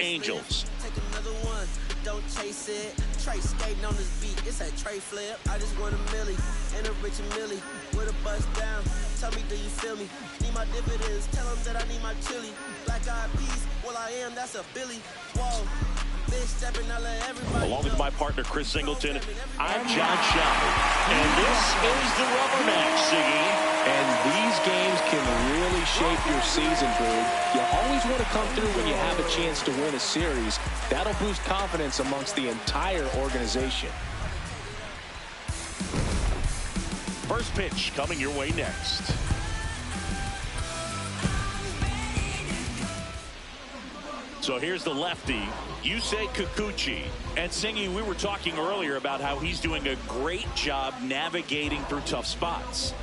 Angels. Take another one, don't chase it. Trey skating on this beat, it's a Trey flip. I just want a milli and a rich milli with a bust down. Tell me, do you feel me? Need my dividends, tell them that I need my chili. Black eyed peas, well I am, that's a Billy. Whoa. Along with my partner Chris Singleton, I'm John Shaw, and this is the Rubber Match, Siggy. And these games can really shape your season, Boog. You always want to come through when you have a chance to win a series. That'll boost confidence amongst the entire organization. First pitch coming your way next. So here's the lefty, Yusei Kikuchi. And Singy, we were talking earlier about how he's doing a great job navigating through tough spots.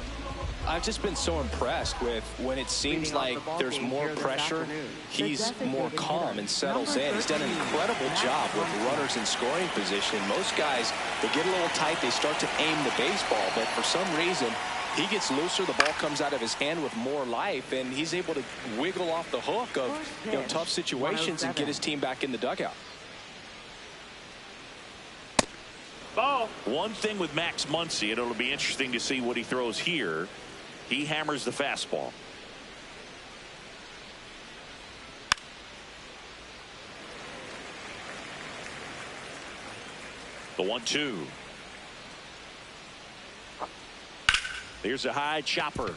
I've just been so impressed with when it seems like there's more pressure, he's more calm and settles in. He's done an incredible job with runners in scoring position. Most guys, they get a little tight, they start to aim the baseball, but for some reason, he gets looser, the ball comes out of his hand with more life, and he's able to wiggle off the hook of tough situations and get his team back in the dugout. Ball. One thing with Max Muncy, and it'll be interesting to see what he throws here. He hammers the fastball. The 1-2. Here's a high chopper.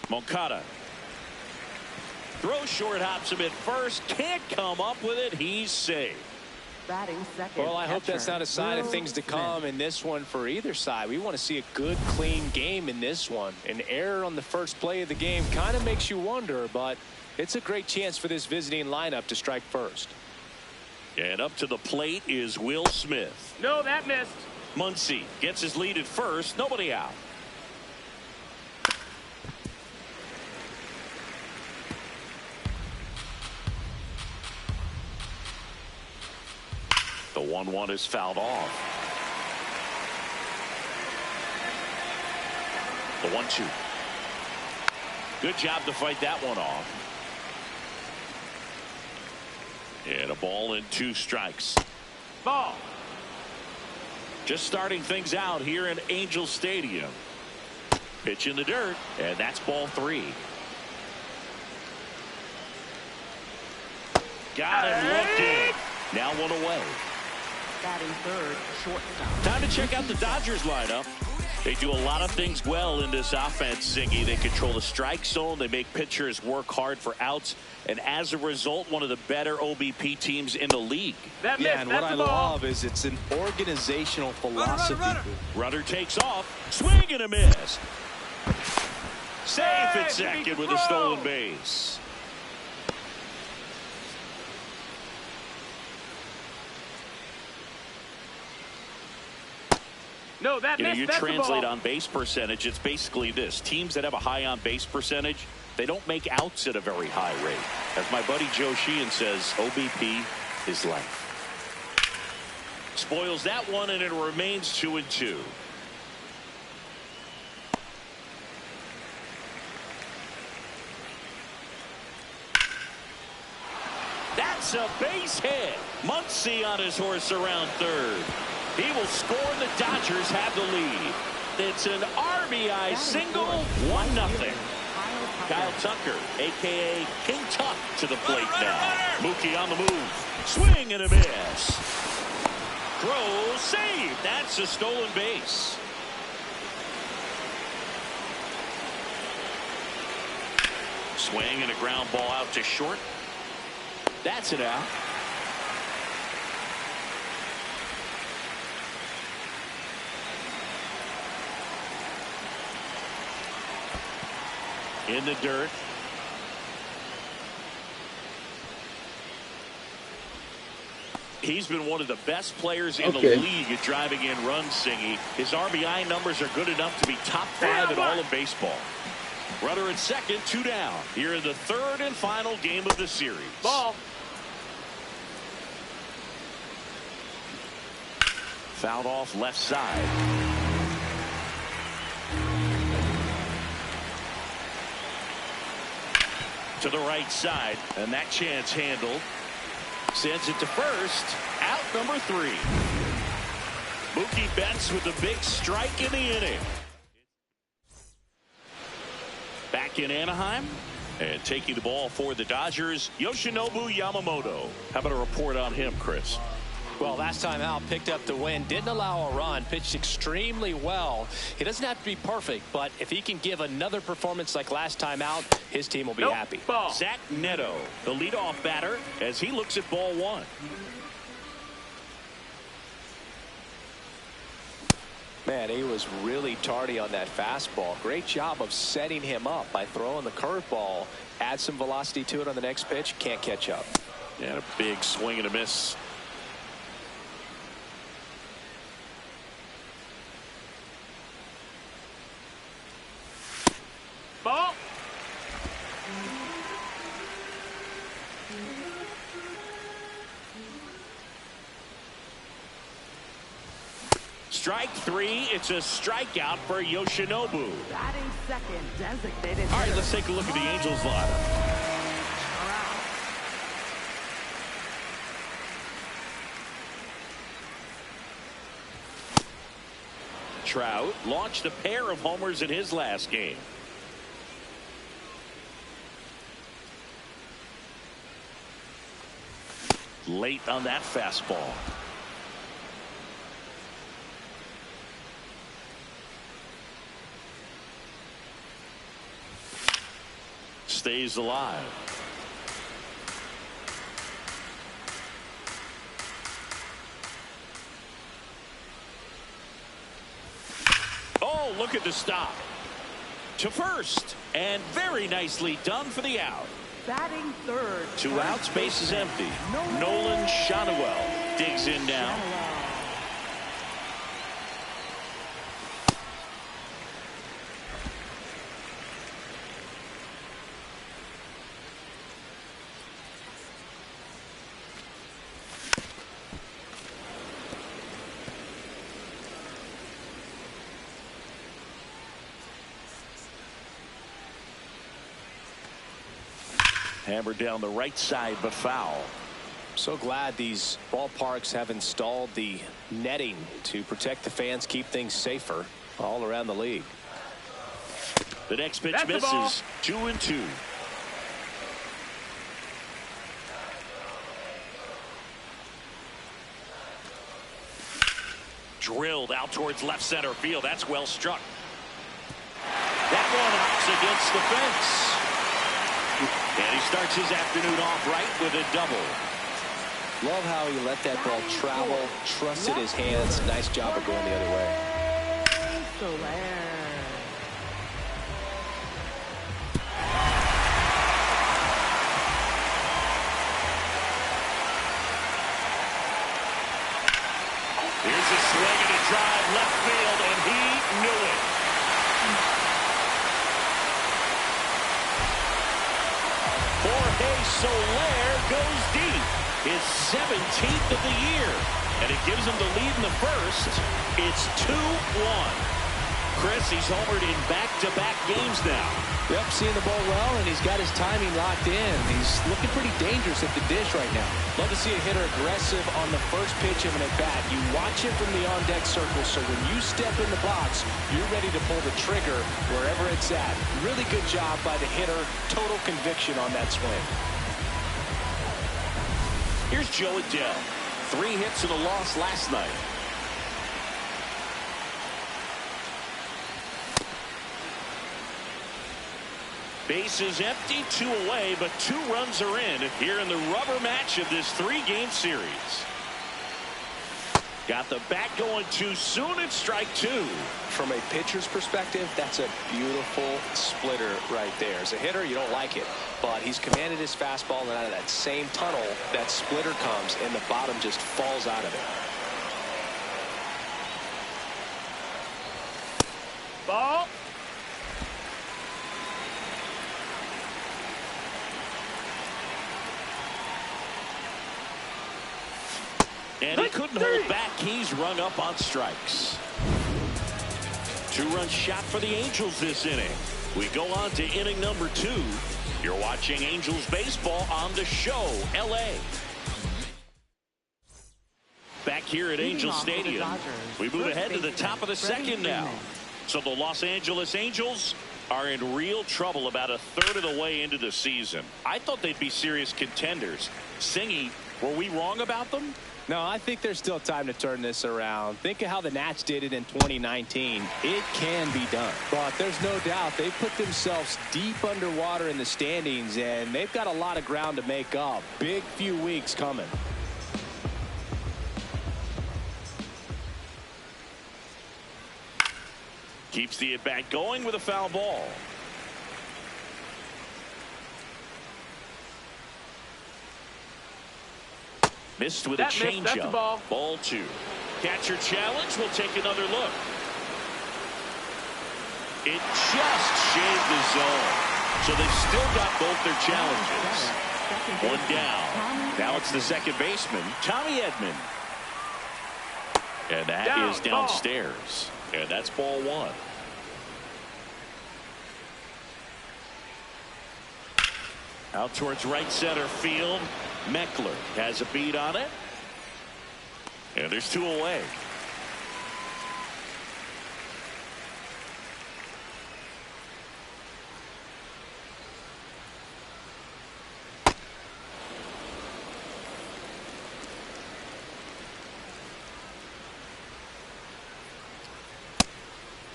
Moncada. Throw short, hops him at first. Can't come up with it. He's safe. Batting second. Well, I hope that's not a sign of things to come in this one for either side. We want to see a good, clean game in this one. An error on the first play of the game kind of makes you wonder, but it's a great chance for this visiting lineup to strike first. And up to the plate is Will Smith. No, that missed. Muncy gets his lead at first. Nobody out. The 1-1 is fouled off. The 1-2. Good job to fight that one off. And a ball and 2 strikes. Ball. Just starting things out here in Angel Stadium. Pitch in the dirt, and that's ball 3. Got him looking. Now 1 away. Batting third, shortstop. Time to check out the Dodgers lineup. They do a lot of things well in this offense, Siggy. They control the strike zone. They make pitchers work hard for outs. And as a result, one of the better OBP teams in the league. That Yeah, and what I ball. love is it's an organizational philosophy. Runner takes off. Swing and a miss. Safe at second with a stolen base. No, that missed. You translate on base percentage, it's basically this. Teams that have a high on base percentage, they don't make outs at a very high rate. As my buddy Joe Sheehan says, OBP is life. Spoils that one, and it remains 2-2. That's a base hit. Muncy on his horse around third. He will score, and the Dodgers have the lead. It's an RBI single, 1-0. Kyle Tucker, a.k.a. King Tuck, to the plate now. Mookie on the move. Swing and a miss. Throw, save. That's a stolen base. Swing and a ground ball out to short. That's it out. In the dirt. He's been one of the best players in the league at driving in runs, Singy. His RBI numbers are good enough to be top 5 in all of baseball. Runner at second, 2 down. Here in the third and final game of the series. Ball. Fouled off left side. To the right side, and that chance handled. Sends it to first. Out number 3. Mookie Betts with a big strike in the inning. Back in Anaheim. And taking the ball for the Dodgers, Yoshinobu Yamamoto. How about a report on him, Chris? Well, last time out, picked up the win, didn't allow a run, pitched extremely well. He doesn't have to be perfect, but if he can give another performance like last time out, his team will be happy. Ball. Zach Neto, the leadoff batter, as he looks at ball 1. Man, he was really tardy on that fastball. Great job of setting him up by throwing the curveball. Add some velocity to it on the next pitch. Can't catch up. And a big swing and a miss. Ball. Strike 3. It's a strikeout for Yoshinobu. Batting second, designated. All right, let's take a look at the Angels lineup. Trout launched a pair of homers in his last game. Late on that fastball. Stays alive. Oh, look at the stop. To first. And very nicely done for the out. Batting third. 2 outs, base is empty. Nolan Shotwell digs in now. Hammered down the right side, but foul. So glad these ballparks have installed the netting to protect the fans, keep things safer all around the league. The next pitch That's the ball. misses. 2-2. Drilled out towards left center field. That's well struck. That one hops against the fence. And he starts his afternoon off right with a double. Love how he let that ball travel, trusted his hands. Nice job of going the other way. Soler. Here's a swing and a drive left field, and he knew it. Jorge Soler goes deep. His 17th of the year. And it gives him the lead in the first. It's 2-1. Chris, he's homered in back-to-back games now. Yep, seeing the ball well, and he's got his timing locked in. He's looking pretty dangerous at the dish right now. Love to see a hitter aggressive on the first pitch of an at-bat. You watch it from the on-deck circle, so when you step in the box, you're ready to pull the trigger wherever it's at. Really good job by the hitter. Total conviction on that swing. Here's Joe Adele. 3 hits and a loss last night. Base is empty, 2 away, but 2 runs are in here in the rubber match of this 3-game series. Got the bat going too soon at strike 2. From a pitcher's perspective, that's a beautiful splitter right there. As a hitter, you don't like it, but he's commanded his fastball, and out of that same tunnel, that splitter comes, and the bottom just falls out of it. Ball. And he couldn't hold back. He's rung up on strikes. 2-run shot for the Angels this inning. We go on to inning number 2. You're watching Angels baseball on The Show, LA. back here at Angel Stadium. We move ahead to the top of the second now. So the Los Angeles Angels are in real trouble about a third of the way into the season. I thought they'd be serious contenders. Singy, were we wrong about them? No, I think there's still time to turn this around. Think of how the Nats did it in 2019. It can be done. But there's no doubt they've put themselves deep underwater in the standings, and they've got a lot of ground to make up. Big few weeks coming. Keeps the at-bat going with a foul ball. Missed with a changeup. Ball 2. Catcher challenge. Will take another look. It just shaved the zone. So they've still got both their challenges. One down. Now it's the second baseman, Tommy Edman. And that is downstairs. And that's ball 1. Out towards right center field. Meckler has a beat on it. And there's 2 away.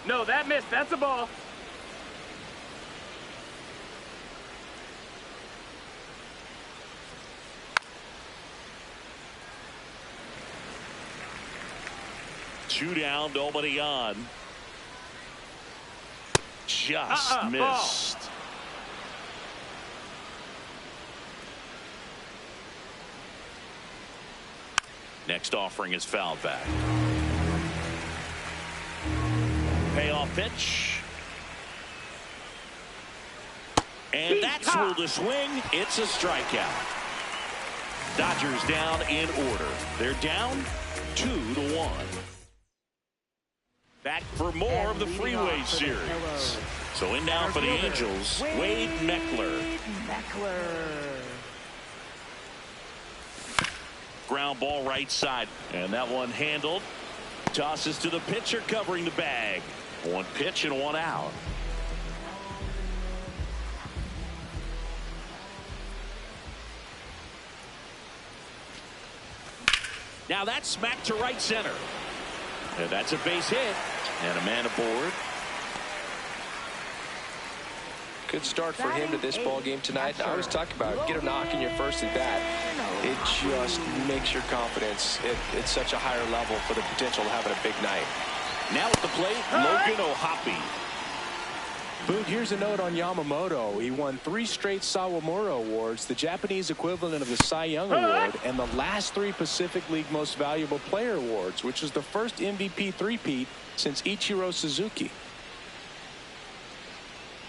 No, that missed. That's a ball. Two down, nobody on. Just missed. Ball. Next offering is fouled back. Payoff pitch. And that's through the swing. It's a strikeout. Dodgers down in order. They're down 2-1. Back for more of the Freeway Series. So in now for the Angels, Wade Meckler. Ground ball right side. And that one handled. Tosses to the pitcher covering the bag. 1 pitch and 1 out. Now that's smacked to right center. And that's a base hit. And a man aboard. Good start for him to this ball game tonight. I was talking about get a knock in your first at bat. It just makes your confidence at such a higher level for the potential of having a big night. Now at the plate, Logan O'Hoppe. Boog, here's a note on Yamamoto. He won 3 straight Sawamura Awards, the Japanese equivalent of the Cy Young Award, and the last 3 Pacific League Most Valuable Player Awards, which is the first MVP three-peat since Ichiro Suzuki.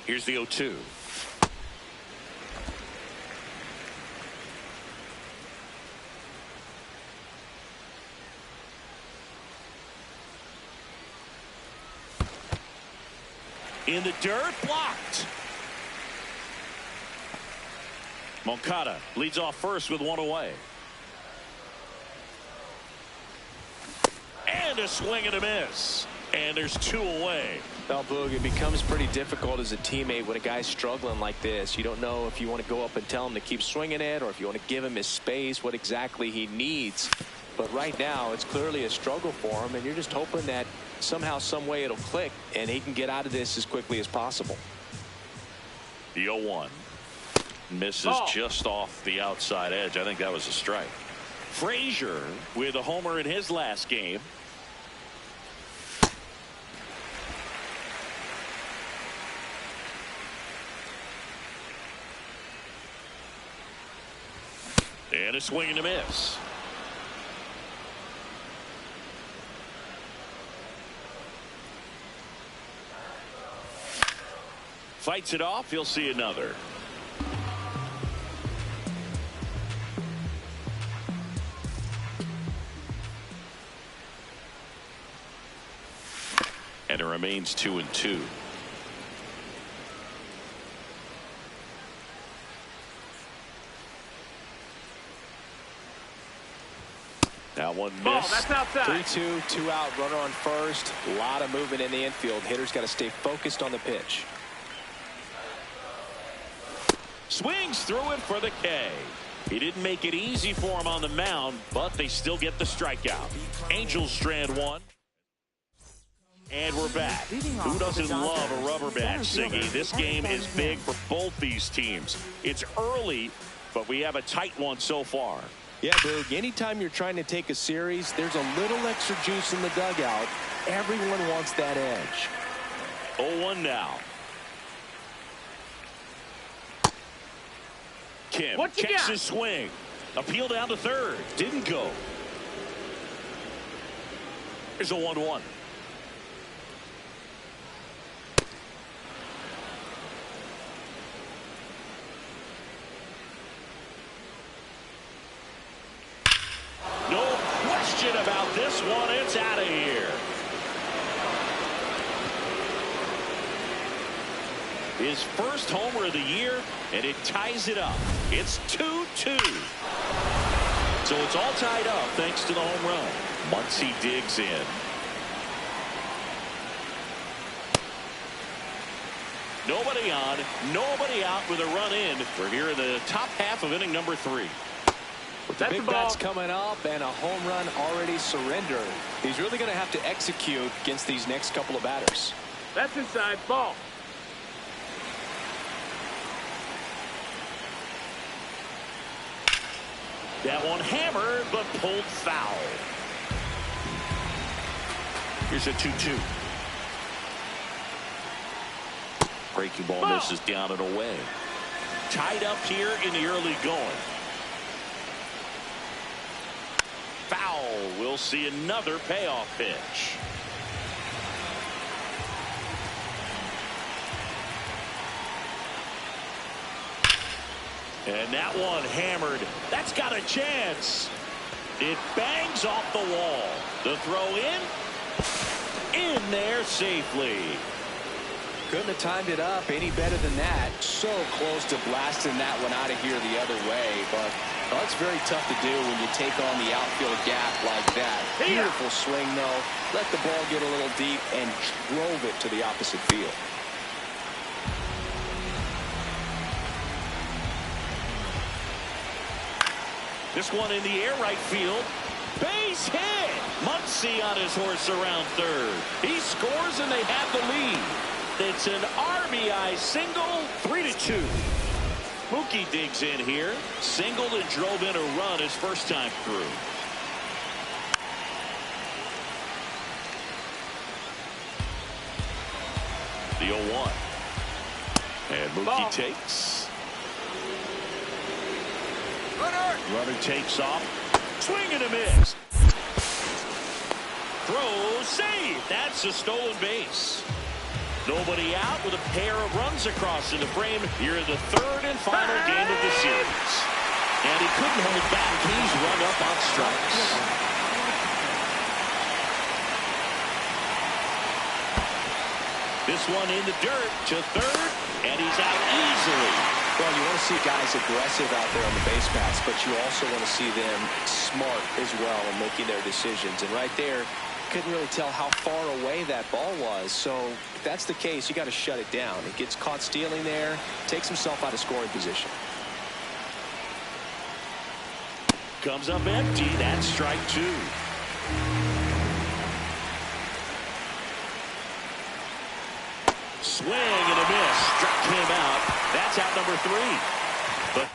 Here's the 0-2. In the dirt, blocked. Moncada leads off first with 1 away. And a swing and a miss. And there's 2 away. Well, Boog, it becomes pretty difficult as a teammate when a guy's struggling like this. You don't know if you want to go up and tell him to keep swinging it or if you want to give him his space, what exactly he needs. But right now, it's clearly a struggle for him, and you're just hoping that somehow, some way it'll click, and he can get out of this as quickly as possible. The 0-1. Misses just off the outside edge. I think that was a strike. Frazier with a homer in his last game. And a swing and a miss. Fights it off. He'll see another. And it remains 2-2. That one Ball, missed. that's outside. 3-2, 2 out, runner on first. A lot of movement in the infield. Hitter's got to stay focused on the pitch. Swings through it for the K. He didn't make it easy for him on the mound, but they still get the strikeout. Angels strand one. And we're back. Who doesn't love a rubber match, Siggy? This game is big for both these teams. It's early, but we have a tight one so far. Yeah, Boog, anytime you're trying to take a series, there's a little extra juice in the dugout. Everyone wants that edge. 0-1 now. Kim checks his swing. Appeal down to third. Didn't go. Here's a 1-1. No question about this one. It's out of here. His first homer of the year, and it ties it up. It's 2-2. So it's all tied up thanks to the home run. Muncy digs in. Nobody on, nobody out with a run in. We're here in the top half of inning number 3. With the big bats coming up and a home run already surrendered, he's really going to have to execute against these next couple of batters. That's inside. Ball. That one hammered, but pulled foul. Here's a 2-2. Breaking ball misses down and away. Tied up here in the early going. Foul. We'll see another payoff pitch. And that one hammered. That's got a chance. It bangs off the wall. The throw in there safely. Couldn't have timed it up any better than that. So close to blasting that one out of here the other way. But that's very tough to do when you take on the outfield gap like that. Beautiful swing, though. Let the ball get a little deep and drove it to the opposite field. This one in the air, right field. Base hit. Muncy on his horse around third. He scores and they have the lead. It's an RBI single, 3-2. Mookie digs in here. Singled and drove in a run his first time through. The 0-1. And Mookie takes. Runner takes off. Swing and a miss. Throw, save. That's a stolen base. Nobody out with a pair of runs across in the frame here in the third and final game of the series. And he couldn't hold back. He's run up on strikes. This one in the dirt to third, and he's out easily. Well, you want to see guys aggressive out there on the base paths, but you also want to see them smart as well in making their decisions. And right there, couldn't really tell how far away that ball was. So if that's the case, you got to shut it down. He gets caught stealing there, takes himself out of scoring position. Comes up empty. That's strike 2. Swing and a miss. Struck him out. That's out number 3. But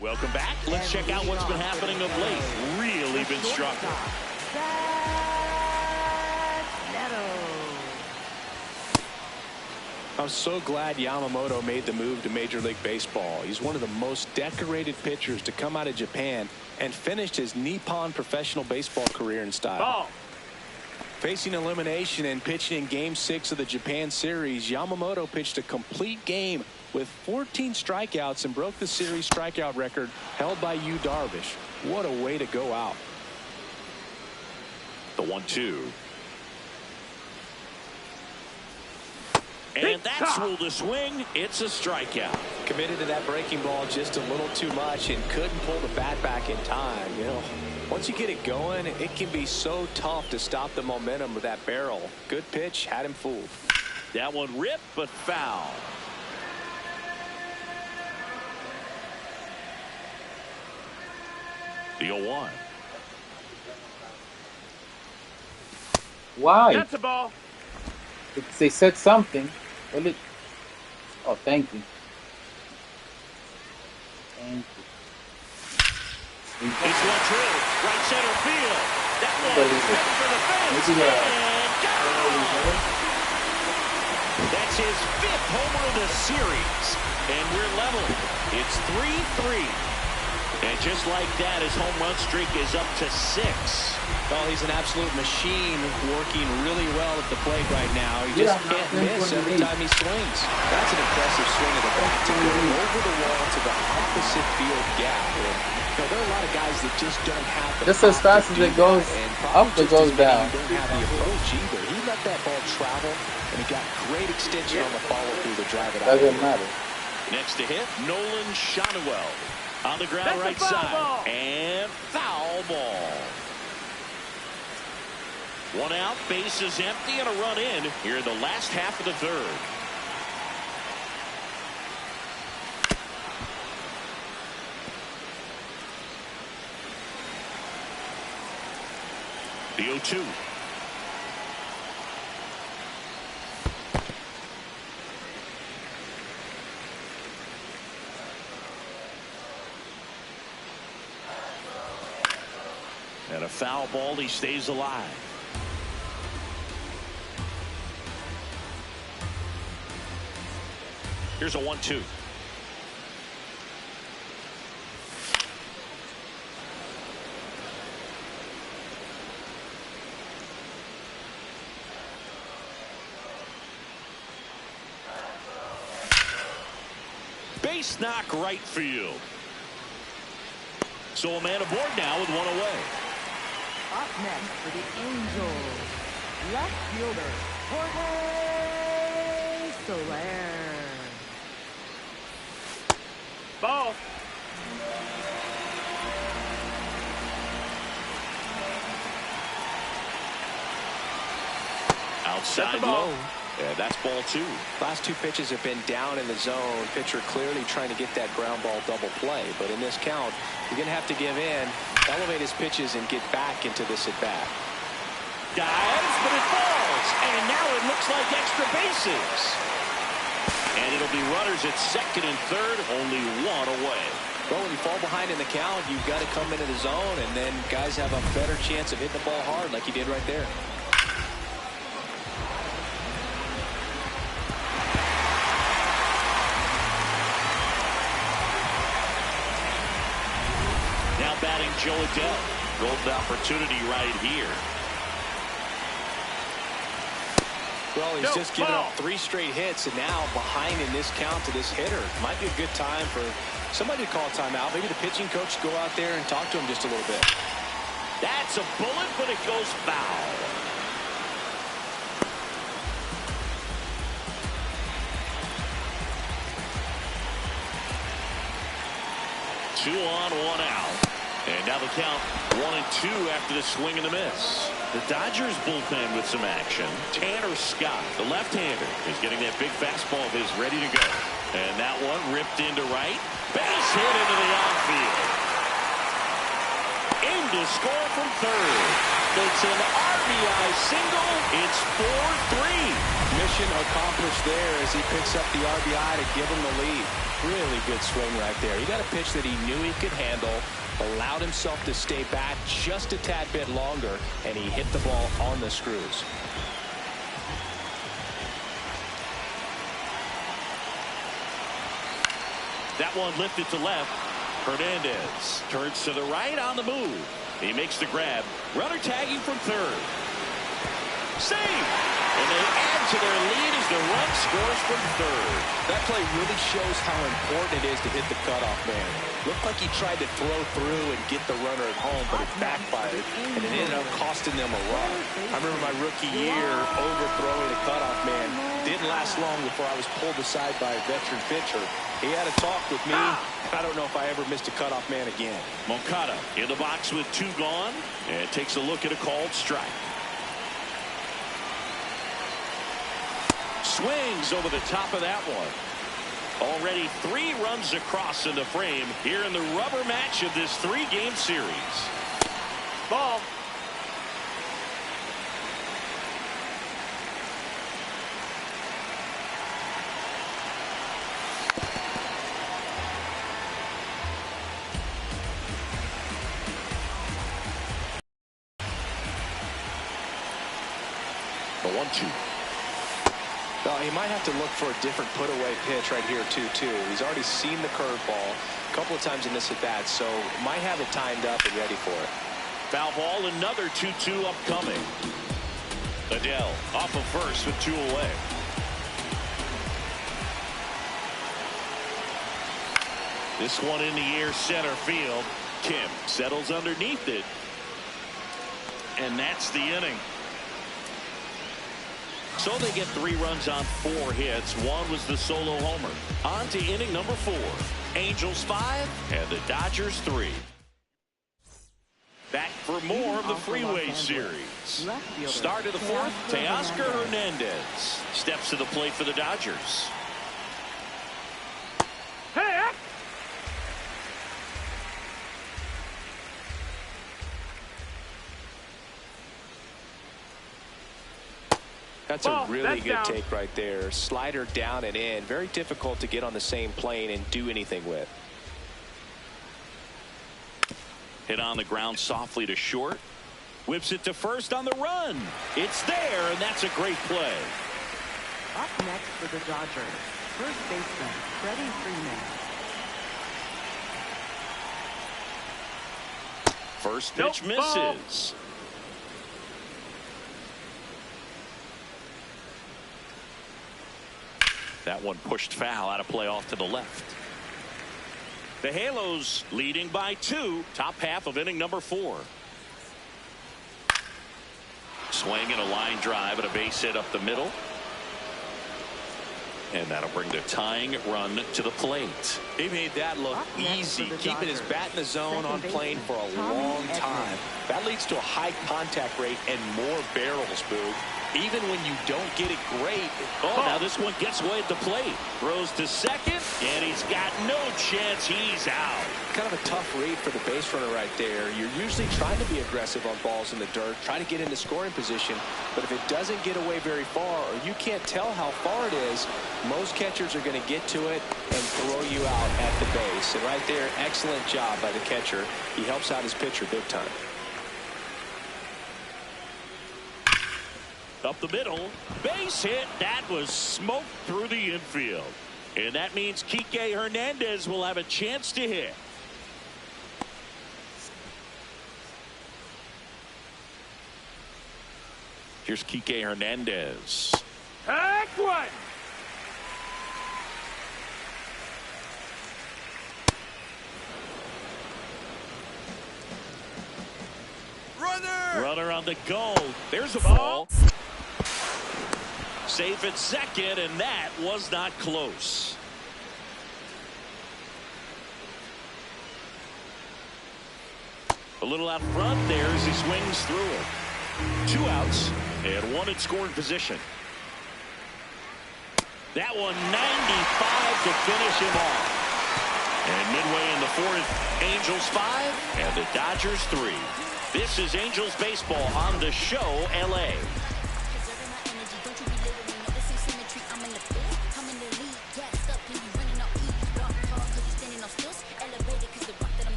welcome back. Let's check out what's been happening of late. Really been struggling. I'm so glad Yamamoto made the move to Major League Baseball. He's one of the most decorated pitchers to come out of Japan and finished his Nippon professional baseball career in style. Ball. Facing elimination and pitching in Game 6 of the Japan series, Yamamoto pitched a complete game with 14 strikeouts and broke the series strikeout record held by Yu Darvish. What a way to go out. The 1-2. And that's ruled a swing. It's a strikeout. committed to that breaking ball just a little too much and couldn't pull the bat back in time. You know, once you get it going, it can be so tough to stop the momentum of that barrel. Good pitch, had him fooled. That one ripped, but foul. The 0-1. Why? That's a ball. They said something. Well, oh, thank you. Thank you. This one true. Right center field. That one is headed for the fence. And down. That's his 5th homer of the series. And we're level. It's 3-3. And just like that, his home run streak is up to 6. Well, he's an absolute machine, working really well at the plate right now. He just can't miss every time he swings. That's an impressive swing of the bat to go over the wall to the opposite field gap. And, you know, there are a lot of guys that just don't have the just as fast as it goes up, it goes down. Don't have the approach either. He let that ball travel, and he got great extension on the follow-through to drive it out. Doesn't matter. Next to hit, Nolan Shanuel. On the ground, right side. Ball. And foul ball. 1 out, base is empty, and a run in here in the last half of the 3rd. The 0-2. And a foul ball, he stays alive. Here's a 1-2. Base knock right field. So a man aboard now with 1 away. Up next for the Angels, left fielder Jorge Soler. Ball. Outside low. Yeah, that's ball 2. Last 2 pitches have been down in the zone. Pitcher clearly trying to get that ground ball double play. But in this count, you're going to have to give in, elevate his pitches, and get back into this at-bat. Dives, but it falls. And now it looks like extra bases. And it'll be runners at 2nd and 3rd, only 1 away. Well, when you fall behind in the count, you've got to come into the zone, and then guys have a better chance of hitting the ball hard like he did right there. Now batting Joe Adele. Golden opportunity right here. Well, he's just given up 3 straight hits, and now behind in this count to this hitter. Might be a good time for somebody to call a timeout. Maybe the pitching coach go out there and talk to him just a little bit. That's a bullet, but it goes foul. Two on, 1 out. And now the count 1-2 after the swing and the miss. The Dodgers bullpen with some action. Tanner Scott, the left-hander, is getting that big fastball of his ready to go. And that one ripped into right. Base hit into the outfield. In to score from 3rd. It's an RBI single. It's 4-3. Mission accomplished there as he picks up the RBI to give him the lead. Really good swing right there. He got a pitch that he knew he could handle, allowed himself to stay back just a tad bit longer, and he hit the ball on the screws. That one lifted to left. Hernandez turns to the right on the move. He makes the grab. Runner tagging from 3rd. Save! And they add to their lead as the run scores from third. That play really shows how important it is to hit the cutoff man. Looked like he tried to throw through and get the runner at home, but it backfired, and it ended up costing them a run. I remember my rookie year overthrowing a cutoff man. Didn't last long before I was pulled aside by a veteran pitcher. He had a talk with me. I don't know if I ever missed a cutoff man again. Moncada in the box with 2 gone, and takes a look at a called strike. Swings over the top of that one. Already 3 runs across in the frame here in the rubber match of this 3-game series. Ball. The 1-2. He might have to look for a different put-away pitch right here, too. He's already seen the curveball a couple of times in this at-bat, so might have it timed up and ready for it. Foul ball, another 2-2 upcoming. Adele off of first with 2 away. This one in the air, center field. Kim settles underneath it. And that's the inning. So they get 3 runs on 4 hits. 1 was the solo homer. On to inning number 4. Angels 5 and the Dodgers 3. Back for more of the Freeway Series. Start of the 4th, Teoscar Hernandez steps to the plate for the Dodgers. Hey! That's a really good take right there. Slider down and in. Very difficult to get on the same plane and do anything with. Hit on the ground softly to short. Whips it to first on the run. It's there, and that's a great play. Up next for the Dodgers, first baseman Freddie Freeman. First pitch misses. That one pushed foul, out of play off to the left. The Halos leading by 2, top half of inning number 4. Swing and a line drive and a base hit up the middle. And that'll bring the tying run to the plate. He made that look easy, keeping his bat in the zone on plane for a long time. That leads to a high contact rate and more barrels, Boog. Even when you don't get it great. Oh, now this one gets away at the plate. Throws to second, and he's got no chance. He's out. Kind of a tough read for the base runner right there. You're usually trying to be aggressive on balls in the dirt, try to get into scoring position. But if it doesn't get away very far, or you can't tell how far it is, most catchers are going to get to it and throw you out at the base. And right there, excellent job by the catcher. He helps out his pitcher big time. Up the middle, base hit. That was smoked through the infield. And that means Kike Hernandez will have a chance to hit. Here's Kike Hernandez. Heck one! Runner on the go. There's a ball. Safe at second, and that was not close. A little out front there as he swings through it. 2 outs and 1 in scoring position. That one 95 to finish him off. And midway in the 4th, Angels 5 and the Dodgers 3. This is Angels baseball on the show, LA.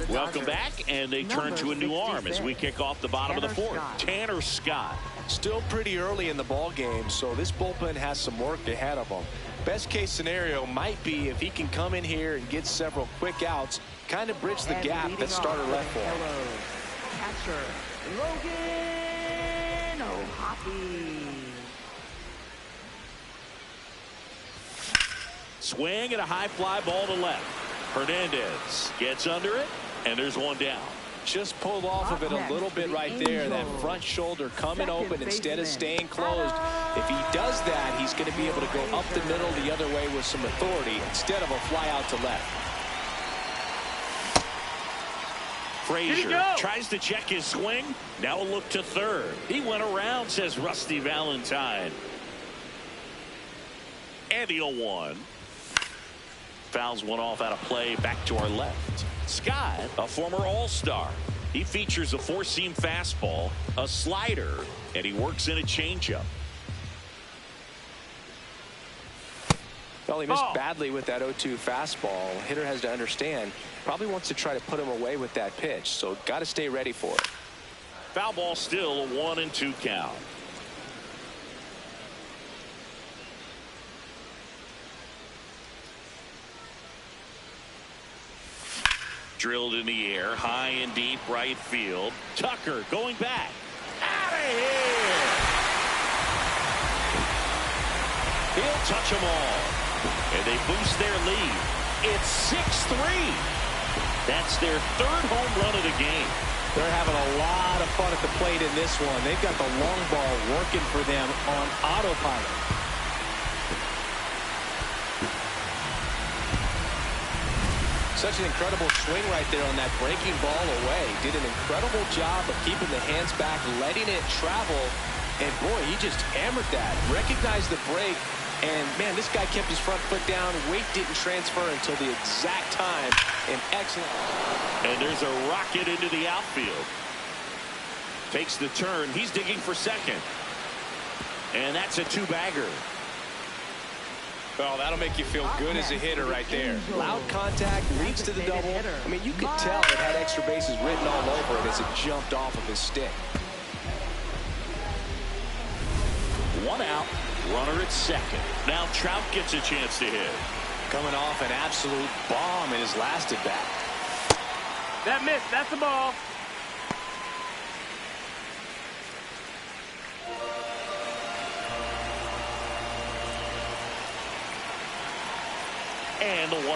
Welcome back, and they turn to a new arm as we kick off the bottom of the 4th. Tanner Scott. Still pretty early in the ball game, so this bullpen has some work ahead of them. Best case scenario might be if he can come in here and get several quick outs, kind of bridge the gap that starter left for him. Catcher, Logan O'Hoppy. Swing and a high fly ball to left. Hernandez gets under it, and there's one down. Just pulled off of it a little bit right there. That front shoulder coming open instead of staying closed. If he does that, he's going to be able to go up the middle the other way with some authority instead of a fly out to left. Frazier tries to check his swing. Now a look to third. He went around, says Rusty Valentine. And the 0-1. Fouls one off out of play back to our left. Scott, a former All-Star. He features a four-seam fastball, a slider, and he works in a changeup. Well, he missed badly with that 0-2 fastball. Hitter has to understand, probably wants to try to put him away with that pitch, so got to stay ready for it. Foul ball still, a 1-2 count. Drilled in the air, high and deep right field. Tucker going back. Out of here! He'll touch them all. And they boost their lead. It's 6-3. That's their third home run of the game. They're having a lot of fun at the plate in this one. They've got the long ball working for them on autopilot. Such an incredible swing right there on that breaking ball away. Did an incredible job of keeping the hands back, letting it travel. And boy, he just hammered that. Recognized the break. And man, this guy kept his front foot down. Weight didn't transfer until the exact time. An excellent. And there's a rocket into the outfield. Takes the turn. He's digging for second. And that's a two-bagger. Well, that'll make you feel good as a hitter right there. Loud contact leads to the double. I mean, you could tell it had extra bases written all over it as it jumped off of his stick. One out, runner at second. Now Trout gets a chance to hit. Coming off an absolute bomb in his last at bat. That missed. That's the ball. And the 1-0.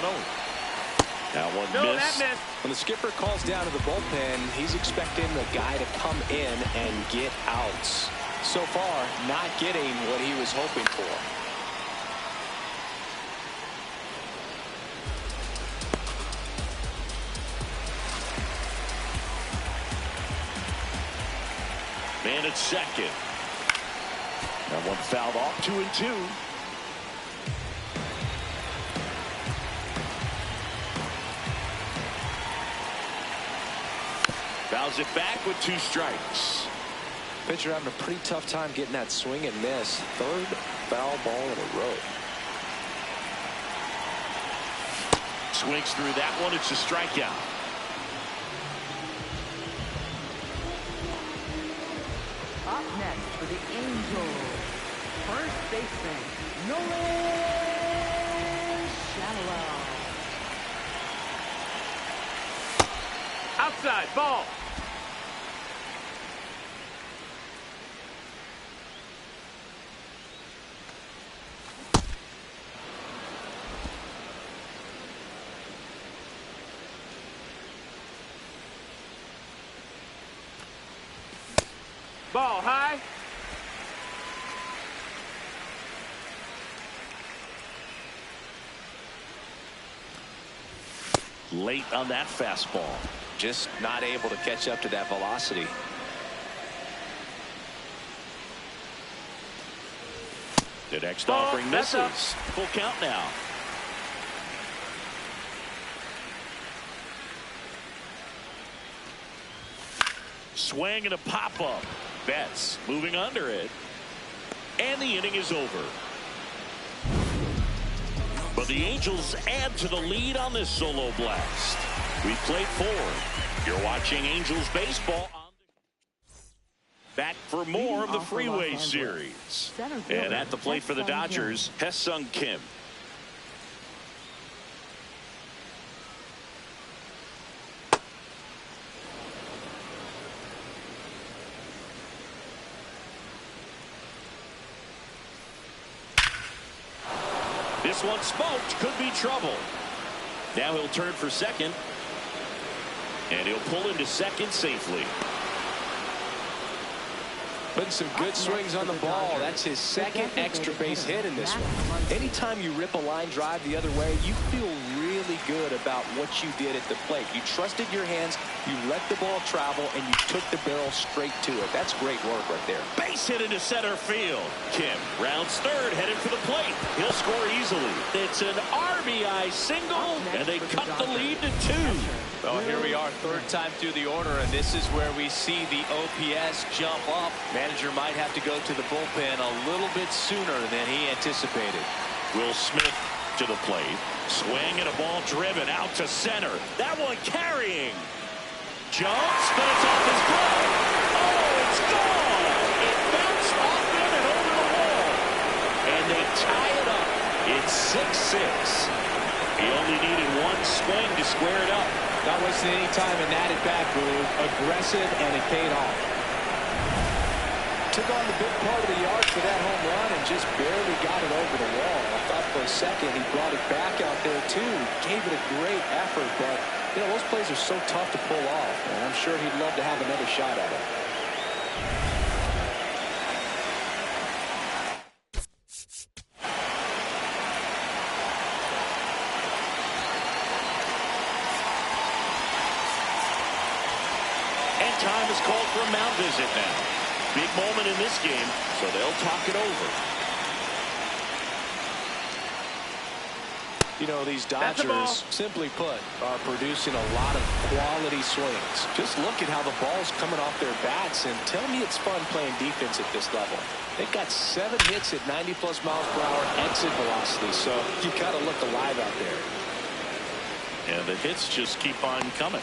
That one missed. When the skipper calls down to the bullpen, he's expecting the guy to come in and get outs. So far, not getting what he was hoping for. Man at second. That one fouled off, 2-2. Fouls it back with 2 strikes. Pitcher having a pretty tough time getting that swing and miss. Third foul ball in a row. Swings through that one. It's a strikeout. Up next for the Angels, first baseman, Nolan Shallow. Outside, ball. Ball high. Late on that fastball. Just not able to catch up to that velocity. The next offering misses. Full count now. Swing and a pop-up. Betts moving under it. And the inning is over. But the Angels add to the lead on this solo blast. We played 4. You're watching Angels baseball. Back for more of the Freeway Series. And at the plate for the Dodgers, Hesung Kim. This one smoked. Could be trouble. Now he'll turn for second. And he'll pull into second safely. Putting some good swings on the ball. That's his second extra base hit in this one. Anytime you rip a line drive the other way, you feel really good about what you did at the plate. You trusted your hands, you let the ball travel, and you took the barrel straight to it. That's great work right there. Base hit into center field. Kim rounds third, headed for the plate. He'll score easily. It's an RBI single, and they cut the lead to 2. Well, here we are, third time through the order, and this is where we see the OPS jump up. Manager might have to go to the bullpen a little bit sooner than he anticipated. Will Smith to the plate. Swing and a ball driven out to center. That one carrying. Jones, but it's off his glove. Oh, it's gone. It bounced off him and over the wall. And they tie it up. It's 6-6. He only needed one swing to square it up. Not wasting any time in that at-bat move. Aggressive, and it paid off. Took on the big part of the yard for that home run and just barely got it over the wall. I thought for a second he brought it back out there too. Gave it a great effort, but you know those plays are so tough to pull off, and I'm sure he'd love to have another shot at it. And time is called for a mound visit now. Big moment in this game, so they'll talk it over. You know, these Dodgers, simply put, are producing a lot of quality swings. Just look at how the ball's coming off their bats, and tell me it's fun playing defense at this level. They've got 7 hits at 90+ miles per hour exit velocity, so you got to look alive out there. And the hits just keep on coming.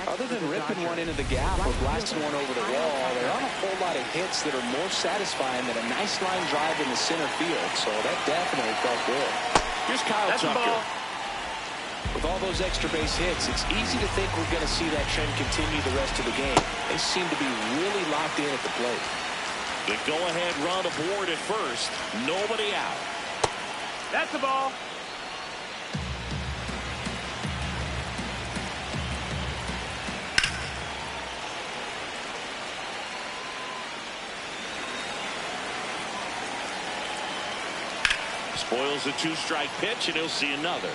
Other than ripping one into the gap or blasting one over the wall, there aren't a whole lot of hits that are more satisfying than a nice line drive in the center field, so that definitely felt good. Here's Kyle Tucker. With all those extra base hits, it's easy to think we're going to see that trend continue the rest of the game. They seem to be really locked in at the plate. The go-ahead run aboard at first. Nobody out. That's the ball. Spoils a 2-strike pitch, and he'll see another.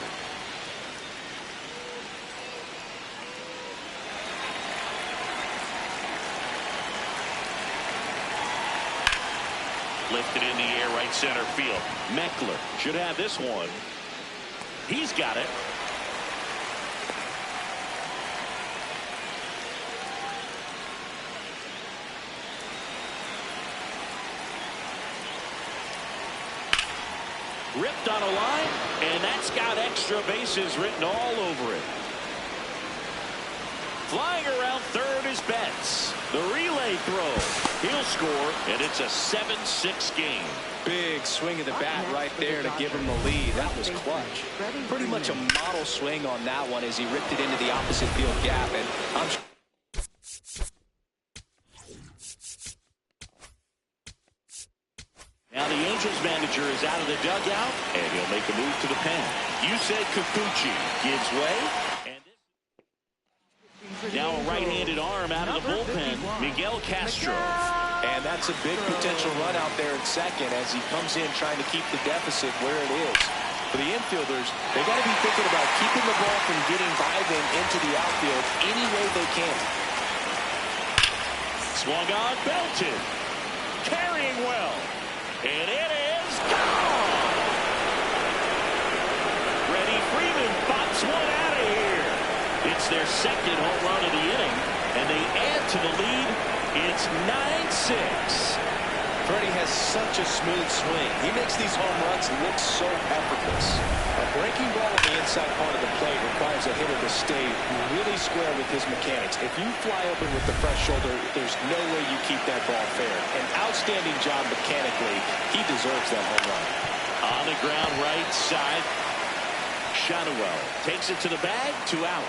Lifted in the air, right center field. Meckler should have this one. He's got it. Ripped on a line, and that's got extra bases written all over it. Flying around third is Betts. The relay throw. He'll score, and it's a 7-6 game. Big swing of the bat right there to give him the lead. That was clutch. Pretty much a model swing on that one as he ripped it into the opposite field gap. And I'm Now the Angels manager is out of the dugout, and he'll make a move to the pen. You said Kikuchi gives way. And now a right-handed arm out of the bullpen, Miguel Castro. And that's a big potential run out there in second as he comes in trying to keep the deficit where it is. For the infielders, they got to be thinking about keeping the ball from getting by them into the outfield any way they can. Swung on, belted. Carrying well. And it is gone! Freddie Freeman pops one out of here. It's their second home run of the inning, and they add to the lead. It's 9-6. Freddie has such a smooth swing. He makes these home runs look so effortless. A breaking ball on the inside part of the plate requires a hitter to stay really square with his mechanics. If you fly open with the fresh shoulder, there's no way you keep that ball fair. An outstanding job mechanically. He deserves that home run. On the ground, right side. Shadowell takes it to the bag, 2 out.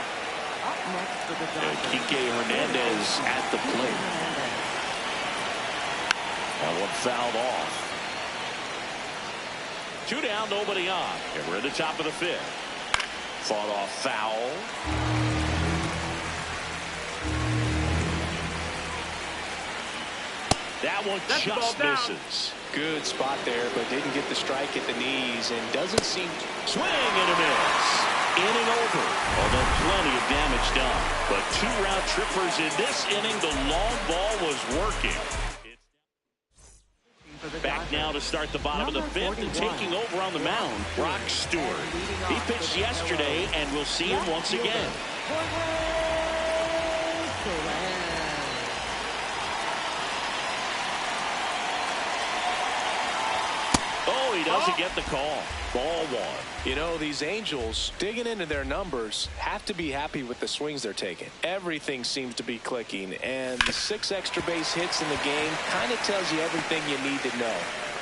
Up next for the Dodgers. Kike Hernandez at the plate. That one fouled off. 2 down, nobody on. And we're at the top of the 5th. Fought off foul. That one just misses. Good spot there, but didn't get the strike at the knees and doesn't seem to swing and a miss. Inning over, although plenty of damage done. But 2 round trippers in this inning. The long ball was working. Back now to start the bottom of the 5th and taking over on the mound, Brock Stewart. He pitched yesterday, and we'll see him once again. Oh, he doesn't get the call. Ball 1. You know, these Angels, digging into their numbers, have to be happy with the swings they're taking. Everything seems to be clicking, and the 6 extra base hits in the game kind of tells you everything you need to know.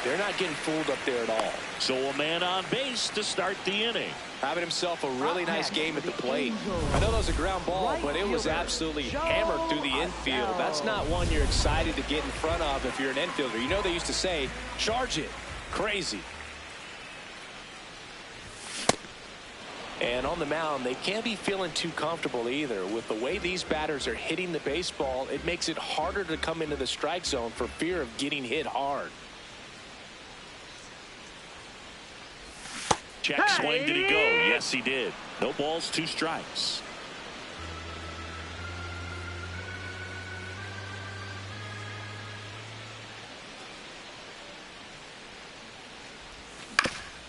They're not getting fooled up there at all. So a man on base to start the inning. Having himself a really nice game at the plate. I know that was a ground ball, but it was absolutely hammered through the infield. That's not one you're excited to get in front of if you're an infielder. You know they used to say, charge it. Crazy. And on the mound, they can't be feeling too comfortable either. With the way these batters are hitting the baseball, it makes it harder to come into the strike zone for fear of getting hit hard. Check swing. Did he go? Yes, he did. No balls, 2 strikes.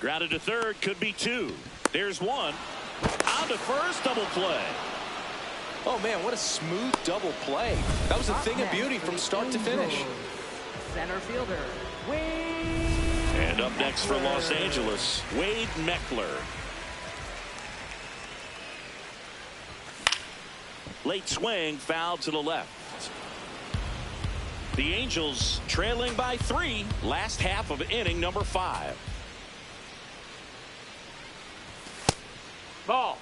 Grounded to third, could be 2. There's 1. On to first, double play. Oh, man, what a smooth double play. That was a thing of beauty from start to finish. Center fielder, Wade. And up next for Los Angeles, Wade Meckler. Late swing, foul to the left. The Angels trailing by 3, last half of inning number 5. Ball.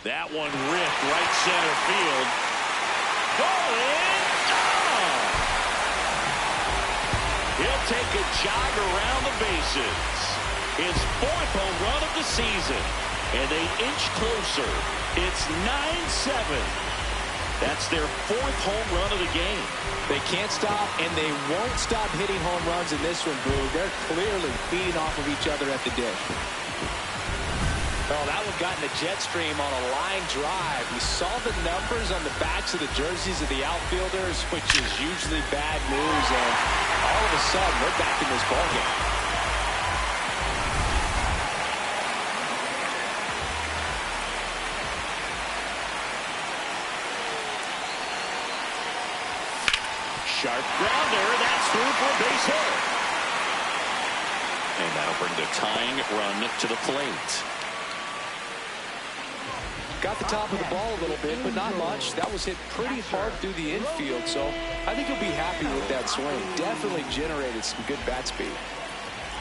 That one ripped right center field. Going down. He'll take a jog around the bases. His 4th home run of the season. And they inch closer. It's 9-7. That's their 4th home run of the game. They can't stop, and they won't stop hitting home runs in this one, Boo. They're clearly feeding off of each other at the dish. Oh, that one got in the jet stream on a line drive. We saw the numbers on the backs of the jerseys of the outfielders, which is usually bad news, and all of a sudden, we're back in this ballgame. Sharp grounder. That's through for a base hit. And that'll bring the tying run to the plate. Got the top of the ball a little bit, but not much. That was hit pretty hard through the infield, so I think he'll be happy with that swing. Definitely generated some good bat speed.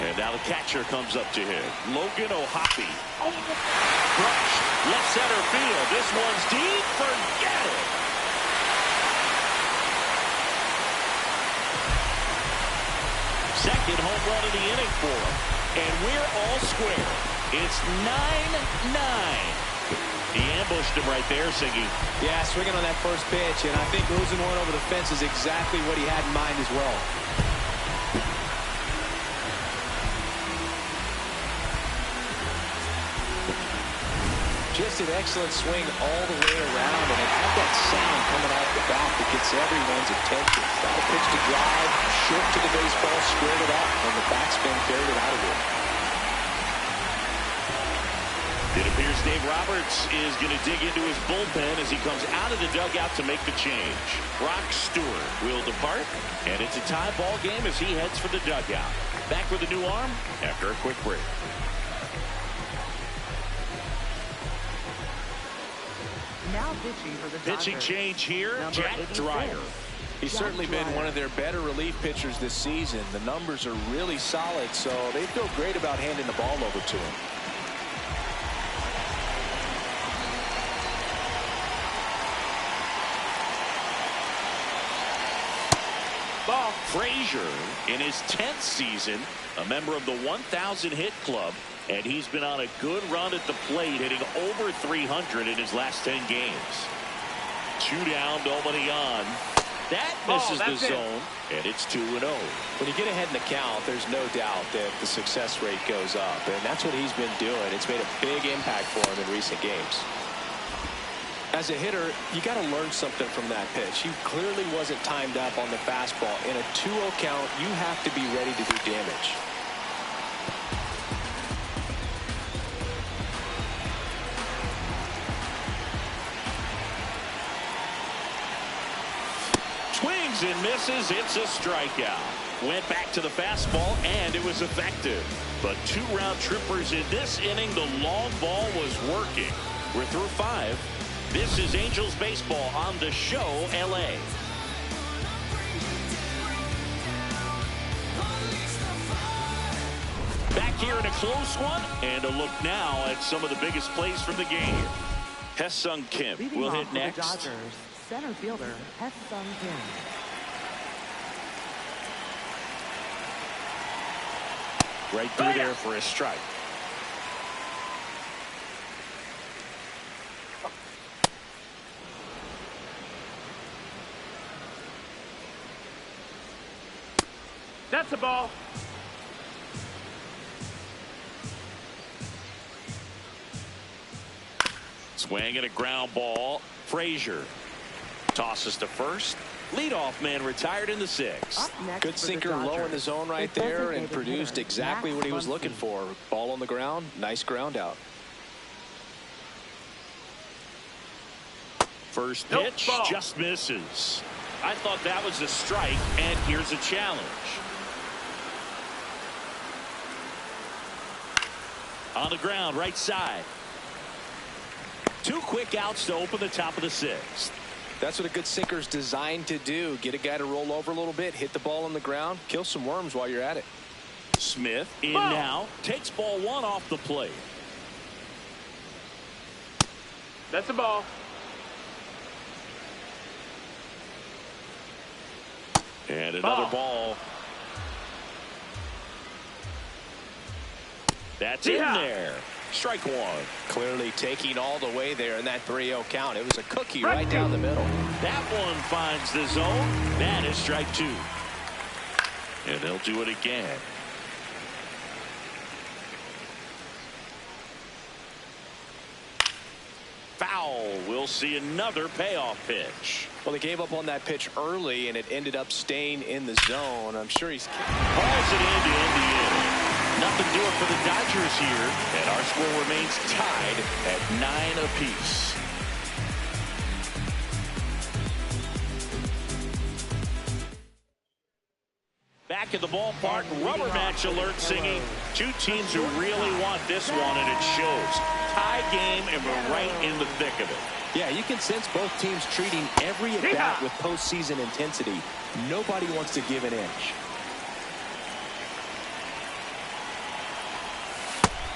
And now the catcher comes up to him. Logan O'Hoppe. Crushed. Left center field. This one's deep. Forget it. Second home run of the inning for him. And we're all square. It's 9-9. He ambushed him right there, Siggy. Yeah, swinging on that first pitch, and I think losing one over the fence is exactly what he had in mind as well. Just an excellent swing all the way around, and it had that sound coming off the bat that gets everyone's attention. Got a pitch to drive, short to the baseball, squared it up, and the backspin carried it out of here. It appears Dave Roberts is going to dig into his bullpen as he comes out of the dugout to make the change. Brock Stewart will depart, and it's a tie ball game as he heads for the dugout. Back with a new arm after a quick break. Now pitching for the Pitching Dodgers. change here, Number Jack 86. Dreyer. He's certainly been one of their better relief pitchers this season. The numbers are really solid, so they feel great about handing the ball over to him. Ball. Frazier in his 10th season, a member of the 1,000 hit club, and he's been on a good run at the plate, hitting over 300 in his last 10 games. 2 down, nobody on. That misses the zone, and it's 2-0. When you get ahead in the count, there's no doubt that the success rate goes up, and that's what he's been doing. It's made a big impact for him in recent games. As a hitter, you got to learn something from that pitch. He clearly wasn't timed up on the fastball. In a 2-0 count, you have to be ready to do damage. Swings and misses. It's a strikeout. Went back to the fastball, and it was effective. But 2 round trippers in this inning. The long ball was working. We're through 5. This is Angels baseball on the show, LA. Back here in a close one, and a look now at some of the biggest plays from the game. Hesung Kim will hit next. The Dodgers, center fielder Hesung Kim. Right through there for a strike. That's a ball. Swing and a ground ball. Frazier tosses to first. Leadoff man retired in the 6th. Good sinker low in the zone right there and produced exactly what he was looking for. Ball on the ground. Nice ground out. First pitch just misses. I thought that was a strike, and here's a challenge. On the ground, right side. 2 quick outs to open the top of the 6th. That's what a good sinker's designed to do. Get a guy to roll over a little bit, hit the ball on the ground, kill some worms while you're at it. Smith in now. Takes ball 1 off the plate. That's a ball. And another ball. That's in there. Strike 1. Clearly taking all the way there in that 3-0 count. It was a cookie right down the middle. That one finds the zone. That is strike 2. And they'll do it again. Foul. We'll see another payoff pitch. Well, they gave up on that pitch early, and it ended up staying in the zone. I'm sure he's... Calls it in to end the inning. Nothing doing for the Dodgers here, and our score remains tied at 9 apiece. Back at the ballpark, rubber match alert singing. 2 teams who really want this one, and it shows. Tie game, and we're right in the thick of it. Yeah, you can sense both teams treating every at-bat with postseason intensity. Nobody wants to give an inch.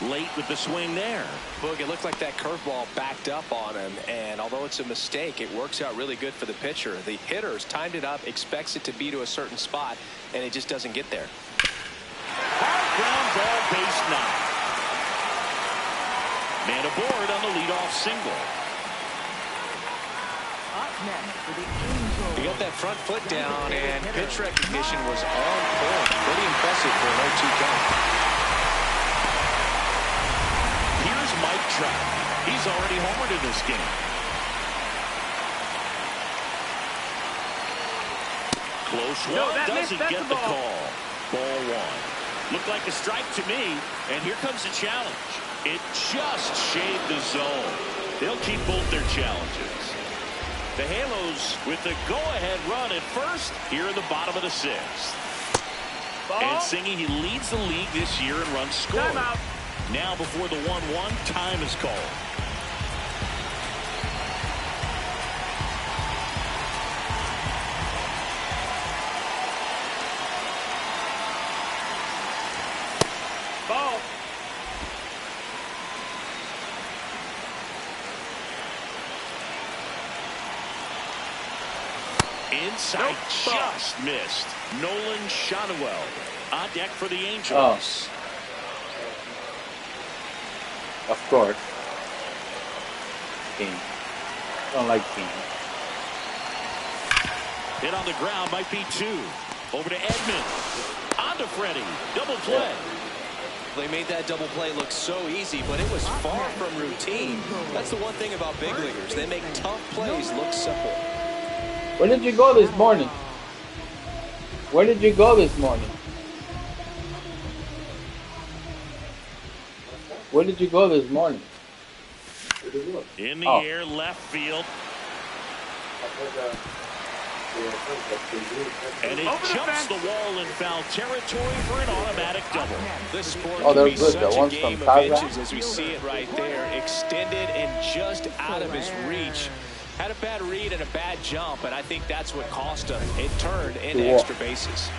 Late with the swing there. Boog, it looked like that curveball backed up on him, and although it's a mistake, it works out really good for the pitcher. The hitter's timed it up, expects it to be to a certain spot, and it just doesn't get there. Hard ground ball, base 9. Man aboard on the leadoff single. Up next for the Angels. He got that front foot down, and pitch recognition was on point. Pretty impressive for an 0-2 count. Mike Trout. He's already homered in this game. Close one. Doesn't get the call. Ball 1. Looked like a strike to me. And here comes the challenge. It just shaved the zone. They'll keep both their challenges. The Halos with the go-ahead run at first here in the bottom of the 6th. And Singy, he leads the league this year in runs scored. Timeout. Now before the 1-1, time is called. Ball. In inside, just missed. Nolan Shotwell on deck for the Angels. Oh. Of course. King. I don't like King. Hit on the ground, might be 2. Over to Edman. On to Freddie. Double play. They made that double play look so easy, but it was far from routine. That's the one thing about big leaguers. They make tough plays look simple. Where did you go this morning? Where did you go this morning? Where did you go this morning? In the air, left field. And it jumps the wall in foul territory for an automatic double. This sport Oh, can they're be good. such The a ones game from of Taza. inches as we see it right there. Extended and just out of his reach. Had a bad read and a bad jump, and I think that's what cost him. It turned into extra bases.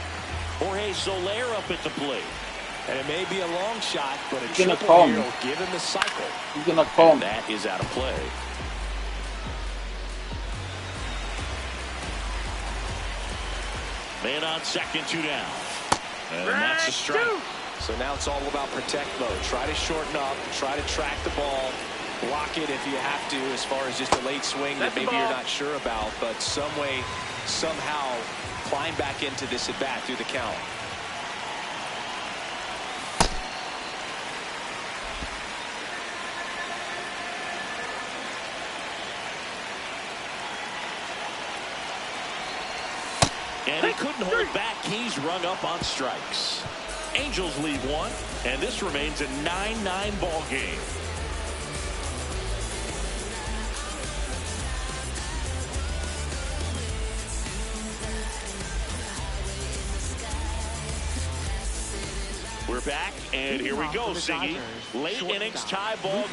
Jorge Soler up at the plate. And it may be a long shot, but a He's gonna triple call here me. will give him the cycle. He's gonna call And me. that is out of play. Man on second, 2 down. And that's a strike. So now it's all about protect mode. Try to shorten up, try to track the ball, block it if you have to, as far as just a late swing that maybe you're not sure about, but some way, somehow climb back into this at bat through the count. And he couldn't hold back. He's rung up on strikes. Angels lead 1, and this remains a 9-9 ball game. We're back, and here we go, Siggy. Late innings tie ball.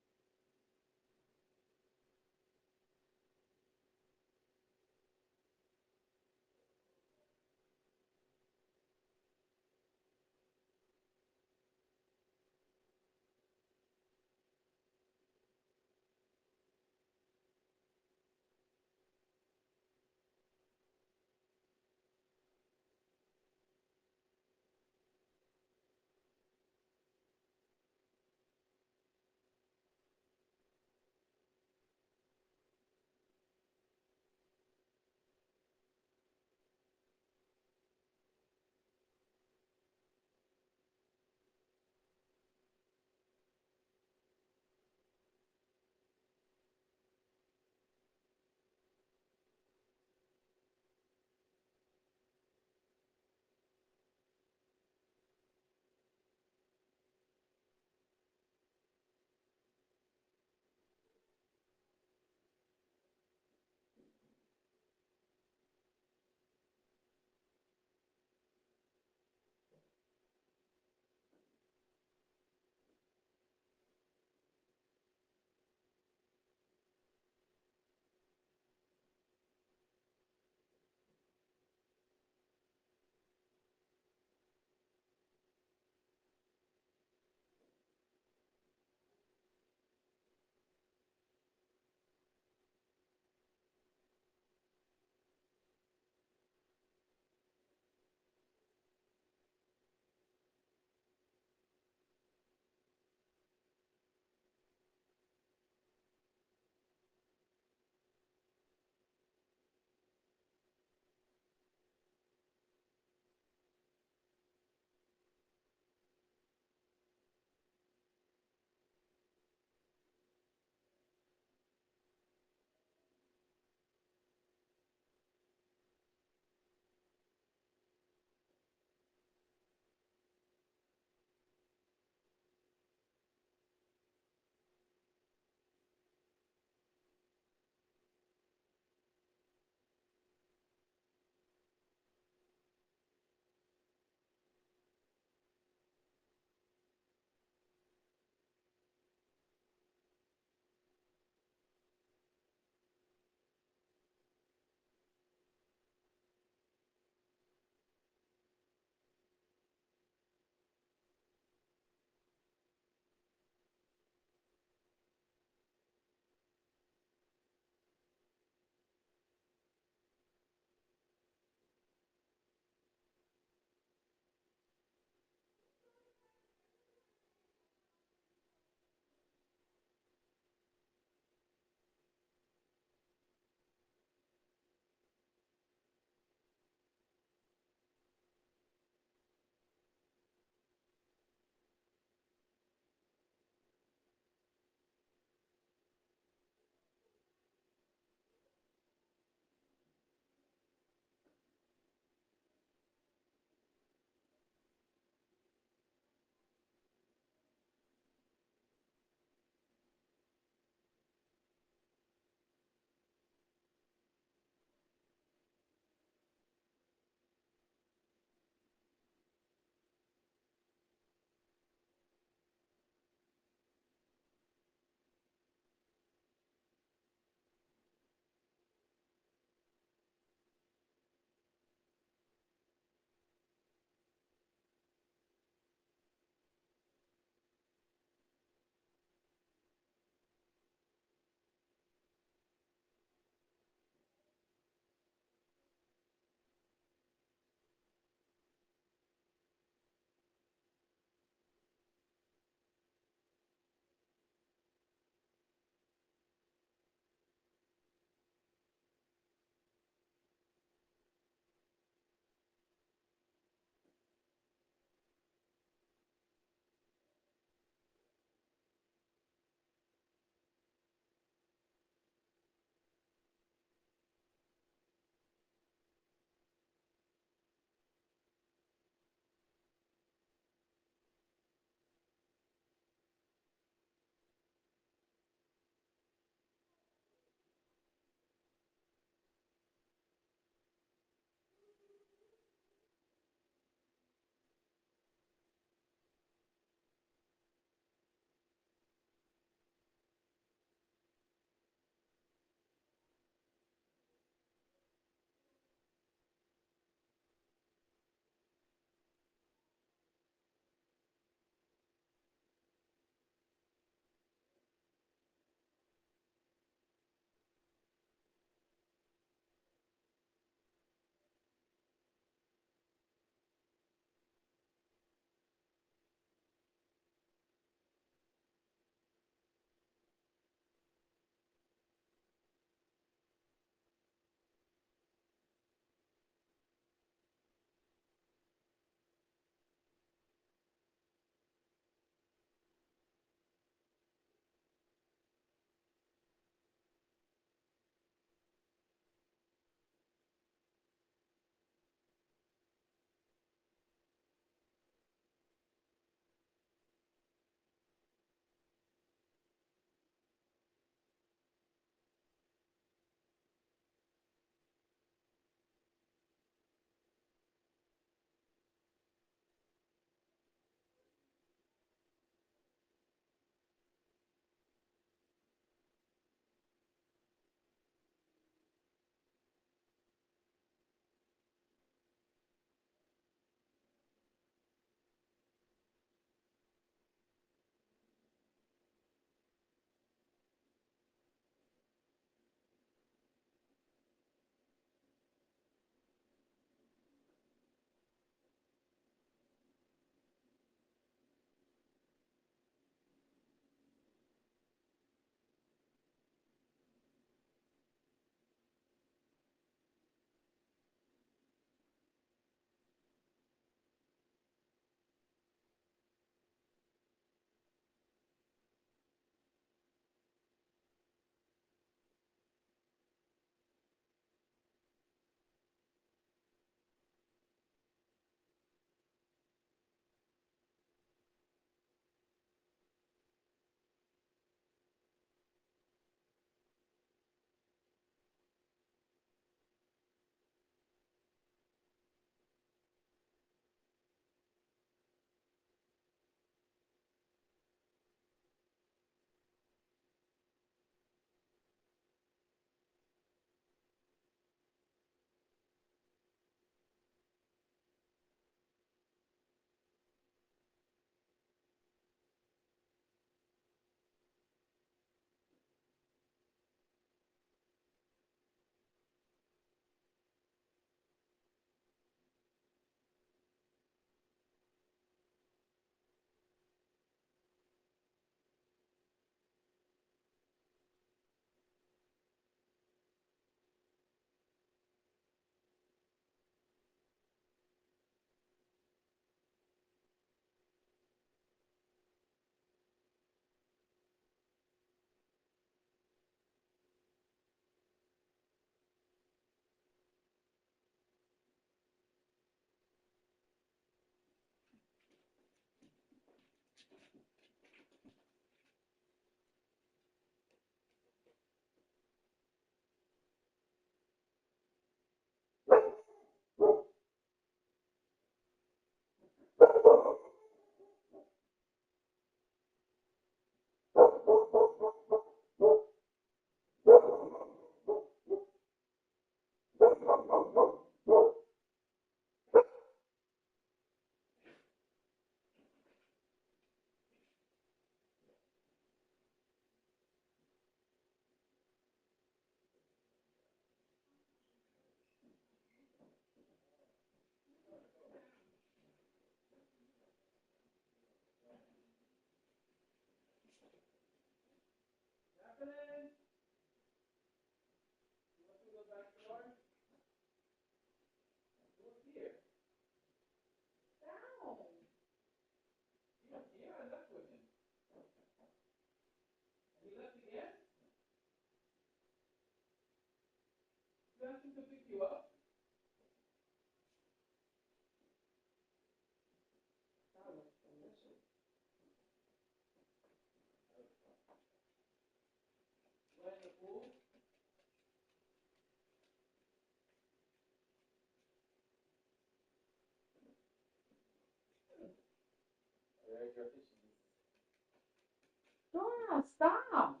Dora, stop.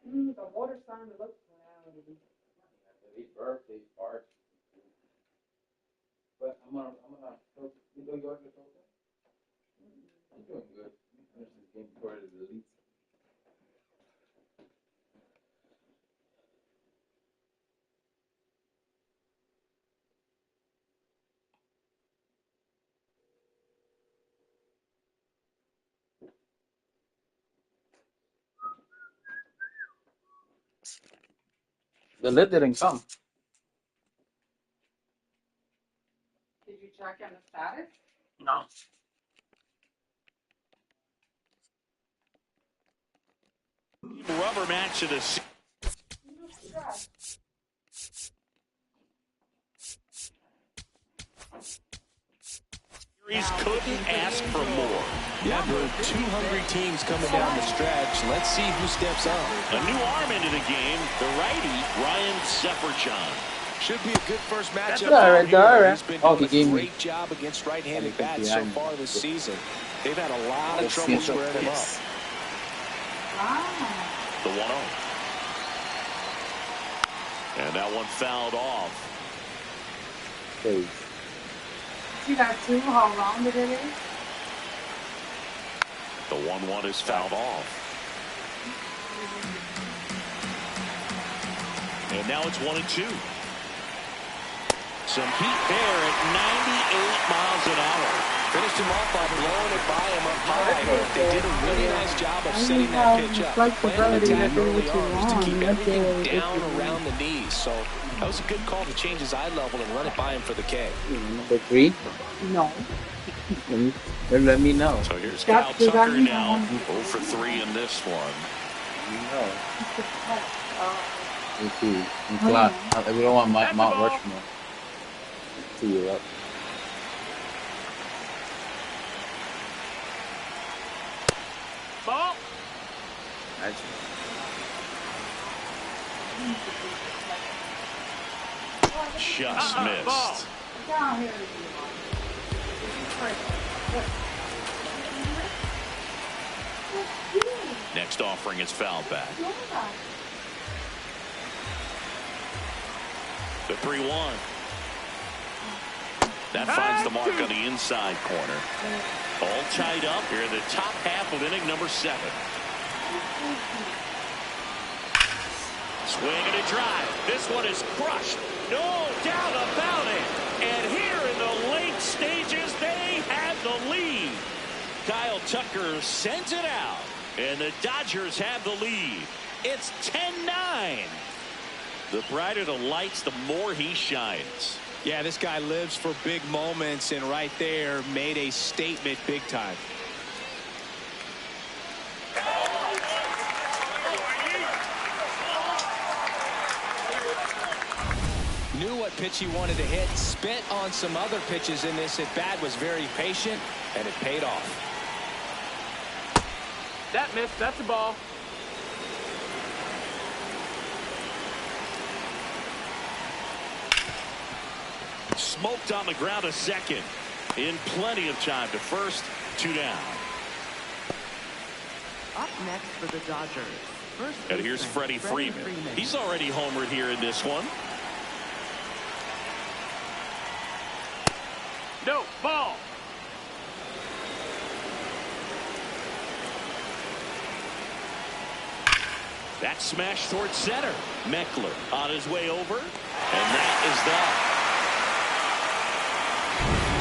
The water's starting to look cloudy. These birthday parts. But I'm gonna you know yours is okay? You're doing good. Finish this game before it deletes. The lid didn't come. Did you check on the status? No. Rubber match of the series couldn't ask for more. Yeah, there are two hungry teams coming down the stretch. Let's see who steps up. A new arm into the game, the righty, Ryan Seferchan. Should be a good first matchup. He's been doing doing a a great job against right-handed bats so far this season. They've had a lot of trouble squaring him up. The 1-0. And that one fouled off. See that too, how rounded it is? The 1-1 is fouled off. And now it's 1-2. Some heat there at 98 miles an hour. Finished him off by blowing it by him up high. But they did a really nice job of setting that pitch up. Planning the attack early on was to keep everything down around the knees. So that was a good call to change his eye level and run it by him for the K. Number 3? No. Let me know. So here's Kyle Tucker now. 0 for 3 in this one. No. You see, we don't want Mount Rushmore. See you up. Ball. Just missed. Next offering is fouled back. The 3-1. That finds the mark on the inside corner. All tied up here in the top half of inning number 7. Swing and a drive. This one is crushed. No doubt about it. And here in the late stages, they have the lead. Kyle Tucker sends it out. And the Dodgers have the lead. It's 10-9. The brighter the lights, the more he shines. Yeah, this guy lives for big moments, and right there made a statement big time. Knew what pitch he wanted to hit, spent on some other pitches in this at bat, was very patient, and it paid off. That missed. That's a ball. Smoked on the ground a second. In plenty of time to first. 2 down. Up next for the Dodgers. First And here's Freddie Freeman. He's already homered here in this one. No, ball. That smash towards center. Meckler on his way over. And that is that.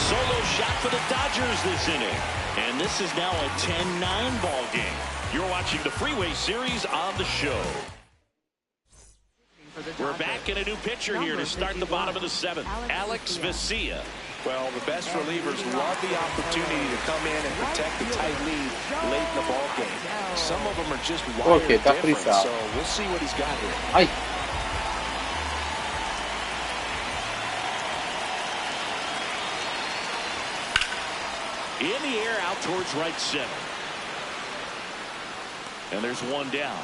Solo shot for the Dodgers this inning. And this is now a 10-9 ball game. You're watching the Freeway Series on the show. We're back in a new pitcher here to start the bottom of the 7th. Alex Vesia. Well, the best relievers love the opportunity to come in and protect the tight lead late in the ball game. Some of them are just wired different, so we'll see what he's got here. Ay. In the air out towards right center. And there's one down.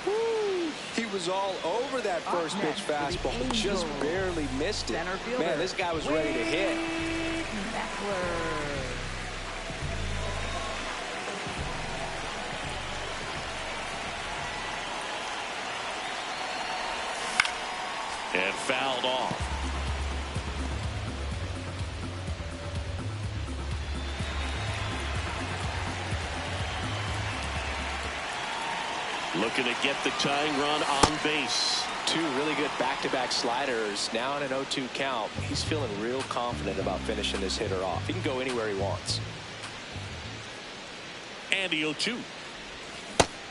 Woo. He was all over that first pitch fastball, just barely missed it. Man, this guy was ready to hit. And fouled off. Looking to get the tying run on base. 2 really good back-to-back sliders. Now in an 0-2 count. He's feeling real confident about finishing this hitter off. He can go anywhere he wants. And the 0-2.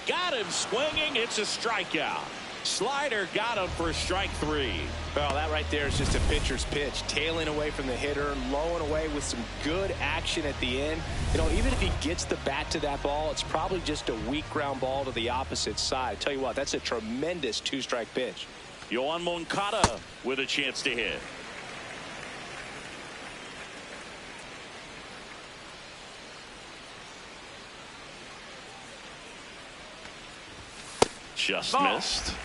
Got him swinging. It's a strikeout. Slider got him for strike 3. Well, that right there is just a pitcher's pitch. Tailing away from the hitter, lowing away with some good action at the end. You know, even if he gets the bat to that ball, it's probably just a weak ground ball to the opposite side. I tell you what, that's a tremendous 2-strike pitch. Yoan Moncada with a chance to hit. Just missed.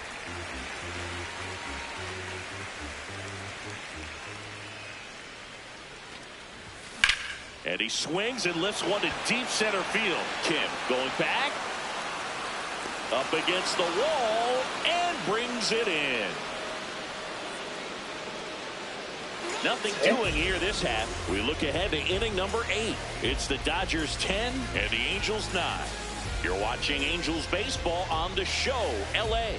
And he swings and lifts one to deep center field. Kim going back. Up against the wall and brings it in. Nothing doing here this half. We look ahead to inning number 8. It's the Dodgers 10 and the Angels 9. You're watching Angels baseball on the show, LA.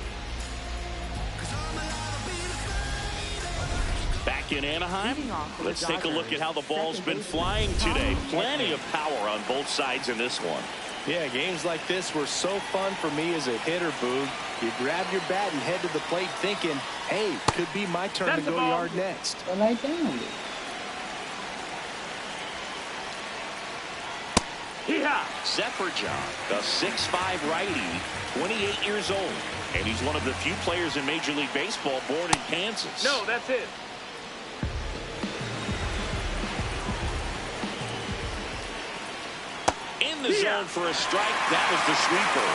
Back in Anaheim, let's take a look at how the ball's been flying today. Plenty of power on both sides in this one. Yeah, games like this were so fun for me as a hitter, Boog. You grab your bat and head to the plate thinking, hey, could be my turn to go yard next. Well, I downed it. Zephyr-John, a 6'5" righty, 28 years old. And he's one of the few players in Major League Baseball born in Kansas. No, that's it. In the zone for a strike. That was the sweeper.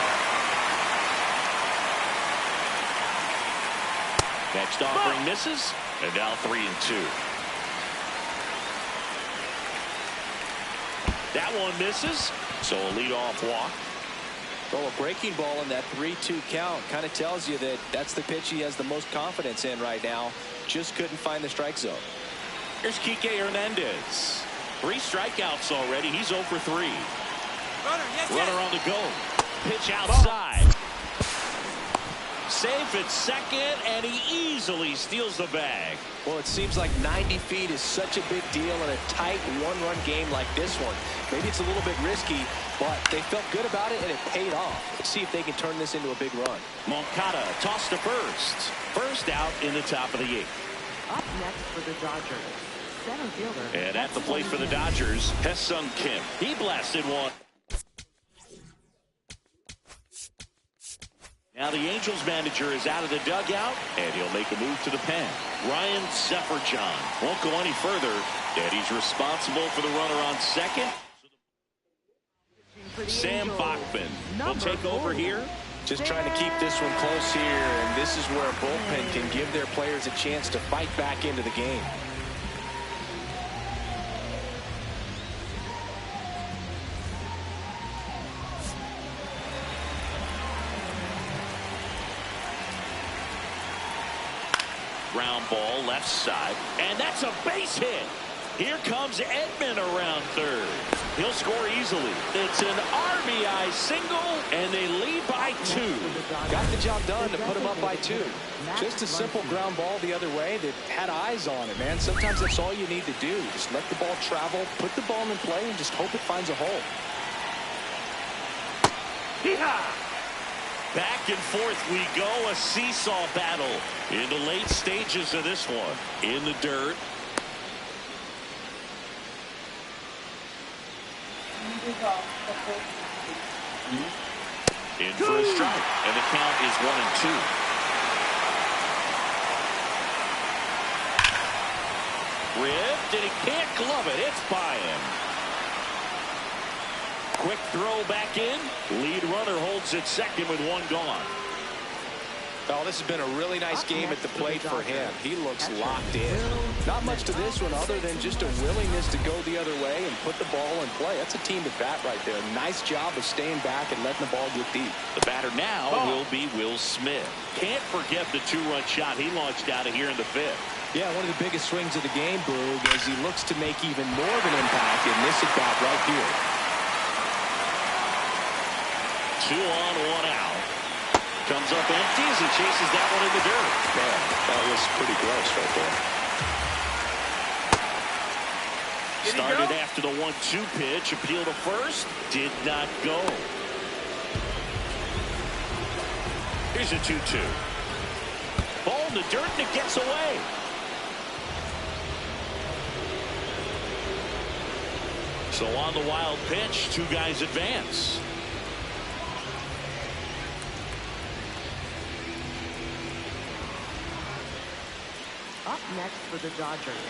Next offering misses. And now 3-2. That one misses. So a leadoff walk. Well, a breaking ball in that 3-2 count kind of tells you that that's the pitch he has the most confidence in right now. Just couldn't find the strike zone. Here's Kike Hernandez. 3 strikeouts already. He's 0 for 3. Runner on the go. Pitch outside. Safe at second, and he easily steals the bag. Well, it seems like 90 feet is such a big deal in a tight one-run game like this one. Maybe it's a little bit risky, but they felt good about it, and it paid off. Let's see if they can turn this into a big run. Moncada tossed to first. First out in the top of the 8th. Up next for the Dodgers, center fielder. And at the plate for the Dodgers, Ha-Seong Kim. He blasted one. Now the Angels manager is out of the dugout, and he'll make a move to the pen. Ryan Zephyr-John won't go any further, and he's responsible for the runner on second. for the Sam Angels, Bachman will number take over 4. here. Just trying to keep this one close here, and this is where a bullpen can give their players a chance to fight back into the game. Ground ball left side, and that's a base hit. Here comes Edman around third. He'll score easily. It's an RBI single, and they lead by 2. Got the job done to put him up by 2. Just a simple ground ball the other way that had eyes on it, man. Sometimes that's all you need to do. Just let the ball travel, put the ball in play, and just hope it finds a hole. Back and forth we go, a seesaw battle in the late stages of this one. In the dirt. In for a strike, and the count is 1-2. Ripped, and he can't glove it. It's by him. Quick throw back in. Lead runner holds it second with 1 gone. Oh, this has been a really nice game at the plate for him. He looks locked in. Not much to this one other than just a willingness to go the other way and put the ball in play. That's a team at bat right there. Nice job of staying back and letting the ball get deep. The batter now will be Will Smith. Can't forget the 2-run shot he launched out of here in the 5th. Yeah, one of the biggest swings of the game, Boog, as he looks to make even more of an impact in this at bat right here. 2 on, 1 out. Comes up empty as he chases that one in the dirt. Man, that was pretty gross right there. Started after the 1-2 pitch. Appeal to first. Did not go. Here's a 2-2. Ball in the dirt and it gets away. So on the wild pitch, 2 guys advance. Up next for the Dodgers,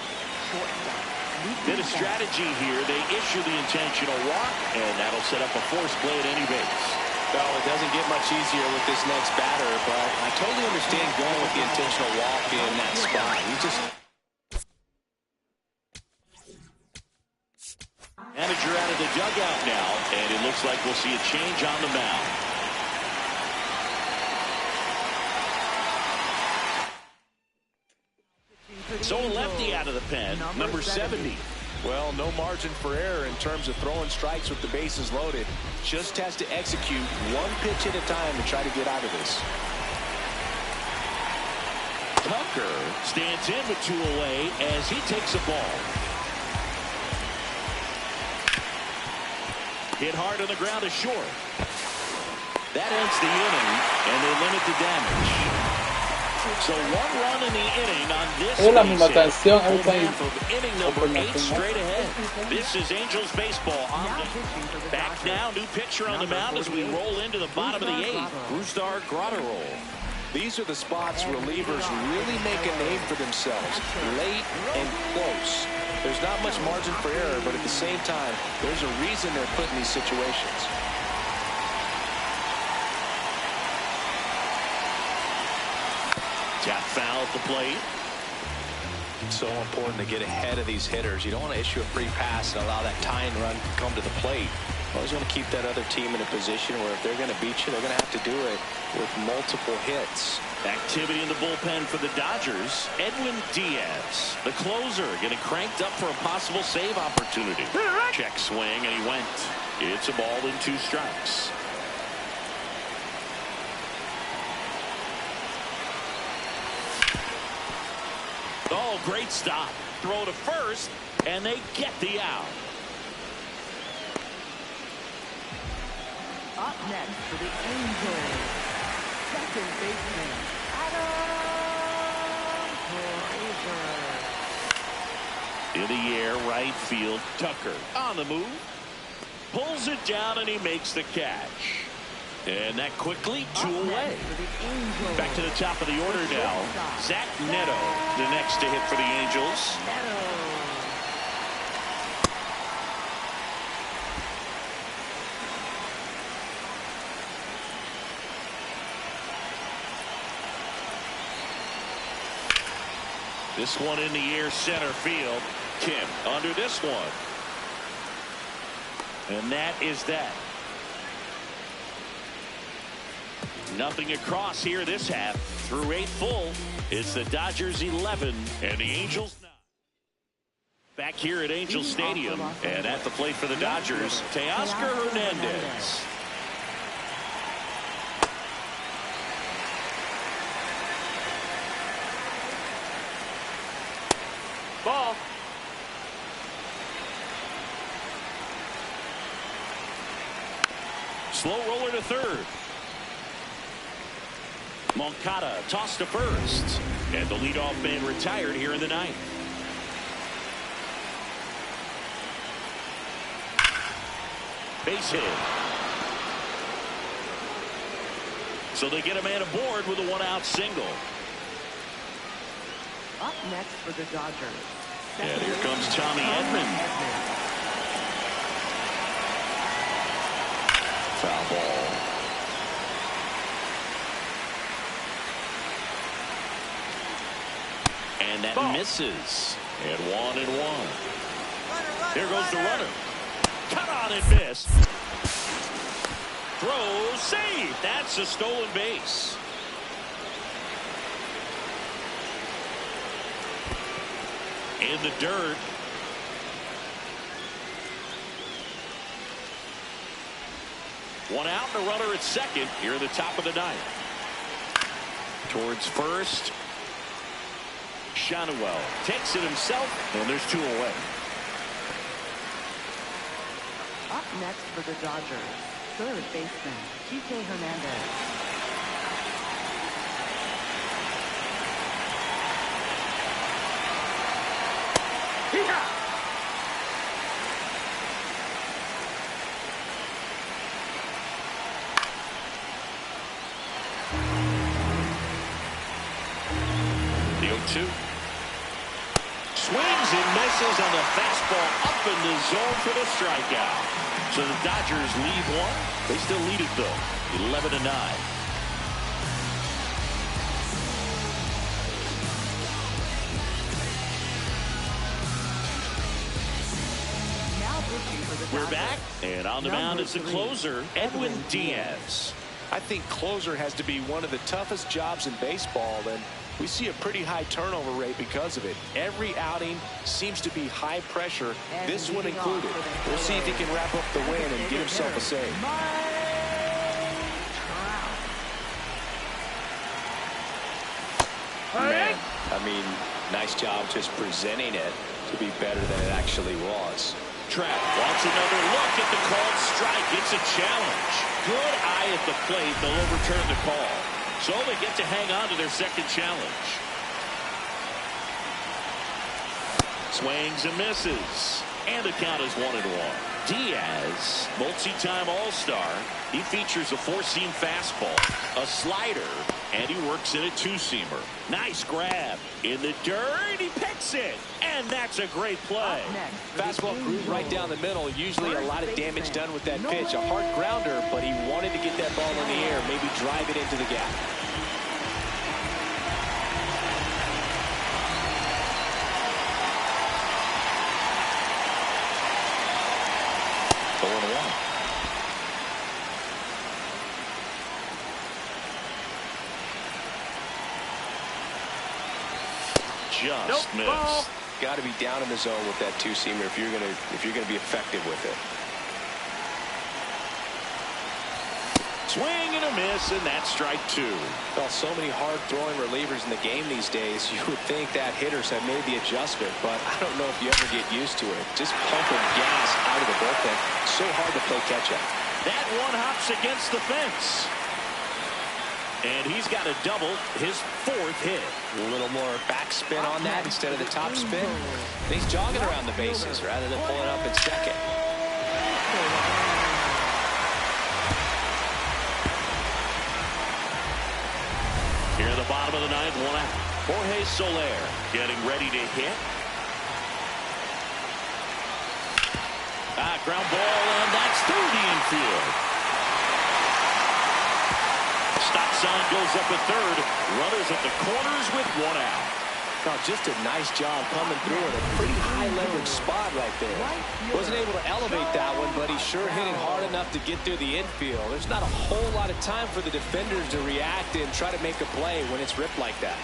shortstop. Bit of strategy here. They issue the intentional walk, and that'll set up a force play at any base. Well, it doesn't get much easier with this next batter, but I totally understand going with the intentional walk in that spot. He just... Manager out of the dugout now, and it looks like we'll see a change on the mound. So a lefty out of the pen, number 70. Well, no margin for error in terms of throwing strikes with the bases loaded. Just has to execute 1 pitch at a time to try to get out of this. Tucker stands in with 2 away as he takes a ball. Hit hard on the ground is short. That ends the inning, and they limit the damage. So 1 run in the inning on this. Es la misma canción every time. Half of inning number 8 straight ahead. This is Angels baseball. Back now, new pitcher on the mound as we roll into the bottom of the 8th. Brusdar Grotterol. These are the spots relievers really make a name for themselves. Late and close. There's not much margin for error, but at the same time, there's a reason they're put in these situations. Tap foul at the plate. So important to get ahead of these hitters. You don't want to issue a free pass and allow that tying run to come to the plate. You always want to keep that other team in a position where if they're going to beat you, they're going to have to do it with multiple hits. Activity in the bullpen for the Dodgers. Edwin Diaz, the closer, getting cranked up for a possible save opportunity. Check swing, and he went. It's a ball in 2 strikes. Oh, great stop. Throw to first, and they get the out. Up next for the Angels, second baseman, Halotv. In the air, right field, Tucker on the move. Pulls it down, and he makes the catch. And that quickly, 2 away. Back to the top of the order now. Zach Neto, the next to hit for the Angels. This one in the air center field. Kim under this one. And that is that. Nothing across here this half. Through 8 full. It's the Dodgers 11 and the Angels 9. Back here at Angel Stadium and at the plate for the Dodgers, Teoscar Hernandez. Ball. Slow roller to third. Moncada tossed to first. And the leadoff man retired here in the ninth. Base hit. So they get a man aboard with a 1-out single. Up next for the Dodgers. And here comes Tommy Edman. Foul ball. And that misses. And 1-1. Here goes the runner. Cut on and miss. Throw, save. That's a stolen base. In the dirt. One out and a runner at second here at the top of the ninth. Towards first. Shanuel takes it himself, and there's 2 away. Up next for the Dodgers, third baseman, Kike Hernandez. The 0-2. Swings and misses on the fastball up in the zone for the strikeout. So the Dodgers lead 1. They still lead it though, 11-9. We're back, and on the mound is the closer, Edwin Diaz. I think closer has to be one of the toughest jobs in baseball, and we see a pretty high turnover rate because of it. Every outing seems to be high pressure, this one included. We'll see if he can wrap up the win and get himself a save. Man, I mean, nice job just presenting it to be better than it actually was. Trapp wants another look at the called strike. It's a challenge. Good eye at the plate. They'll overturn the call. So they get to hang on to their second challenge. Swings and misses. And the count is 1-1. Diaz, multi-time All-Star. He features a 4-seam fastball, a slider, and he works in a 2-seamer. Nice grab. In the dirt, he picks it. And that's a great play. Fastball groove right down the middle. Usually a lot of damage done with that pitch. A hard grounder, but he wanted to get that ball in the air, maybe drive it into the gap. Just missed. Got to be down in the zone with that 2-seamer if you're gonna be effective with it. Swing and a miss, and that's strike 2. Well, so many hard-throwing relievers in the game these days. You would think that hitters have made the adjustment, but I don't know if you ever get used to it. Just pumping gas out of the bullpen. So hard to play catch-up. That one hops against the fence. And he's got a double, his 4th hit. A little more backspin on that instead of the top spin. And he's jogging around the bases rather than pulling up in second. Here in the bottom of the 9th, 1 out. Jorge Soler getting ready to hit. Ground ball, and that's through the infield. Stop sign goes up at third. Runners at the corners with 1 out. Oh, just a nice job coming through in a pretty high leverage spot right there. Wasn't able to elevate that one, but he sure hit it hard enough to get through the infield. There's not a whole lot of time for the defenders to react and try to make a play when it's ripped like that.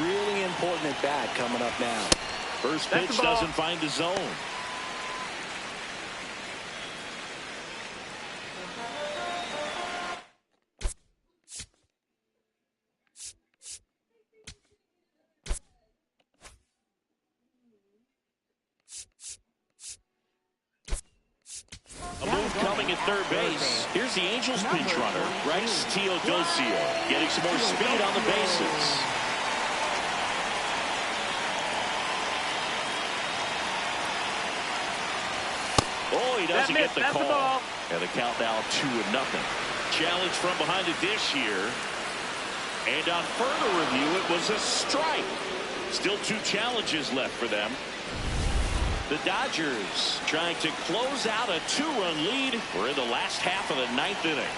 Really important at bat coming up now. First pitch doesn't find the zone. A move coming at third base. Here's the Angels pinch runner, Rex Teodosio, getting some more speed on the bases. Oh, he doesn't get the call. And the count now 2-0. Challenge from behind the dish here. And on further review, it was a strike. Still 2 challenges left for them. The Dodgers trying to close out a 2-run lead. We're in the last half of the 9th inning.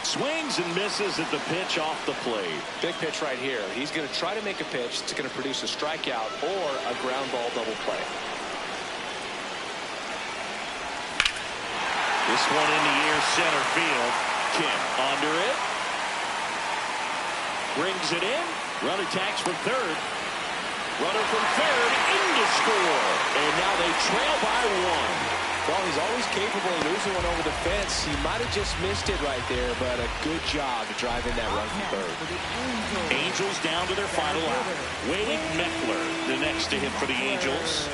Swings and misses at the pitch off the plate. Big pitch right here. He's going to try to make a pitch that's going to produce a strikeout or a ground ball double play. This one in the air, center field. Kim under it. Brings it in. Runner tags from third. Runner from third in to score. And now they trail by 1. Well, he's always capable of losing one over the fence. He might have just missed it right there, but a good job to drive in that run from third. Angels down to their final out. Wade Meckler, the next to hit for the Angels.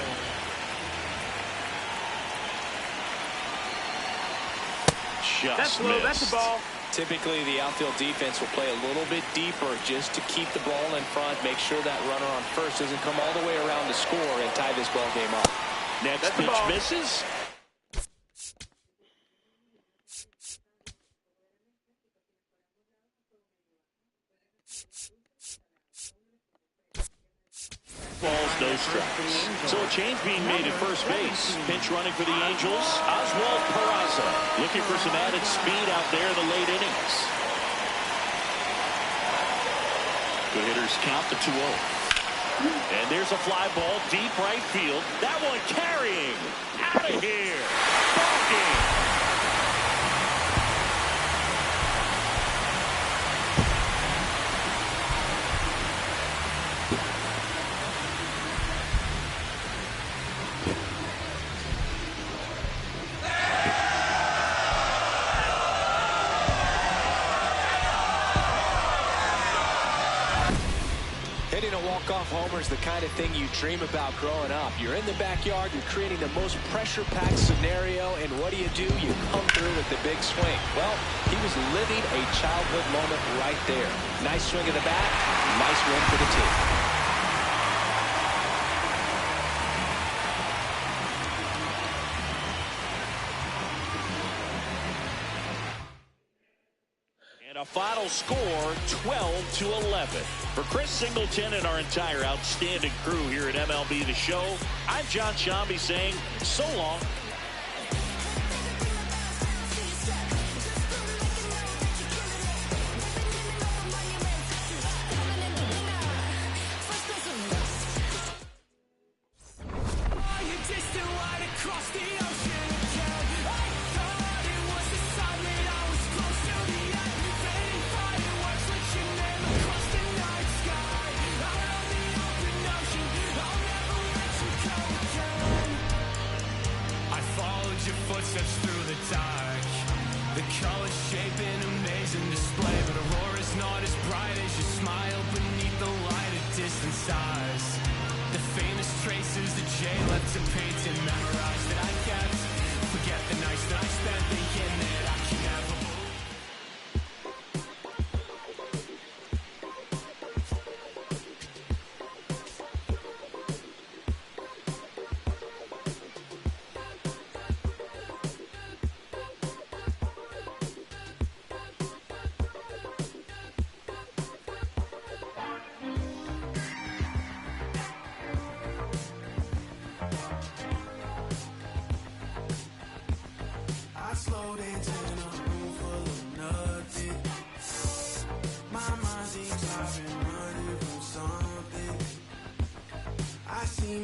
Just missed. That's a ball. Typically, the outfield defense will play a little bit deeper just to keep the ball in front, make sure that runner on first doesn't come all the way around to score and tie this ball game up. Next pitch misses. Balls, no strikes. So a change being made at first base. Pinch running for the Angels. Oswald Peraza looking for some added speed out there in the late innings. Good hitters count the 2-0. And there's a fly ball deep right field. That one carrying. Out of here. Ball game. Hitting a walk-off homer is the kind of thing you dream about growing up. You're in the backyard, you're creating the most pressure-packed scenario, and what do? You come through with the big swing. Well, he was living a childhood moment right there. Nice swing of the bat, nice win for the team. A final score 12-11. For Chris Singleton and our entire outstanding crew here at MLB The Show, I'm John Shambi saying so long. Footsteps through the dark, the colors shape an amazing display, but Aurora's not as bright as your smile beneath the light of distant stars. The famous traces that Jay left to paint and memorize that I kept. Forget the nights that I spent thinking that I can never move. Slowed into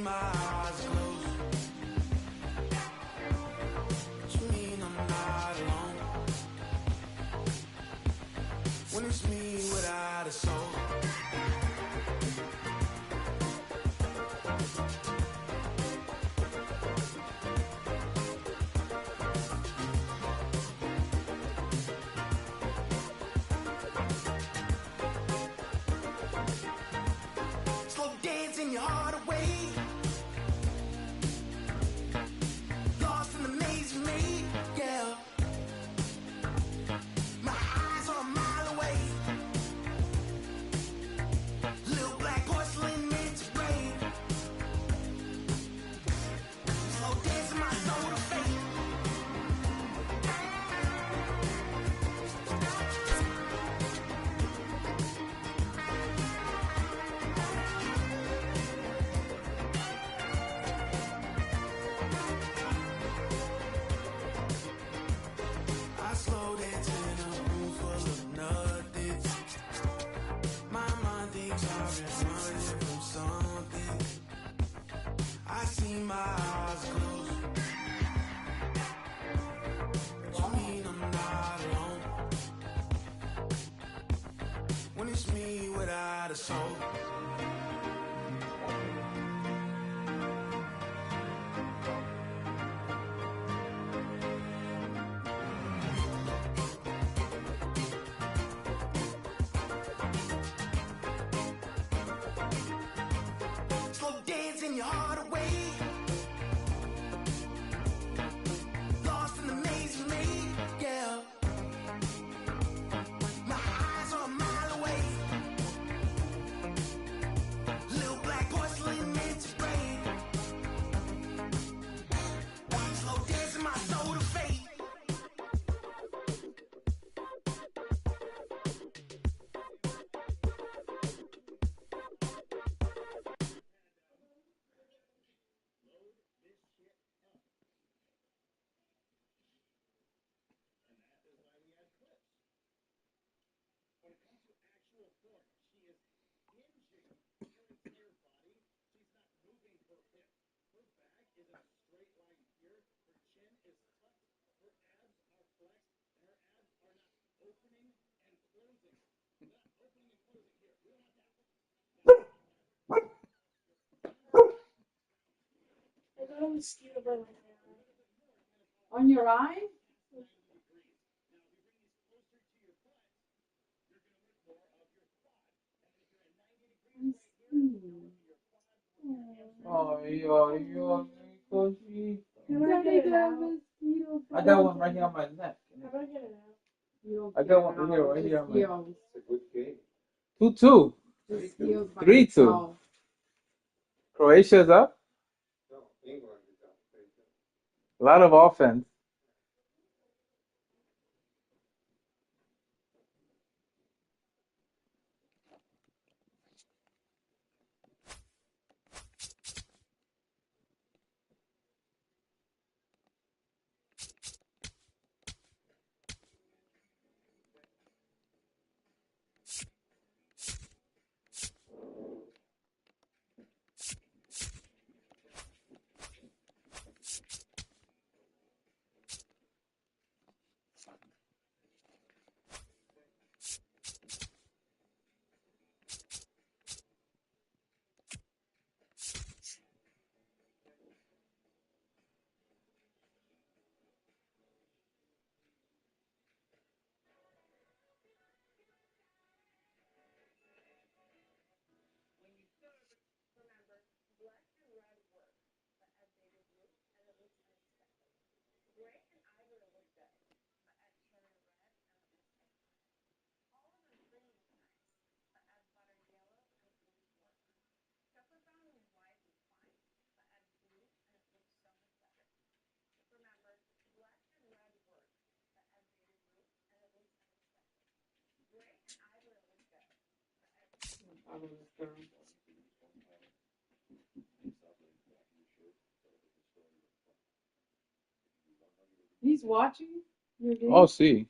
my eyes closed. What you mean I'm not alone? When it's me without a soul. Slow dancing your heart away. Lost in the maze you made, yeah. My eyes are a mile away. Little black porcelain meant to break. Slow dancing my soul to fate. I slow dance in a room full of nothing. My mind thinks I've been running from something. I see my eyes closed. What you mean I'm not alone? When it's me without a soul. Slow dancing your heart away. Lost in the maze you made, yeah. My eyes are a mile away. Little black porcelain meant to break. Slow dancing my soul to fate. I got a mosquito bite on your eye. Ay, ay, ay, cosita. How about I get it out? I got one right here on my neck. How about I get it out? I got one right here on my neck. It's a good game. 2-2. 3-2. Croatia's up. No, England is up. A lot of offense. He's watching your game. Oh, see.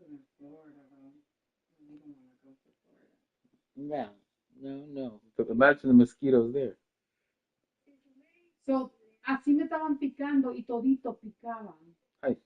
In Florida, though. We don't want to go to Florida. No. But imagine the mosquitoes there. So, así me estaban picando y todito picaban. Ay.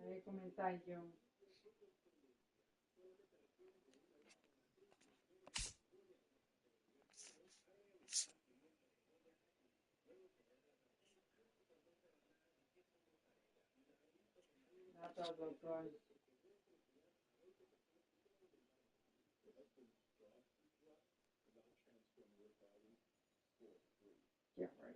Ahí comenta yo. Gracias, doctor. Yeah, right.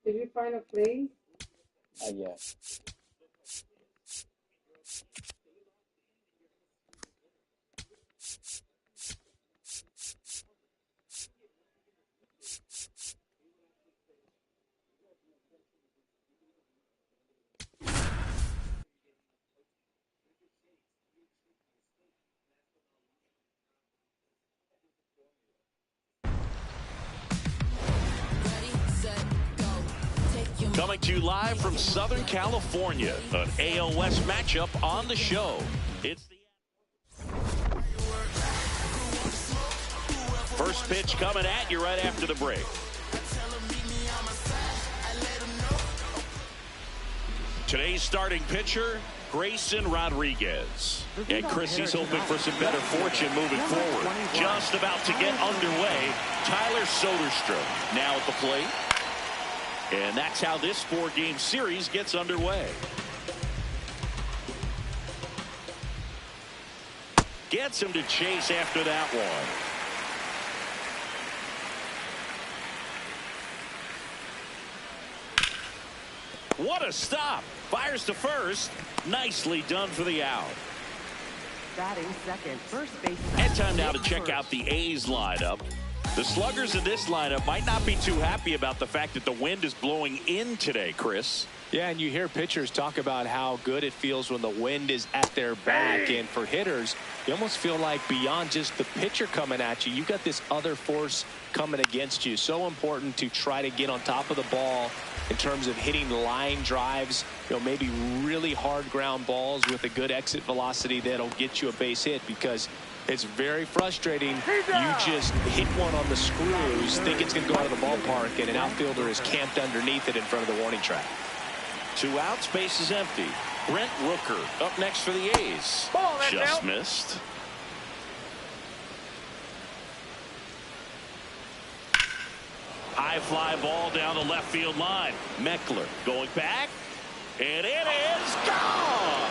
Did you find a place? Not yet. Coming to you live from Southern California, an AL West matchup on the show. It's the first pitch coming at you right after the break. Today's starting pitcher, Grayson Rodriguez. And Chris, he's hoping for some better fortune moving forward. Just about to get underway, Tyler Soderstrom now at the plate. And that's how this four-game series gets underway. Gets him to chase after that one. What a stop. Fires to first. Nicely done for the out. Batting second, first baseman. And time now to check out the A's lineup. The sluggers in this lineup might not be too happy about the fact that the wind is blowing in today, Chris. Yeah, and you hear pitchers talk about how good it feels when the wind is at their back. And for hitters, you almost feel like beyond just the pitcher coming at you, you've got this other force coming against you. So important to try to get on top of the ball in terms of hitting line drives, maybe really hard ground balls with a good exit velocity that'll get you a base hit, because it's very frustrating. You just hit one on the screws, think it's going to go out of the ballpark, and an outfielder is camped underneath it in front of the warning track. 2 outs, base is empty. Brent Rooker up next for the A's. Just missed. High fly ball down the left field line. Meckler going back, and it is gone.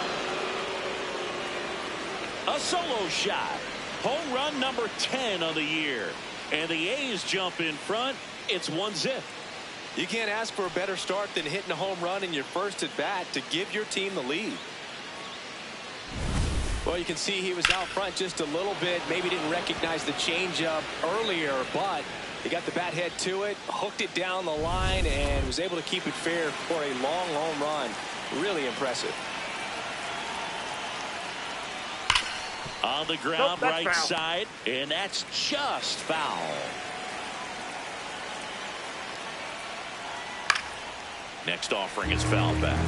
A solo shot. Home run number 10 on the year. And the A's jump in front. It's 1-0. You can't ask for a better start than hitting a home run in your first at bat to give your team the lead. Well, you can see he was out front just a little bit. Maybe didn't recognize the changeup earlier, but he got the bat head to it, hooked it down the line, and was able to keep it fair for a long home run. Really impressive. On the ground, right side, and that's just foul. Next offering is fouled back.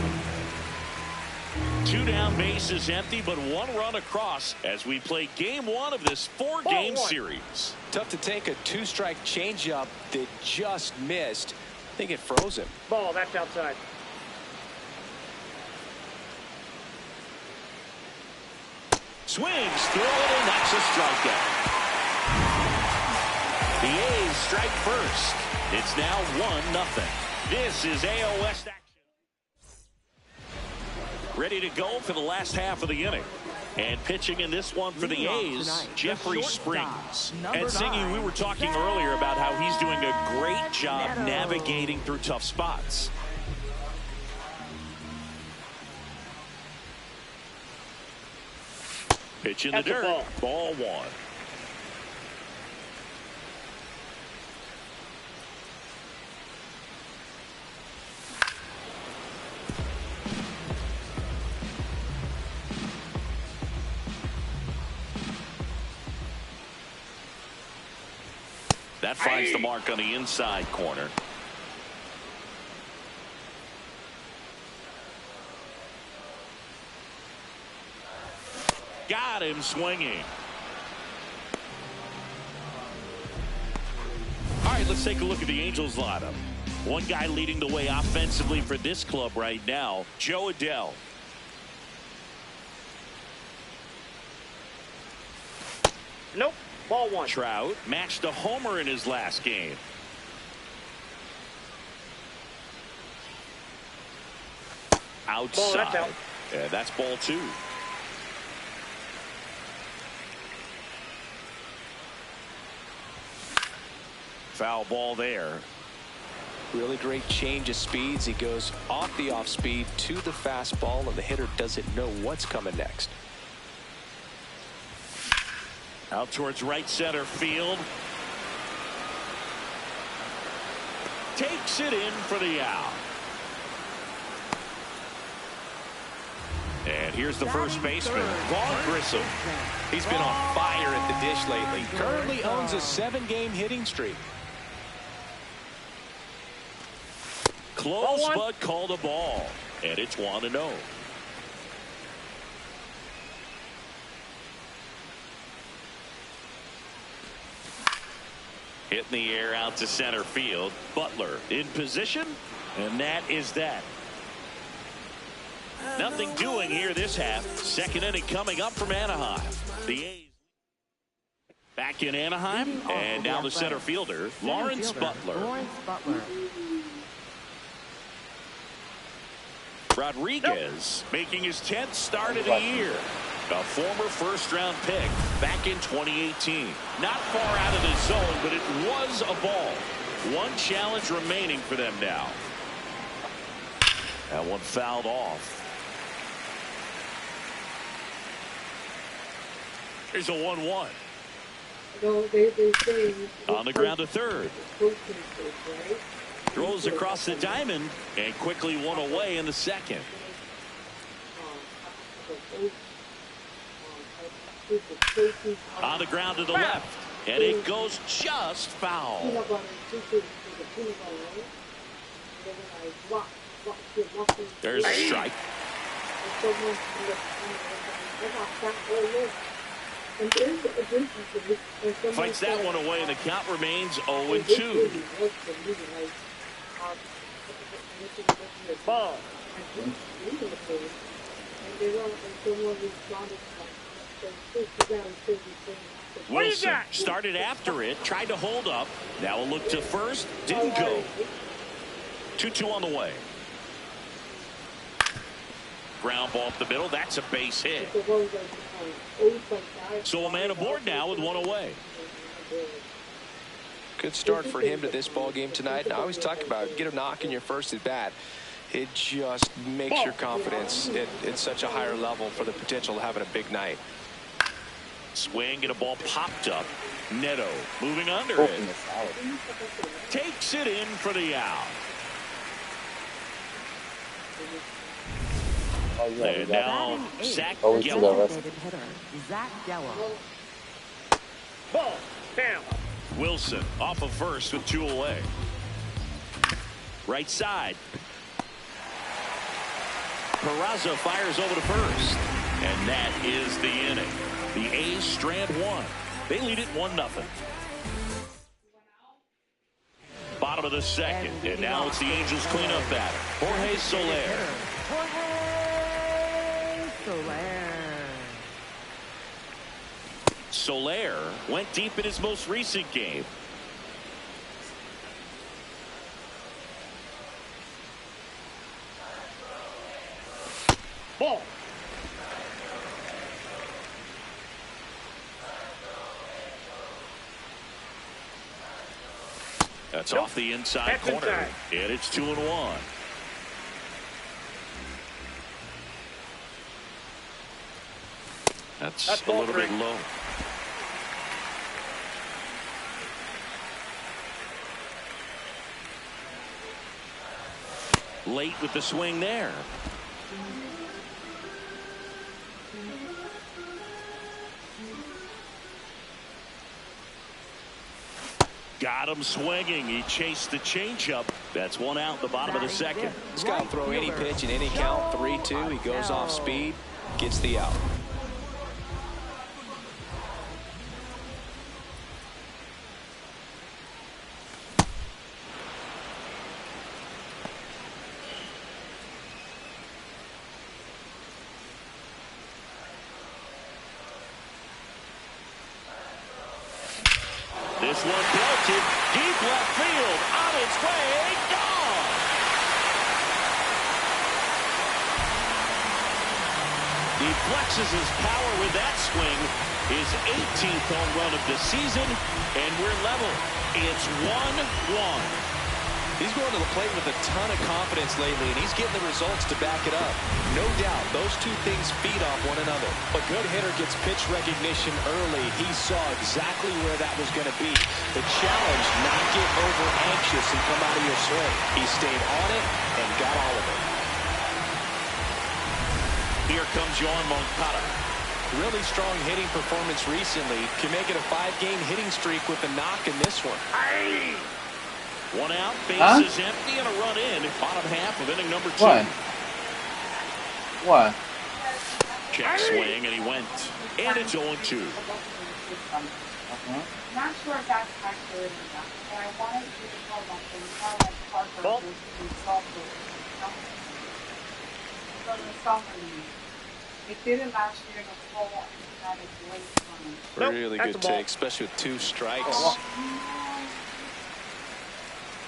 2 down, bases empty, but 1 run across as we play game 1 of this 4-game series. Tough to take a 2-strike changeup that just missed. I think it froze him. Ball, that's outside. Swings through it, and that's a strikeout. The A's strike first. It's now 1-0. This is AL West action. Ready to go for the last half of the inning. And pitching in this one for the A's, Jeffrey Springs. And Singy, we were talking earlier about how he's doing a great job navigating through tough spots. Pitch in the dirt. Ball 1. That finds the mark on the inside corner. Got him swinging. All right, let's take a look at the Angels lineup. One guy leading the way offensively for this club right now, Joe Adell. Nope. Ball 1. Trout matched a homer in his last game. Outside. Ball, that's out. Yeah, that's ball 2. Foul ball there. Really great change of speeds. He goes off the off speed to the fastball, and the hitter doesn't know what's coming next. Out towards right center field. Takes it in for the out. And here's the first baseman, Vaughn Grissom. He's been on fire at the dish lately. Currently owns a 7-game hitting streak. Close, but called a ball. And it's 1-0. Hit in the air out to center field. Butler in position, and that is that. Nothing doing here this half. Second inning coming up from Anaheim. The A's back in Anaheim, and now the center fielder, Lawrence Butler. Rodriguez making his 10th start of the year. A former first-round pick back in 2018. Not far out of the zone, but it was a ball. One challenge remaining for them now. That one fouled off. Here's a 1-1. No, they say on the ground to third. Throws across the diamond and quickly one away in the second. On the ground to the left, and it goes just foul. There's a strike. Fights that one away, and the count remains 0-2. Ball. Wilson started after it, tried to hold up. Now a look to first, didn't go. 2-2 on the way. Ground ball up the middle. That's a base hit. So a man aboard now with one away. Good start for him to this ball game tonight. And I always talk about get a knock in your first at bat. It just makes your confidence at such a higher level for the potential of having a big night. Swing and a ball popped up. Neto moving under it. Takes it in for the out. And now Zach Gallo. Ball down. Wilson off of first with 2 away. Right side. Peraza fires over to first. And that is the inning. The A's strand 1. They lead it 1-0. Bottom of the second. And now it's the Angels cleanup batter. Jorge Soler. Soler went deep in his most recent game. Ball. That's off the inside corner. Inside. And it's 2-1. That's a little bit low. Late with the swing there. Got him swinging. He chased the changeup. That's one out in the bottom of the second. This guy will throw any pitch in any count. 3-2. He goes off speed, gets the out. This one belted deep left field, on its way, gone. He flexes his power with that swing, his 18th home run of the season, and we're level. It's 1-1. He's going to the plate with a ton of confidence lately, and he's getting the results to back it up. No doubt, those two things feed off one another. A good hitter gets pitch recognition early. He saw exactly where that was going to be. The challenge, not get over anxious and come out of your swing. He stayed on it and got all of it. Here comes Yohan Moncada. Really strong hitting performance recently. Can make it a 5-game hitting streak with a knock in this one. Aye. One out, base is empty, and a run in. Bottom half of inning number 2. What? Check swing, and he went. And it's 0-2. Not sure if that's accurate or not, but I wanted to tell them like Parker Ball. So the softer it did it last year in the fall, and that is late coming. Really That's good a ball. take, especially with 2 strikes.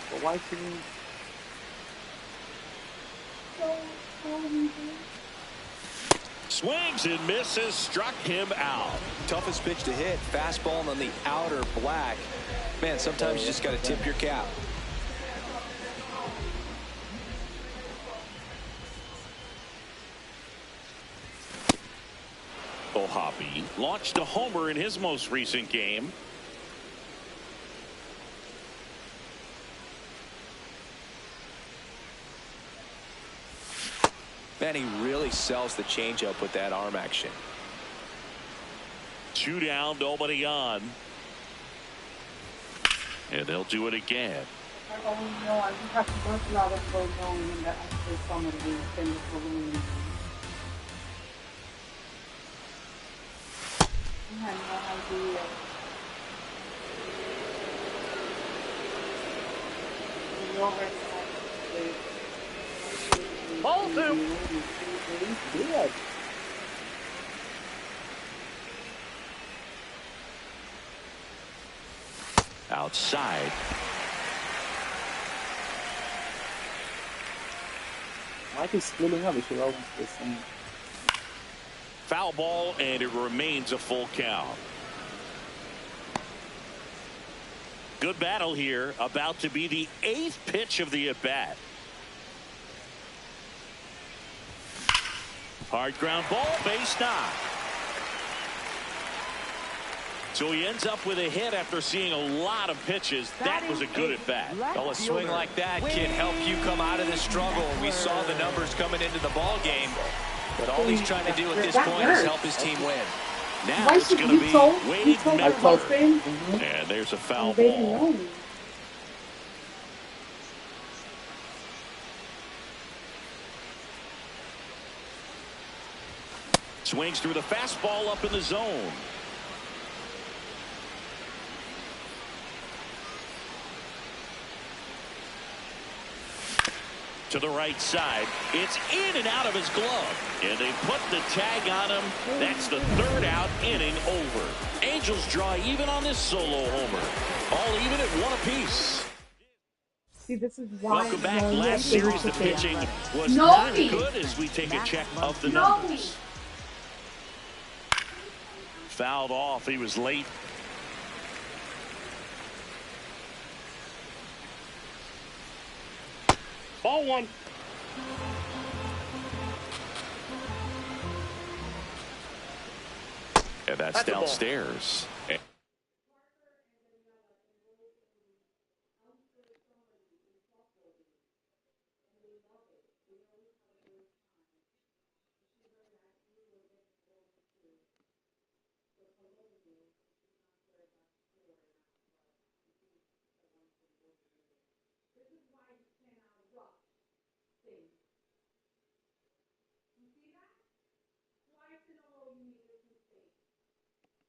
But why couldn't you? Swings and misses, struck him out. Toughest pitch to hit, fastball on the outer black. Man, sometimes you just got to tip your cap. O'Hoppe launched a homer in his most recent game. Man, he really sells the changeup with that arm action. 2 down, nobody on. And they'll do it again. I have much rather go going in the actual summer league than the Halloween league. I had no idea. The Red Sox, Ball 2. outside. Mike is splitting up. It should always be the same. Foul ball, and it remains a full count. Good battle here. About to be the 8th pitch of the at-bat. Hard ground ball, base knock. So he ends up with a hit after seeing a lot of pitches. That was a good at-bat. Well, a swing like that can help you come out of this struggle. We saw the numbers coming into the ball game, but all he's trying to do at this point is help his team win. Now it's going to be Wade Miller. And there's a foul ball. Swings through the fastball up in the zone. To the right side. It's in and out of his glove. And they put the tag on him. That's the 3rd out, inning over. Angels draw even on this solo homer. All even at 1 apiece. See, this is why. Welcome back. Last series, the pitching was not good as we take a check of the numbers. Fouled off. He was late. Ball 1. And that's downstairs.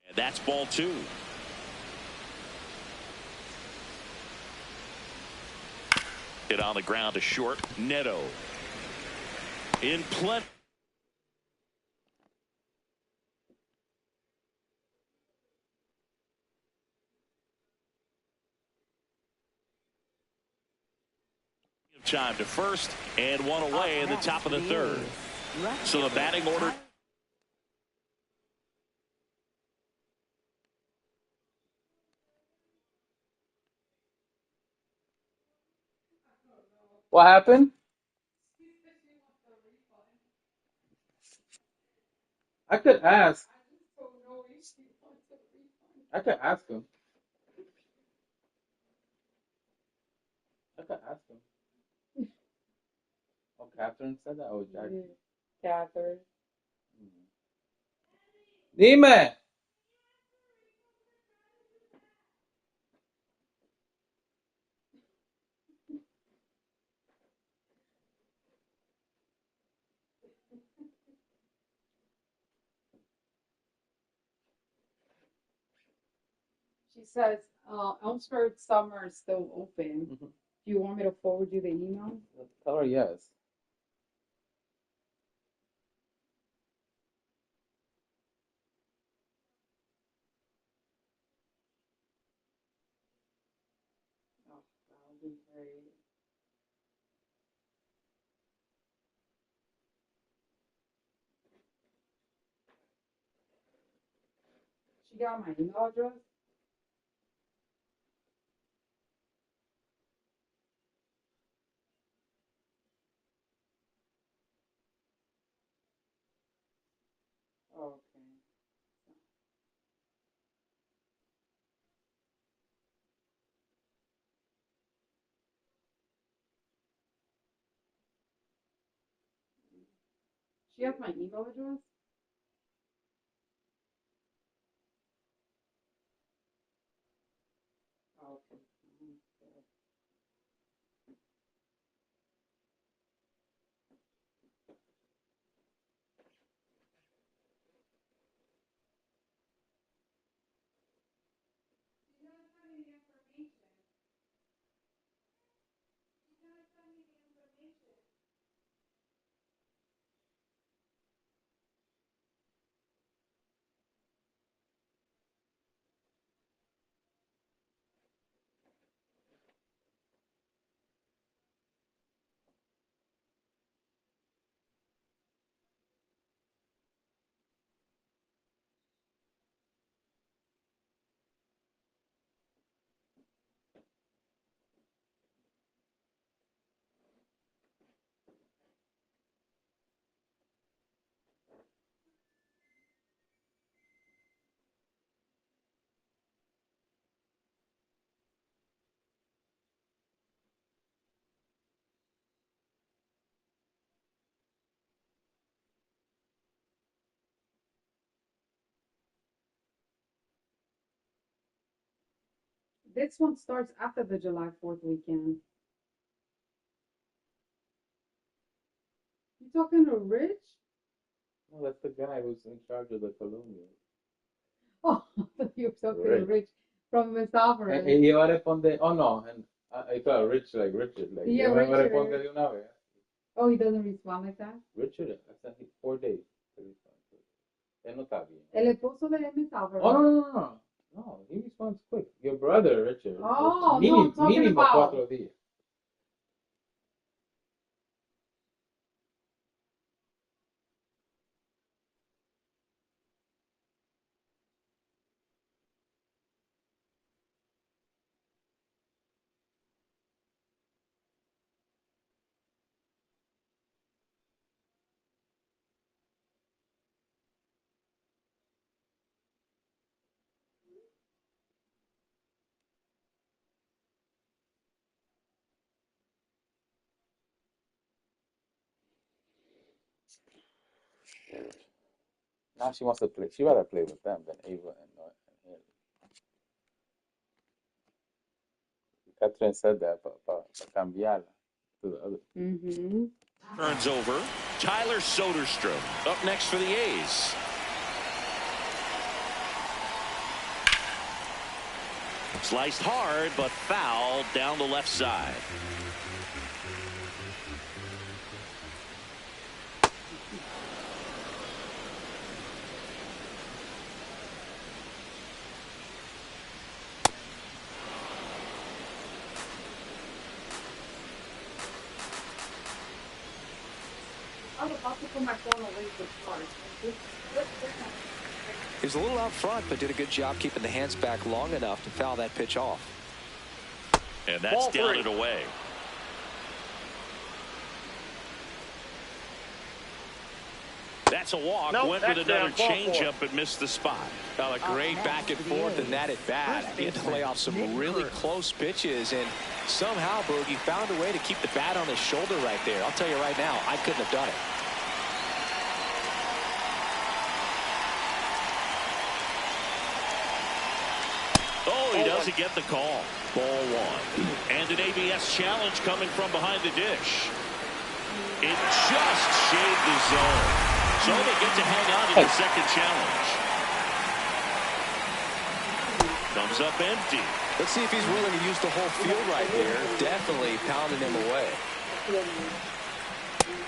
And that's ball 2. Hit on the ground to short. Neto. In plenty. Time to first and 1 away in the top of the 3rd. So the batting order. What happened? I could ask. I could ask him. I could ask him. Oh, Catherine said that? Oh, Jackie. Catherine. Dime. She says, Elmsford Summer is still open. Do you want me to forward you the email? Tell her yes. Oh, that'll be great. She got my email address? Okay. She has my email address? Okay. This one starts after the July 4th weekend. You talking to Rich? No, that's the guy who's in charge of the Columbia. Oh, I thought you were talking to Rich. Rich from Miss Alvarez. Y iba a responder, oh no, and I thought Rich like Richard, like Yeah, yo me voy a Richard. responder de una vez. Oh, he doesn't respond like that? Richard, I sent him 4 days to respond. Él no está bien. El esposo de Miss Alvarez. Oh, no. No, he responds quick. Your brother, Richard. Oh, no, I'm talking mínimo about. 4 días. Now she wants to play. She rather play with them than Ava and Haley. Catherine said that, para cambiarla to the other. Mm-hmm. Turns over. Tyler Soderstrom up next for the A's. Sliced hard, but foul down the left side. I was about to put my phone away to start. He was a little out front, but did a good job keeping the hands back long enough to foul that pitch off. And that's down and away. That's a walk. Nope, Went with that's another down, changeup and missed the spot. Well, a great back and forth in that at bat. He had to lay off some really close pitches, and somehow Boogie found a way to keep the bat on his shoulder right there. I'll tell you right now, I couldn't have done it. Oh, he doesn't get the call. Ball one. And an ABS challenge coming from behind the dish. It just shaved the zone. So they get to hang on to the second challenge. Comes up empty. Let's see if he's willing to use the whole field right there. Definitely pounding him away.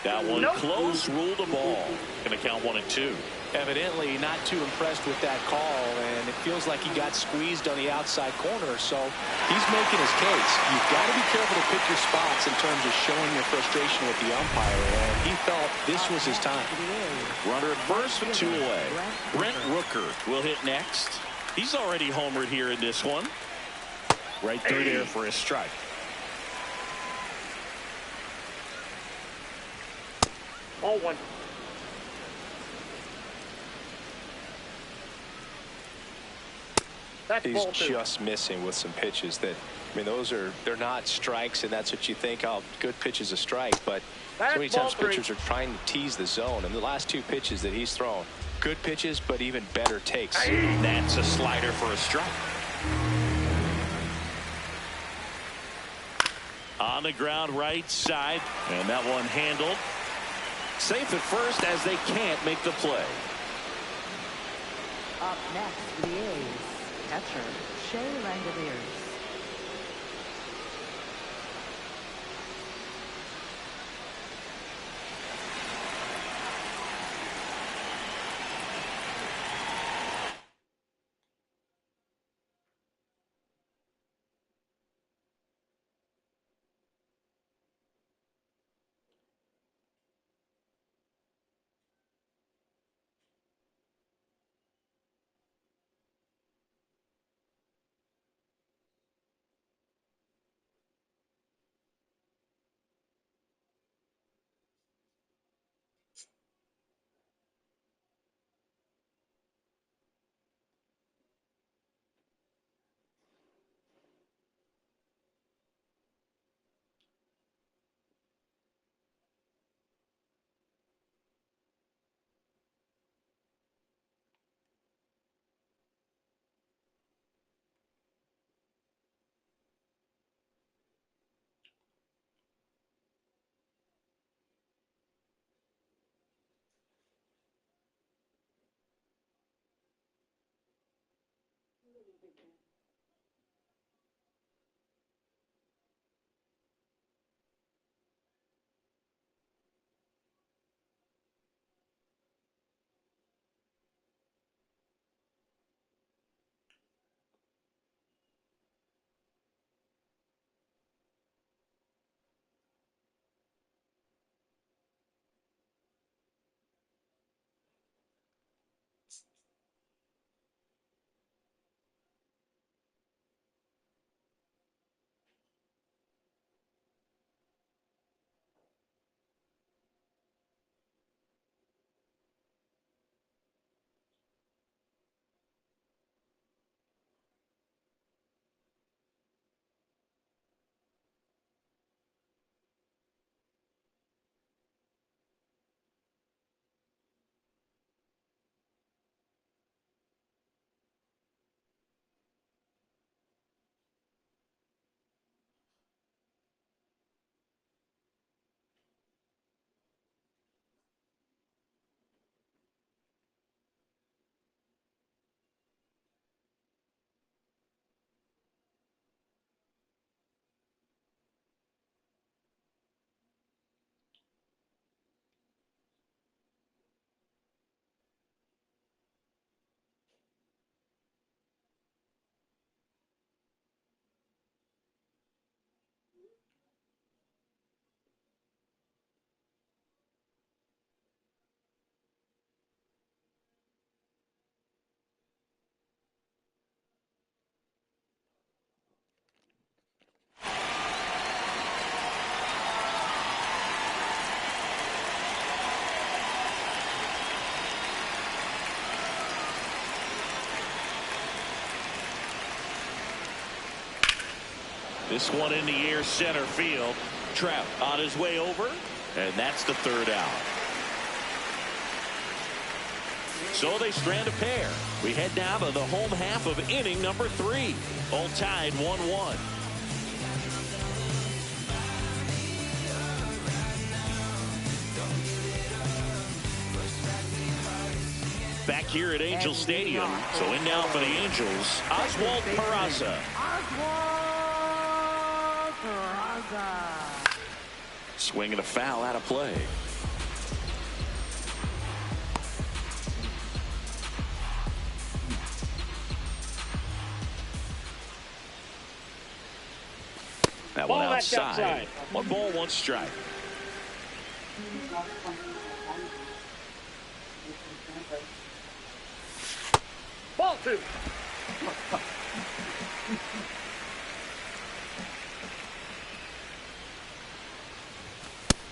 That one close, ruled a ball. Going to count 1-2. Evidently not too impressed with that call, and it feels like he got squeezed on the outside corner, so he's making his case. You've got to be careful to pick your spots in terms of showing your frustration with the umpire, and he felt this was his time. Runner at first with 2 away. Brent Rooker will hit next. He's already homered here in this one. Right through there for a strike. Ball one. That's He's ball two. just missing with some pitches that, I mean, they're not strikes, and that's what you think, oh, good pitch is a strike, but so many times pitchers are trying to tease the zone, and the last 2 pitches that he's thrown, good pitches, but even better takes. That's a slider for a strike. On the ground right side, and that one handled. Safe at first as they can't make the play. Up next for the A's, catcher Shea Langoliers. This one in the air center field. Trout on his way over, and that's the third out. So they strand a pair. We head now to the home half of inning number 3. All tied 1-1. Back here at Angel Stadium. So in now for the Angels, Oswald Peraza. Oswald Peraza. Swinging a foul out of play. That one outside. 1 ball, 1 strike. Ball 2.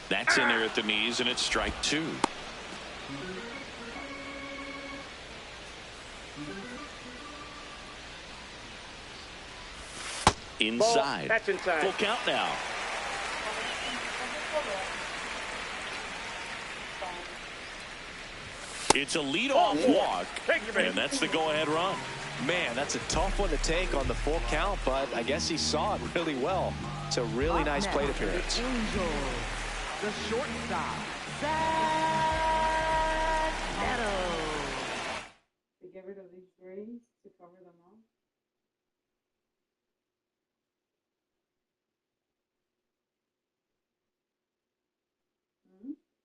That's in there at the knees, and it's strike 2. Inside. That's inside. Full count now. It's a leadoff walk, and that's the go-ahead run. Man, that's a tough one to take on the full count, but I guess he saw it really well. It's a really nice plate appearance. Angels, the shortstop, Zach Neto. To get rid of these grays to cover them up.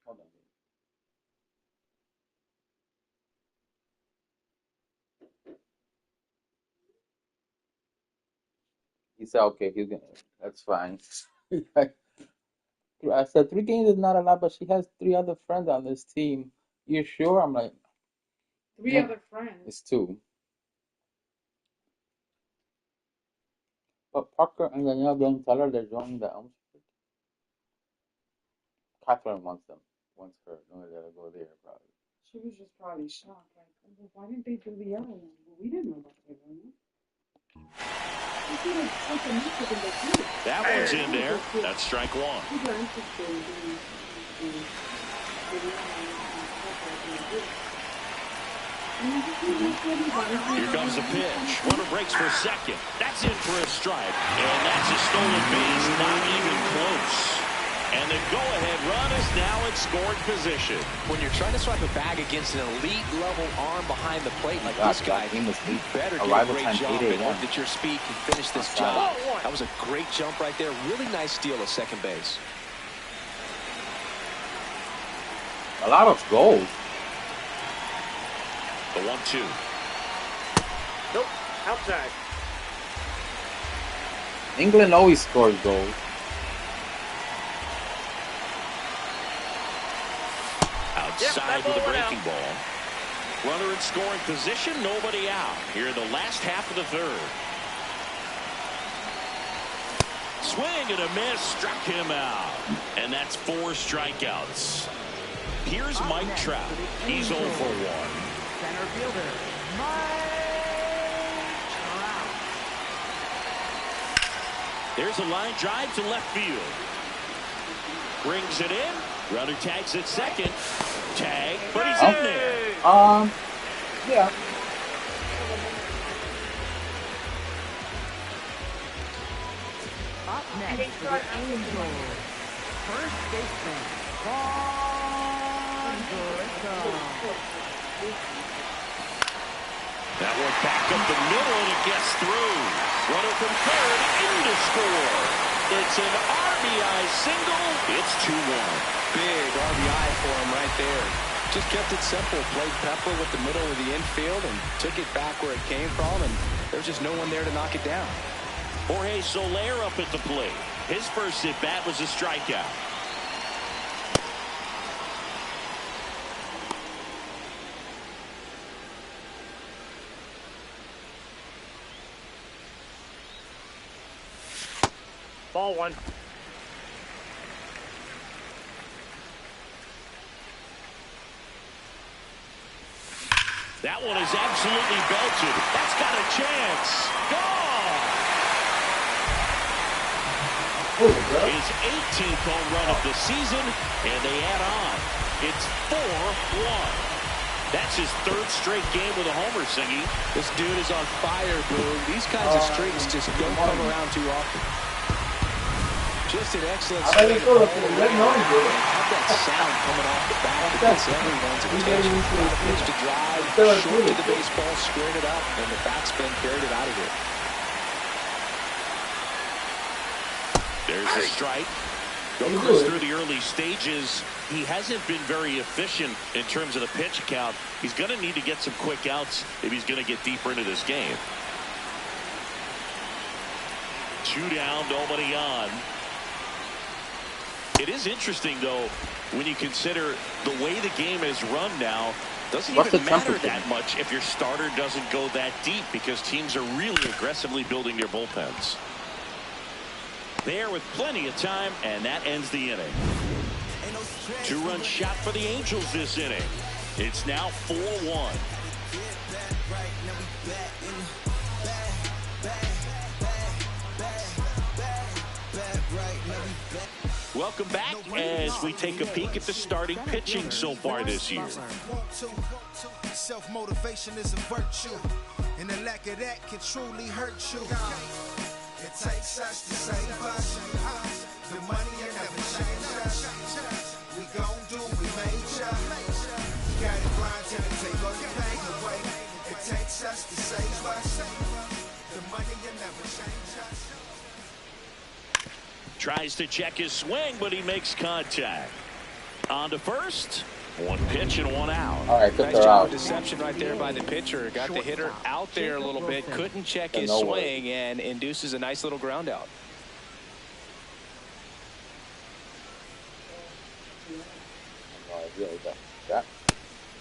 Hold on. He said, okay, he's gonna, that's fine. I said 3 games is not a lot, but she has 3 other friends on this team. You sure? I'm like, 3 yeah, other friends. it's 2. But Parker and Danielle don't tell her they're joining the Elmsford. Catherine wants her. No, they gotta go there probably. She was just probably shocked. Like, well, why didn't they do the other one? Well, we didn't know about the other one. That one's in there. That's strike 1. Here comes the pitch. Runner breaks for second. That's in for a strike. And that's a stolen base. Not even close. And the go-ahead run is now in scoring position. When you're trying to swipe a bag against an elite-level arm behind the plate like this guy, you better do a great jump and hope that your speed can finish this job. That was a great jump right there. Really nice steal at second base. A lot of goals. The 1-2. Nope. Outside. England always scores goals. Outside with a breaking ball. Runner in scoring position, nobody out. Here in the last half of the 3rd. Swing and a miss, struck him out. And that's 4 strikeouts. Here's Mike Trout. He's 0 for 1. Center fielder, Mike Trout. There's a line drive to left field. Brings it in. Runner tags at second. Tag, but he's in there. Yeah. Up next for the Angels, first baseman, Vaughn Grissom. That one back up the middle, and it gets through. Runner from third in to score. It's an RBI single. It's 2-1. Big RBI for him right there. Just kept it simple. Played pepper with the middle of the infield and took it back where it came from, and there's just no one there to knock it down. Jorge Soler up at the plate. His first at-bat was a strikeout. Ball 1. That one is absolutely belted. That's got a chance. Gone. His 18th home run of the season, and they add on. It's 4-1. That's his third straight game with a homer, Singy. This dude is on fire, Boone. These kinds of streaks just don't come around too often. Just an excellent swing. Have that sound coming off the bat that gets everyone's attention. Pitch to drive, short to the baseball, squared it up, and the backspin carried it out of here. There's the strike. Goes through the early stages. He hasn't been very efficient in terms of the pitch count. He's going to need to get some quick outs if he's going to get deeper into this game. 2 down, nobody on. It is interesting, though, when you consider the way the game is run now. Doesn't even matter that much if your starter doesn't go that deep, because teams are really aggressively building their bullpens. There with plenty of time, and that ends the inning. 2-run shot for the Angels this inning. It's now 4-1. Welcome back as we take a peek at the starting pitching so far this year. Self-motivation is a virtue, and the lack of that can truly hurt you. It takes us to save us. The money will never change us. We gon' do what we major. Gotta grind till the table you paid away. It takes us to save us. The money will never change us. Tries to check his swing, but he makes contact. On to first. 1 pitch and 1 out. All right, nice job of deception right there by the pitcher. Got the hitter out there a little bit. Couldn't check his swing and induces a nice little ground out.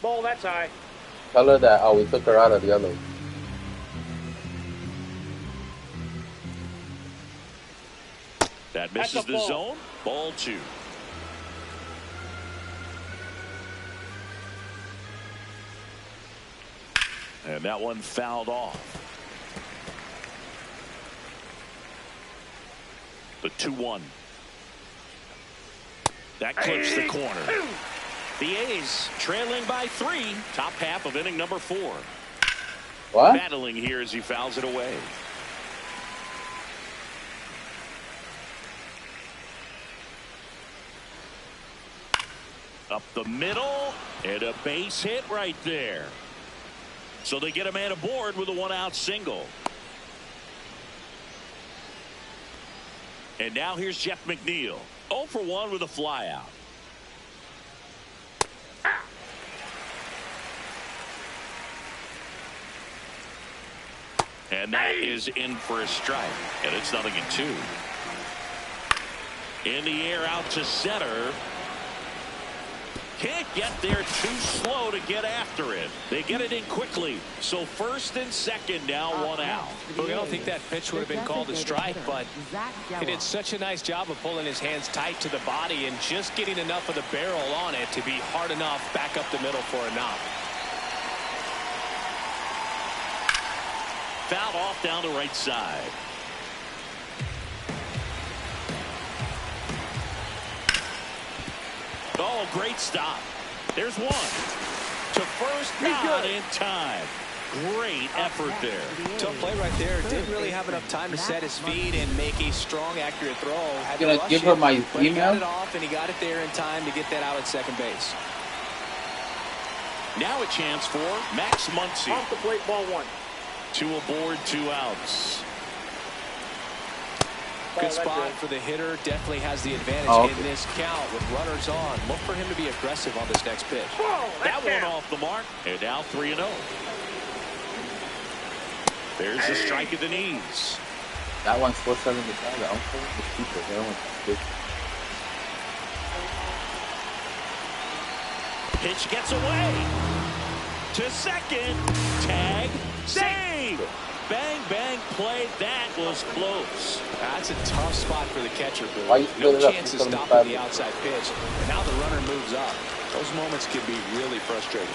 Ball, that's high. Tell her that, we took her out of the other one. That misses the zone. Ball 2. And that one fouled off. The 2-1. That clips the corner. The A's trailing by 3. Top half of inning number 4. What? Battling here as he fouls it away. Up the middle, and a base hit right there. So they get a man aboard with a 1-out single. And now here's Jeff McNeil. 0 for 1 with a flyout. And that is in for a strike. And it's 0-2. In the air out to center. Can't get there, too slow to get after it. They get it in quickly. So first and second now, 1 out. Look, I don't think that pitch would have been called a strike, but he did such a nice job of pulling his hands tight to the body and just getting enough of the barrel on it to be hard enough back up the middle for a knock. Fouled off down the right side. Oh, great stop. There's 1. To first, not in time. Great effort there. Tough play right there. Didn't really have enough time to set his feet and make a strong, accurate throw. Had to rush give her my but he email. got it off, and he got it there in time to get that out at second base. Now a chance for Max Muncy. Off the plate, ball 1. 2 aboard, 2 outs. Good spot for the hitter. Definitely has the advantage in this count with runners on. Look for him to be aggressive on this next pitch. That one off the mark. And now 3-0. There's the strike at the knees. That one's 475. The uncle, the keeper. That one's good. Pitch gets away. To second. Tag. Save. Bang, bang play. That was close. That's a tough spot for the catcher. No chance of stopping the outside pitch. And now the runner moves up. Those moments can be really frustrating.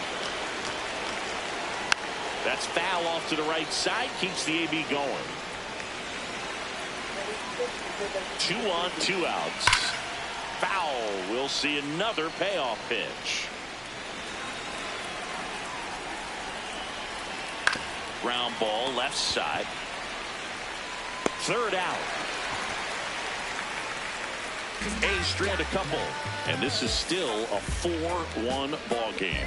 That's foul off to the right side. Keeps the AB going. 2 on, 2 outs. Foul. We'll see another payoff pitch. Ground ball left side. 3rd out. A's strand a couple, and this is still a 4-1 ball game.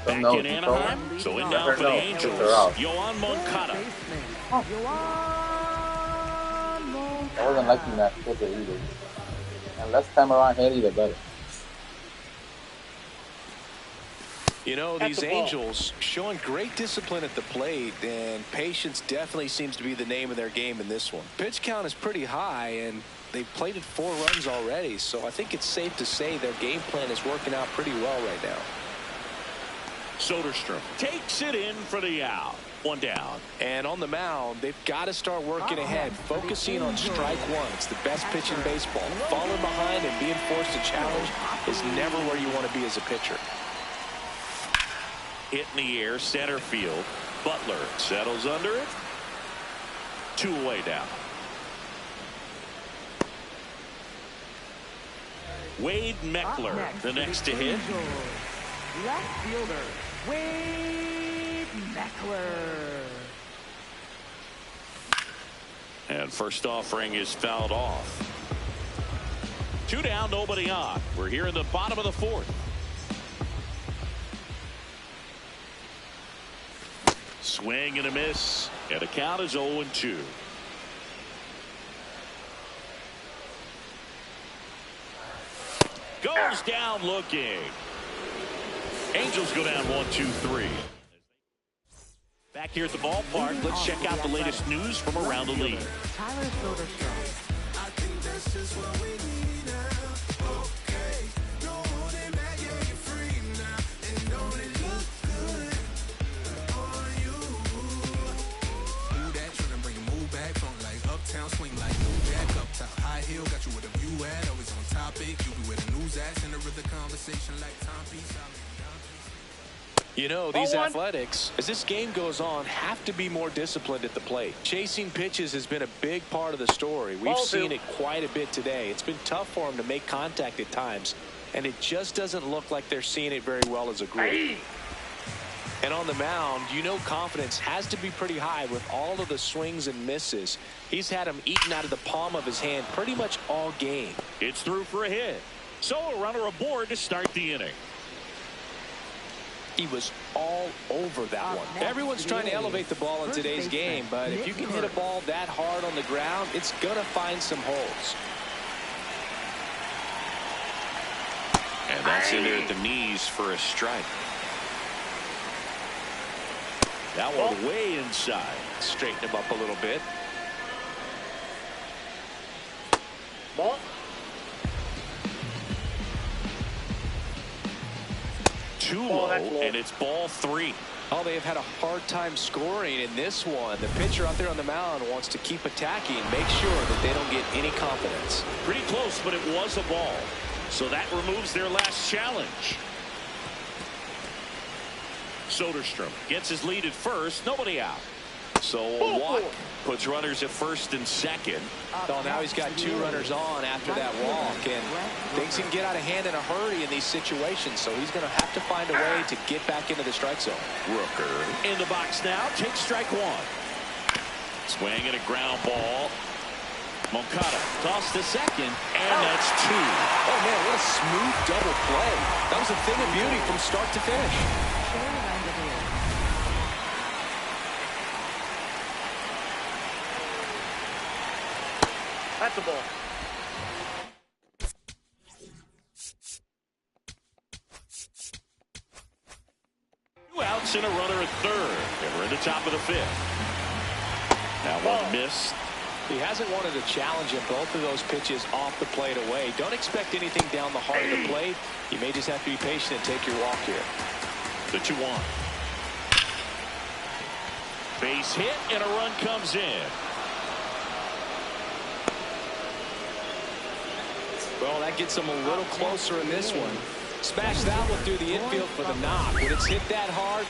Back in Anaheim, so in now for the Angels, Yoan Moncada. I wasn't liking that pitcher either. And last time around, Haley the better. You know, these Angels showing great discipline at the plate, and patience definitely seems to be the name of their game in this one. Pitch count is pretty high, and they've plated 4 runs already, so I think it's safe to say their game plan is working out pretty well right now. Soderstrom takes it in for the out. 1 down. And on the mound, they've got to start working ahead, focusing on strike 1. It's the best pitch in baseball. Falling behind and being forced to challenge is never where you want to be as a pitcher. Hit in the air, center field. Butler settles under it. 2 away down. Wade Meckler, the next to hit. Left fielder, Wade Meckler. And first offering is fouled off. 2 down, nobody on. We're here in the bottom of the 4th. Swing and a miss, and the count is 0-2. Goes down looking. Angels go down 1-2-3. Back here at the ballpark, let's check out the latest news from around the league. Tyler Soderstrom. I think that's just what we need now. Okay, don't hold it back, yeah, you're free now. And don't it look good on you? Who that tryna bring a move back from like uptown, swing like new jack up top. High heel, got you with a view at, always on topic. You be with the news at, center of the conversation like timepiece. You know, these Athletics, as this game goes on, have to be more disciplined at the plate. Chasing pitches has been a big part of the story. We've seen it quite a bit today. It's been tough for them to make contact at times, and it just doesn't look like they're seeing it very well as a group. And on the mound, you know confidence has to be pretty high with all of the swings and misses. He's had them eaten out of the palm of his hand pretty much all game. It's through for a hit. So a runner aboard to start the inning. He was all over that one. Everyone's trying to elevate the ball in today's game, but if you can hit a ball that hard on the ground, it's going to find some holes. And that's in there at the knees for a strike. That one way inside. Straighten him up a little bit. Ball. 2-0, and it's ball 3. Oh, they have had a hard time scoring in this one. The pitcher out there on the mound wants to keep attacking, make sure that they don't get any confidence. Pretty close, but it was a ball. So that removes their last challenge. Soderstrom gets his lead at first, nobody out. So a walk puts runners at first and second. Oh, now he's got 2 runners on after that walk, and things can get out of hand in a hurry in these situations, so he's going to have to find a way to get back into the strike zone. Rooker in the box now, takes strike 1. Swing and a ground ball. Moncada tossed to second, and that's 2. Oh man, what a smooth double play. That was a thing of beauty from start to finish. That's a ball. Two outs and a runner at third. And we're in the top of the 5th. Now one missed. He hasn't wanted to challenge him. Both of those pitches off the plate away. Don't expect anything down the heart of the plate. You may just have to be patient and take your walk here. The 2-1. Base hit and a run comes in. Well, that gets him a little closer in this one. Smash that one through the infield for the knock. When it's hit that hard,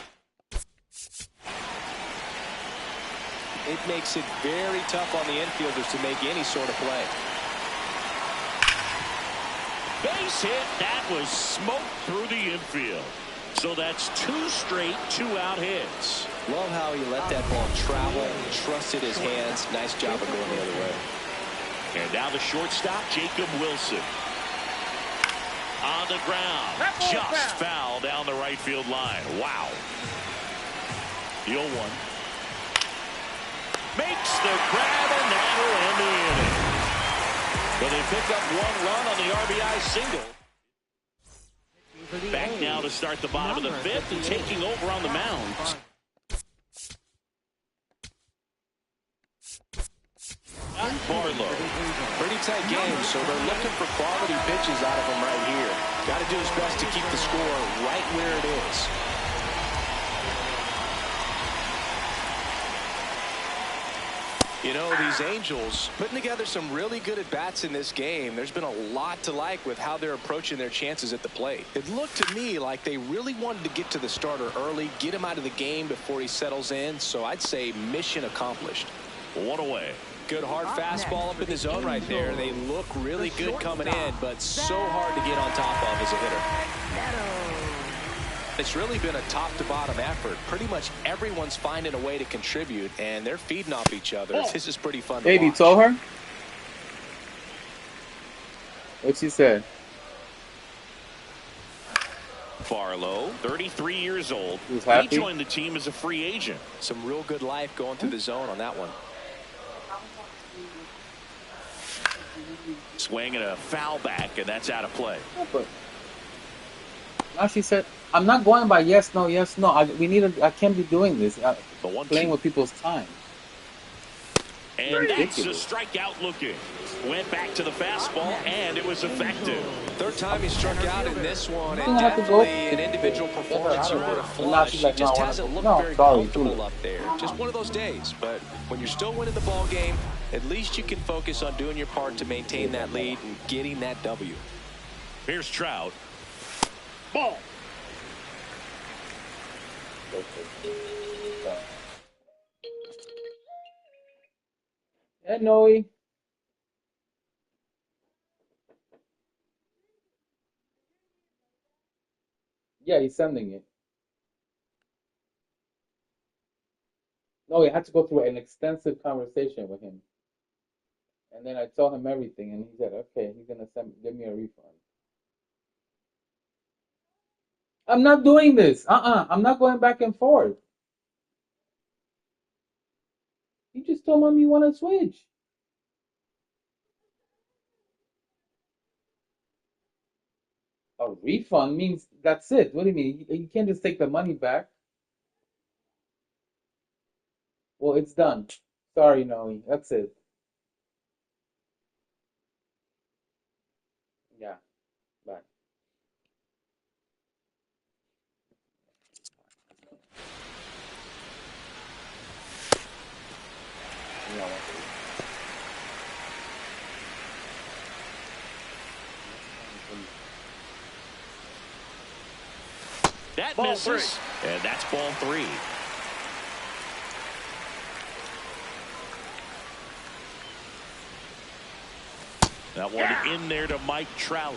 it makes it very tough on the infielders to make any sort of play. Base hit. That was smoked through the infield. So that's 2 straight 2-out hits. Love how he let that ball travel, trusted his hands. Nice job of going the other way. And now the shortstop, Jacob Wilson. On the ground. Just foul down the right field line. Wow. The 0-1. Makes the grab, and that'll end the inning. But they pick up 1 run on the RBI single. Back now to start the bottom of the 5th and taking over on the mound. Barlow. Pretty tight game, so they're looking for quality pitches out of him right here. Got to do his best to keep the score right where it is. You know, these Angels putting together some really good at-bats in this game. There's been a lot to like with how they're approaching their chances at the plate. It looked to me like they really wanted to get to the starter early, get him out of the game before he settles in. So I'd say mission accomplished. 1 away. Good hard fastball up in the zone right there. They look really good coming in, but so hard to get on top of as a hitter. It's really been a top-to-bottom effort. Pretty much everyone's finding a way to contribute, and they're feeding off each other. This is pretty fun to watch. Baby, you told her? What she said? Barlow, 33 years old. He joined the team as a free agent. Some real good life going through the zone on that one. Swing and a foul back, and that's out of play. Yeah, but now she said, I'm not going by yes, no, yes, no. I can't be doing this. Playing with people's time. And that's a strikeout looking. Went back to the fastball, and it was effective. Third time he struck out in this one, and definitely an individual performance you want to flush. He just hasn't looked very comfortable up there. Just one of those days. But when you're still winning the ball game, at least you can focus on doing your part to maintain that lead and getting that W. Here's Trout. Ball. Hey, Noe. Yeah, he's sending it. No, we had to go through an extensive conversation with him. And then I told him everything, and he said, okay, he's going to give me a refund. I'm not doing this. I'm not going back and forth. You just told Mom you want to switch. A refund means that's it. What do you mean? You can't just take the money back. Well, it's done. Sorry, Noe. That's it. Yeah. Bye. That misses, and that's ball 3. That one in there to Mike Trout.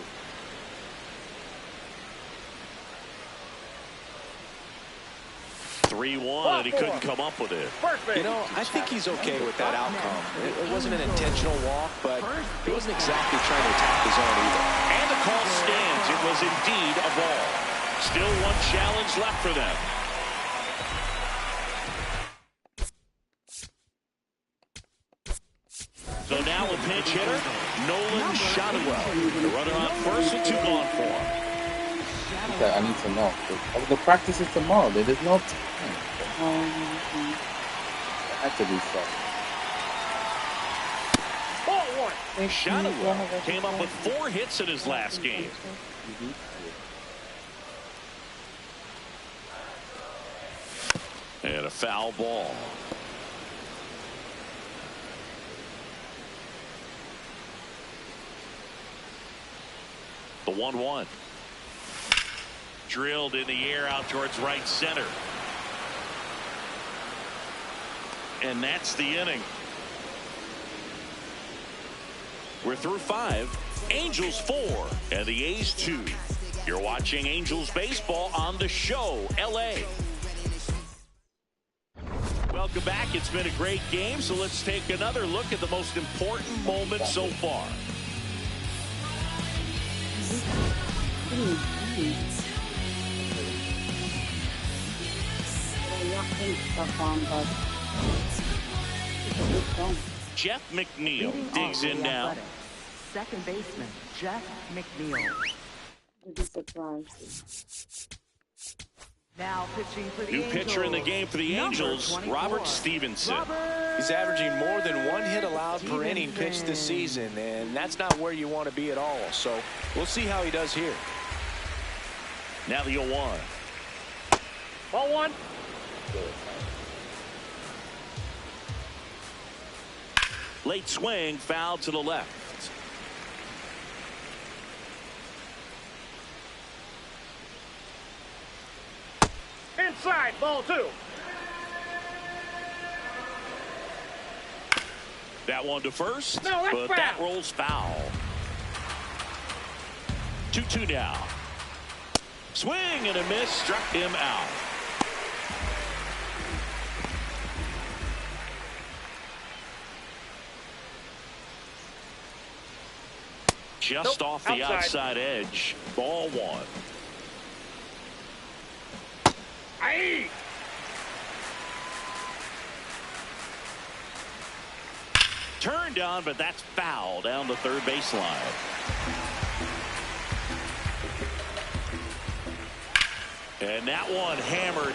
And he couldn't come up with it. You know, I think he's okay with that outcome. It wasn't an intentional walk, but he wasn't exactly trying to attack the zone either. And the call stands. It was indeed a ball. Still one challenge left for them. So now a pinch hitter, Nolan Shotwell. The runner on first with 2 gone for him. I need to know. The practice is tomorrow. There's no time. I have to do something. Shotwell came up with 4 hits in his last game. And a foul ball. The 1-1. Drilled in the air out towards right center. and that's the inning. We're through 5. Angels 4 and the A's 2. You're watching Angels baseball on The Show, L.A. Welcome back. It's been a great game, so let's take another look at the most important moment so far. Jeff McNeil digs in now. Second baseman, Jeff McNeil. Now pitching for the New Angels. pitcher in the game for the Angels, Robert Stevenson. He's averaging more than 1 hit allowed per inning pitched this season, and that's not where you want to be at all. So we'll see how he does here. Now the 0-1. Ball 1. Late swing, foul to the left. Inside, ball 2. That one to first, No, that's but foul. that rolls foul. 2-2 now. Swing and a miss, struck him out. Just off the outside edge. Ball 1. Aye. Turned on, but that's foul down the third baseline. And that one hammered.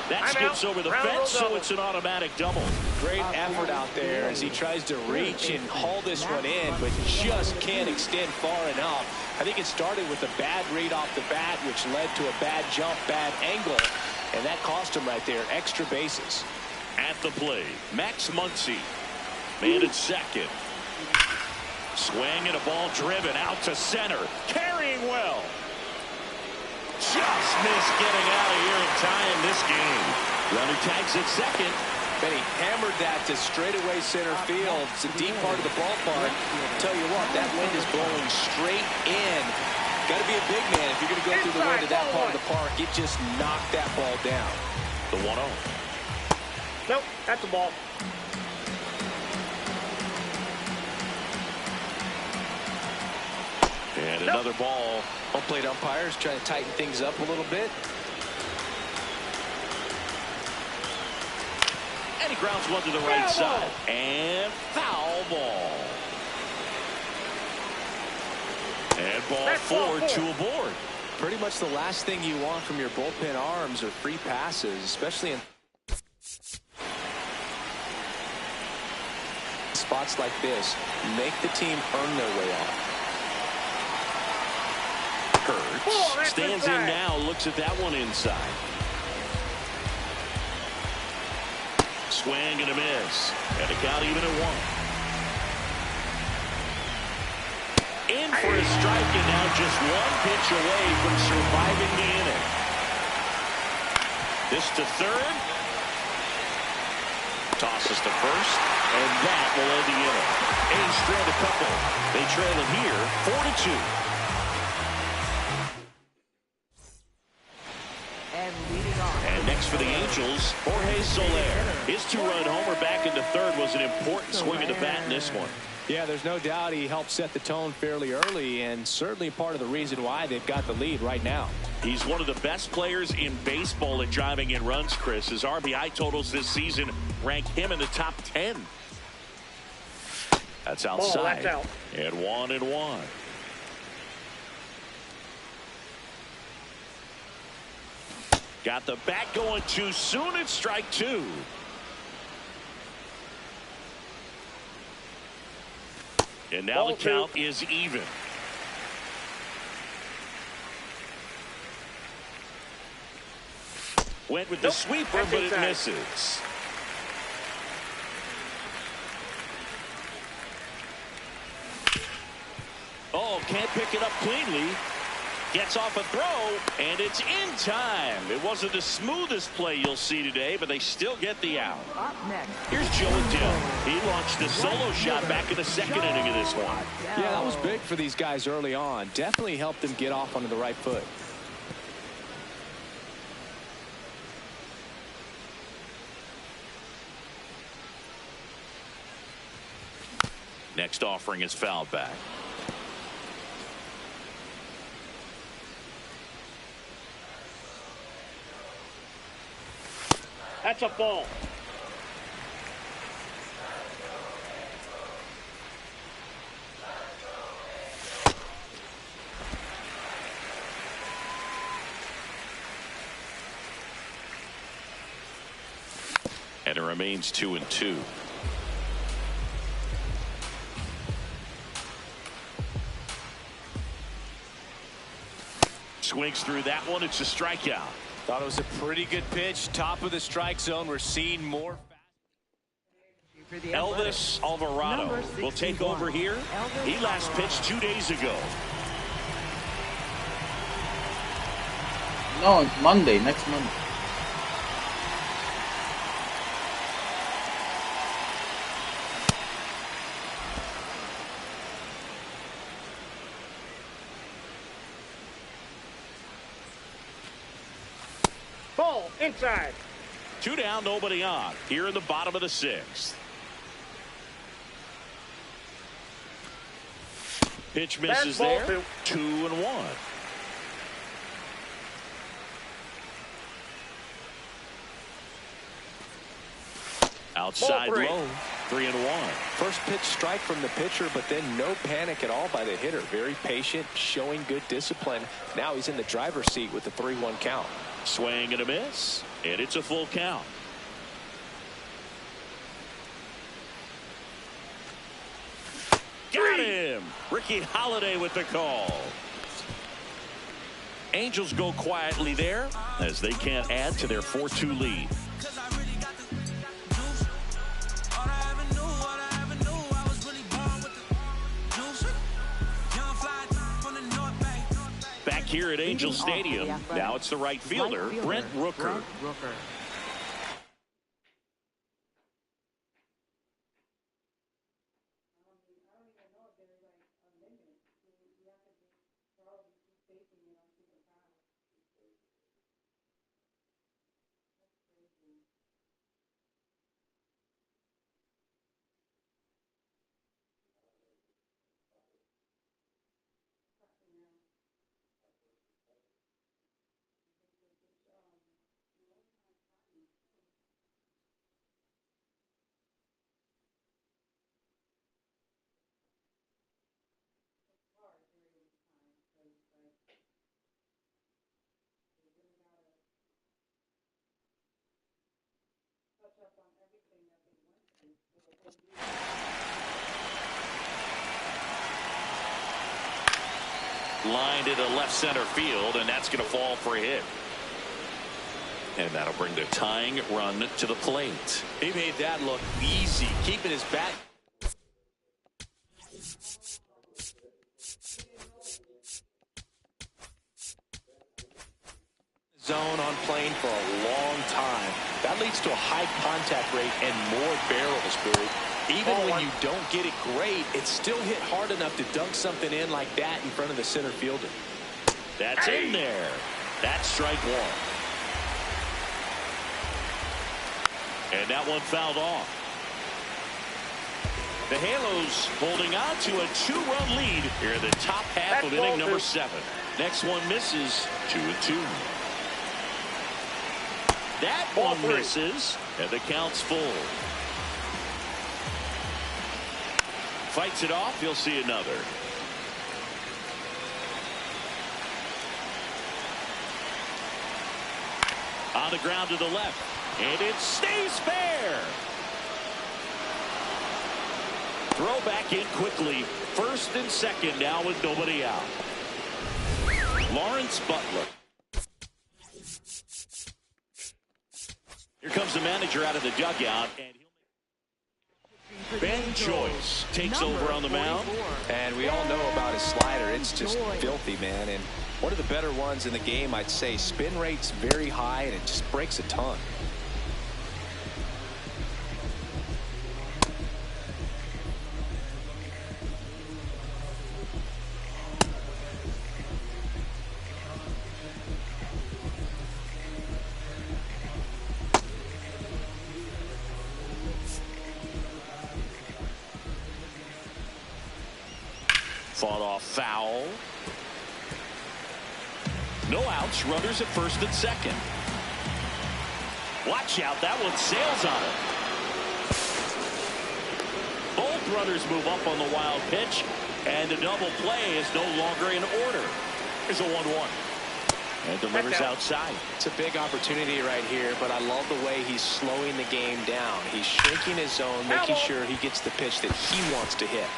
That skips over the fence, so it's an automatic double. Great effort out there as he tries to reach and haul this one in, but just can't extend far enough. I think it started with a bad read off the bat, which led to a bad jump, bad angle, and that cost him right there. Extra bases. At the plate, Max Muncy. Man at second. Swing and a ball driven out to center. Carrying well. Just missed getting out of here and tying this game. Runner tags at second. And he hammered that to straightaway center field. It's a deep part of the ballpark. Tell you what, that wind is blowing straight in. Got to be a big man if you're going to go through the wind of that part of the park. It just knocked that ball down. The 1-0. Nope, that's a ball. And another ball. Home plate umpires trying to tighten things up a little bit. And he grounds one to the right side. And foul ball. And ball 4, 2 aboard. Pretty much the last thing you want from your bullpen arms are free passes, especially in spots like this. Make the team earn their way off. Hurts stands in now, looks at that one inside. Swing and a miss. And a count even at 1. In for a strike, and now just one pitch away from surviving the inning. This to third. Tosses to first, and that will end the inning. A's strand a couple. They trail it here 4-2. And next for the Angels, Jorge Soler. His 2-run homer back into third was an important swing of the bat in this one. Yeah, there's no doubt he helped set the tone fairly early, and certainly part of the reason why they've got the lead right now. He's one of the best players in baseball at driving in runs, Chris. His RBI totals this season rank him in the top 10. That's outside. That's out. And 1-1. Got the bat going too soon. It's strike 2. And now the count is even. Went with the sweeper, but it misses. Oh, can't pick it up cleanly. Gets off a throw, and it's in time. It wasn't the smoothest play you'll see today, but they still get the out. Up next. Here's Joe Adell. He launched a solo shot back in the second inning of this one. Yeah, that was big for these guys early on. Definitely helped them get off onto the right foot. Next offering is fouled back. That's a ball. And it remains 2-2. Swings through that one. It's a strikeout. Thought it was a pretty good pitch. Top of the strike zone. We're seeing more. Elvis Alvarado will take over here. He last pitched 2 days ago. No, it's Monday, next Monday. Ball inside. 2 down, nobody on. Here in the bottom of the 6th. Pitch misses there. 2-1. Outside low. 3-1. First pitch strike from the pitcher, but then no panic at all by the hitter. Very patient, showing good discipline. Now he's in the driver's seat with the 3-1 count. Swing and a miss, and it's a full count. Got him. Ricky Halotv with the call. Angels go quietly there as they can't add to their 4-2 lead. Back here at Angel Stadium, now it's the right fielder, Brent Rooker. Line to the left center field, and that's going to fall for a hit. And that'll bring the tying run to the plate. He made that look easy, keeping his bat. Zone on plane for a long time. That leads to a high contact rate and more barrels, Barry. Even when you don't get it great, it's still hit hard enough to dunk something in like that in front of the center fielder. That's in there. That's strike one. And that one fouled off. The Halos holding on to a 2-run lead here in the top half of inning number 7. Next one misses. 2-2. That one misses, and the count's full. Fights it off. You'll see another. On the ground to the left, and it stays fair. Throw back in quickly. First and second now with nobody out. Lawrence Butler. Here comes the manager out of the dugout, and Ben Joyce takes over on the mound. And we all know about his slider. It's just filthy, man. And one of the better ones in the game, I'd say. Spin rate's very high, and it just breaks a ton. Fought off foul. No outs. Runners at first and second. Watch out. That one sails on it. Both runners move up on the wild pitch. And the double play is no longer in order. Here's a 1-1. And delivers outside. It's a big opportunity right here, but I love the way he's slowing the game down. He's shrinking his zone, making sure he gets the pitch that he wants to hit.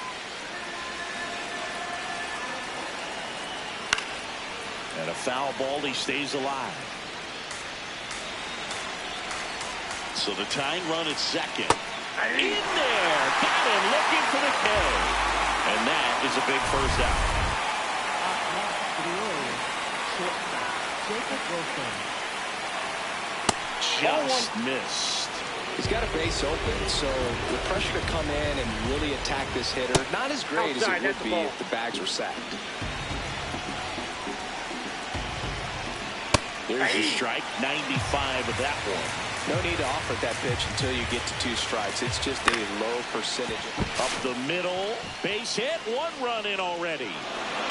And a foul ball, he stays alive. So the tying run at second. In there. Got him looking for the K. And that is a big first out. Just missed. He's got a base open, so the pressure to come in and really attack this hitter, not as great as it would be if the bags were sacked. There's a strike, 95 of that one. No need to offer that pitch until you get to 2 strikes. It's just a low percentage. Up the middle, base hit, 1 run in already.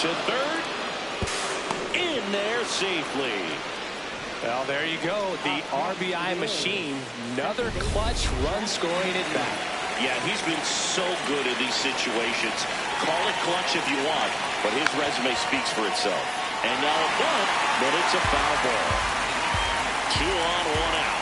To third, in there safely. Well, there you go. The RBI machine. Another clutch run scoring at bat. Yeah, he's been so good in these situations. Call it clutch if you want, but his resume speaks for itself. And now a bunt, but it's a foul ball. 2 on, 1 out.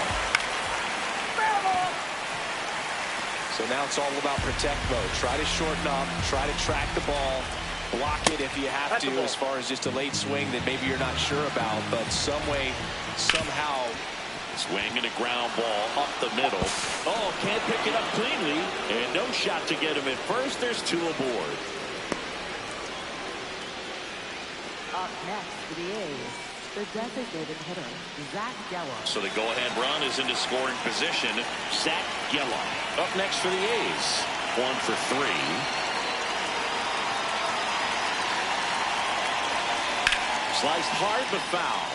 So now it's all about protect mode. Try to shorten up, try to track the ball, block it if you have to, as far as just a late swing that maybe you're not sure about, but some way, somehow. Swinging a ground ball up the middle. Oh, can't pick it up cleanly, and no shot to get him at first. There's 2 aboard. Up next for the A's, the designated hitter, Zach Geller. So the go-ahead run is into scoring position. Zach Geller up next for the A's. 1 for 3. Sliced hard but foul.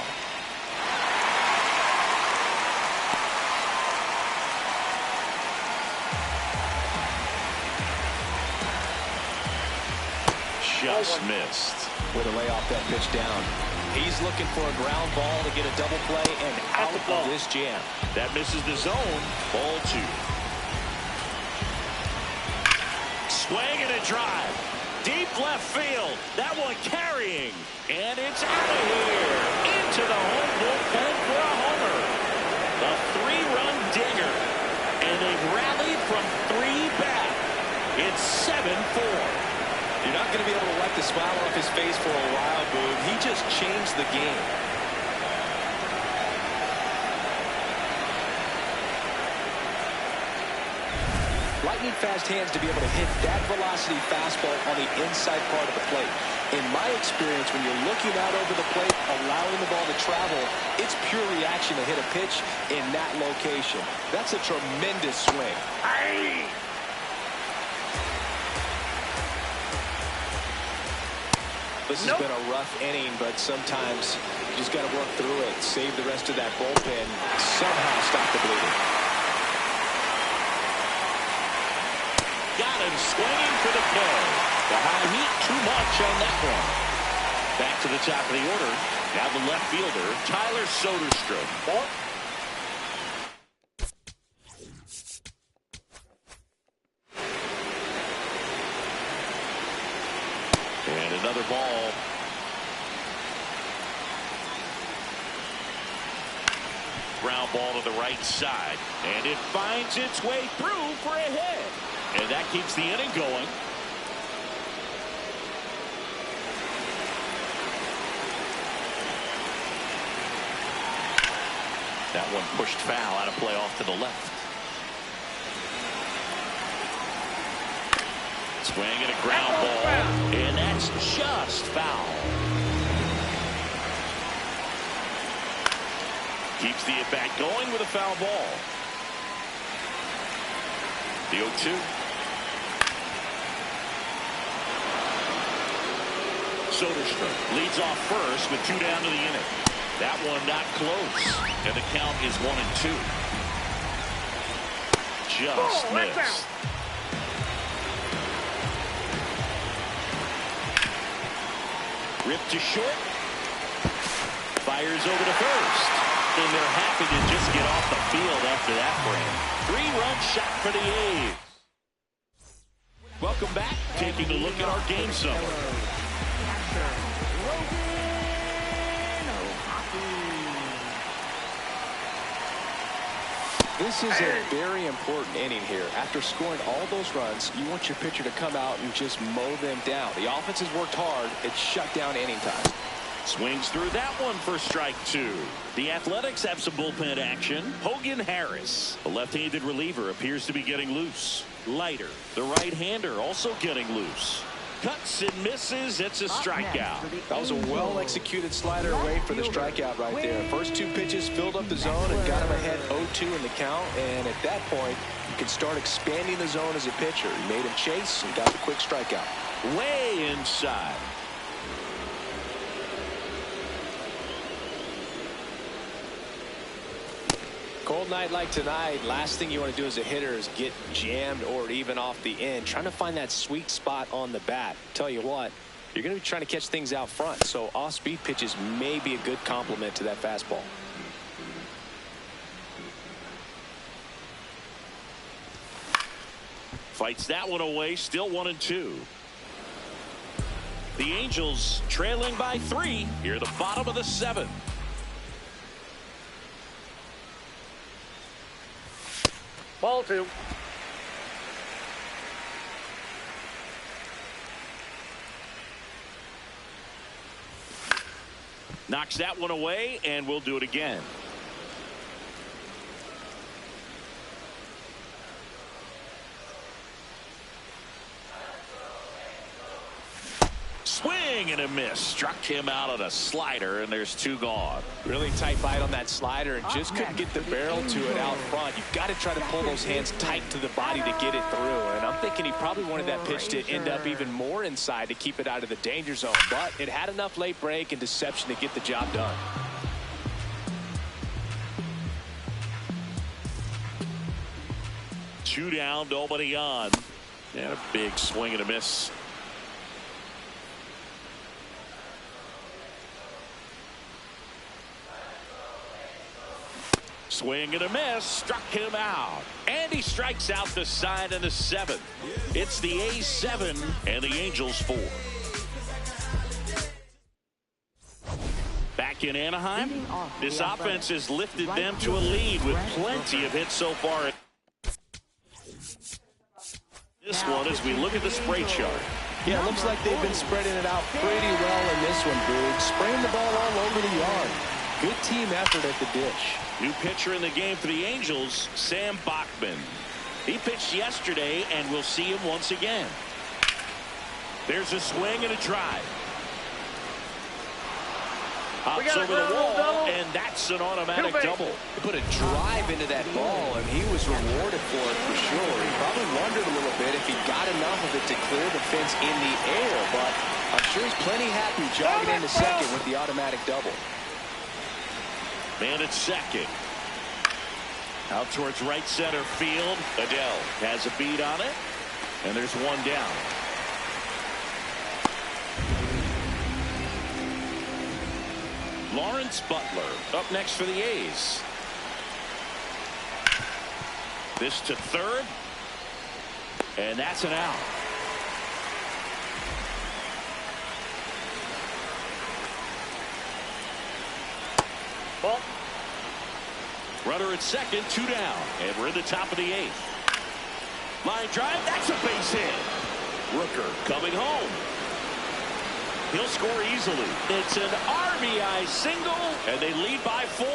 Just missed. Way to lay off that pitch down. He's looking for a ground ball to get a double play and out of this jam. That misses the zone. Ball 2. Swing and a drive. Deep left field. That one carrying. And it's out of here. Into the home bullpen for a homer. The 3-run dinger. And they've rallied from 3 back. It's 7-4. You're not going to be able to wipe the smile off his face for a while, Boone. He just changed the game. Lightning fast hands to be able to hit that velocity fastball on the inside part of the plate. In my experience, when you're looking out over the plate, allowing the ball to travel, it's pure reaction to hit a pitch in that location. That's a tremendous swing. Aye. This has been a rough inning, but sometimes you just got to work through it, save the rest of that bullpen, somehow stop the bleeding. Got him swinging for the play. The high heat, too much on that one. Back to the top of the order. Now the left fielder, Tyler Soderstrom. And another ball. Ground ball to the right side. And it finds its way through for a hit. And that keeps the inning going. That one pushed foul out of play off to the left. Swing and a ground ball. That's just foul. Keeps the at-bat going with a foul ball. The 0-2. Soderstrom leads off first with 2 down to the inning. That one not close. And the count is 1-2. Just missed. Ripped to short. Fires over to first. And they're happy to just get off the field after that frame. 3-run shot for the A's. Welcome back. Taking a look at our game summary. This is a very important inning here. After scoring all those runs, you want your pitcher to come out and just mow them down. The offense has worked hard. It's shut down inning time. Swings through that one for strike 2. The Athletics have some bullpen action. Hogan Harris, a left-handed reliever, appears to be getting loose. Leiter, the right-hander, also getting loose. Cuts and misses. It's a strikeout. That was a well-executed slider away for the strikeout right there. First 2 pitches filled up the zone and got him ahead 0-2 in the count. And at that point, you can start expanding the zone as a pitcher. He made him chase and got the quick strikeout. Way inside. Cold night like tonight, last thing you want to do as a hitter is get jammed or even off the end. Trying to find that sweet spot on the bat. Tell you what, you're going to be trying to catch things out front, so off-speed pitches may be a good complement to that fastball. Fights that one away, still 1-2. The Angels trailing by 3 here at the bottom of the 7th. Ball 2. Knocks that one away, and we'll do it again. Swing and a miss. Struck him out on a slider, and there's 2 gone. Really tight bite on that slider and just couldn't get the barrel to it out front. You've got to try to pull those hands tight to the body to get it through. And I'm thinking he probably wanted that pitch to end up even more inside to keep it out of the danger zone. But it had enough late break and deception to get the job done. Two down, nobody on. And a big swing and a miss. Swing and a miss, struck him out. And he strikes out the side in the 7th. It's the A's 7 and the Angels 4. Back in Anaheim, this offense has lifted them to a lead with plenty of hits so far. This one, as we look at the spray chart. Yeah, it looks like they've been spreading it out pretty well in this one, Boog. Spraying the ball all over the yard. Good team effort at the dish. New pitcher in the game for the Angels, Sam Bachman. He pitched yesterday, and we'll see him once again. There's a swing and a drive. Hops over the wall, and that's an automatic double. He put a drive into that ball, and he was rewarded for it for sure. He probably wondered a little bit if he got enough of it to clear the fence in the air, but I'm sure he's plenty happy jogging into second with the automatic double. Man at second. Out towards right center field. Adele has a beat on it. And there's 1 down. Lawrence Butler up next for the A's. This to third. And that's an out. Ball. Runner at second, 2 down. And we're in the top of the 8th. Line drive, that's a base hit. Rooker coming home. He'll score easily. It's an RBI single, and they lead by 4.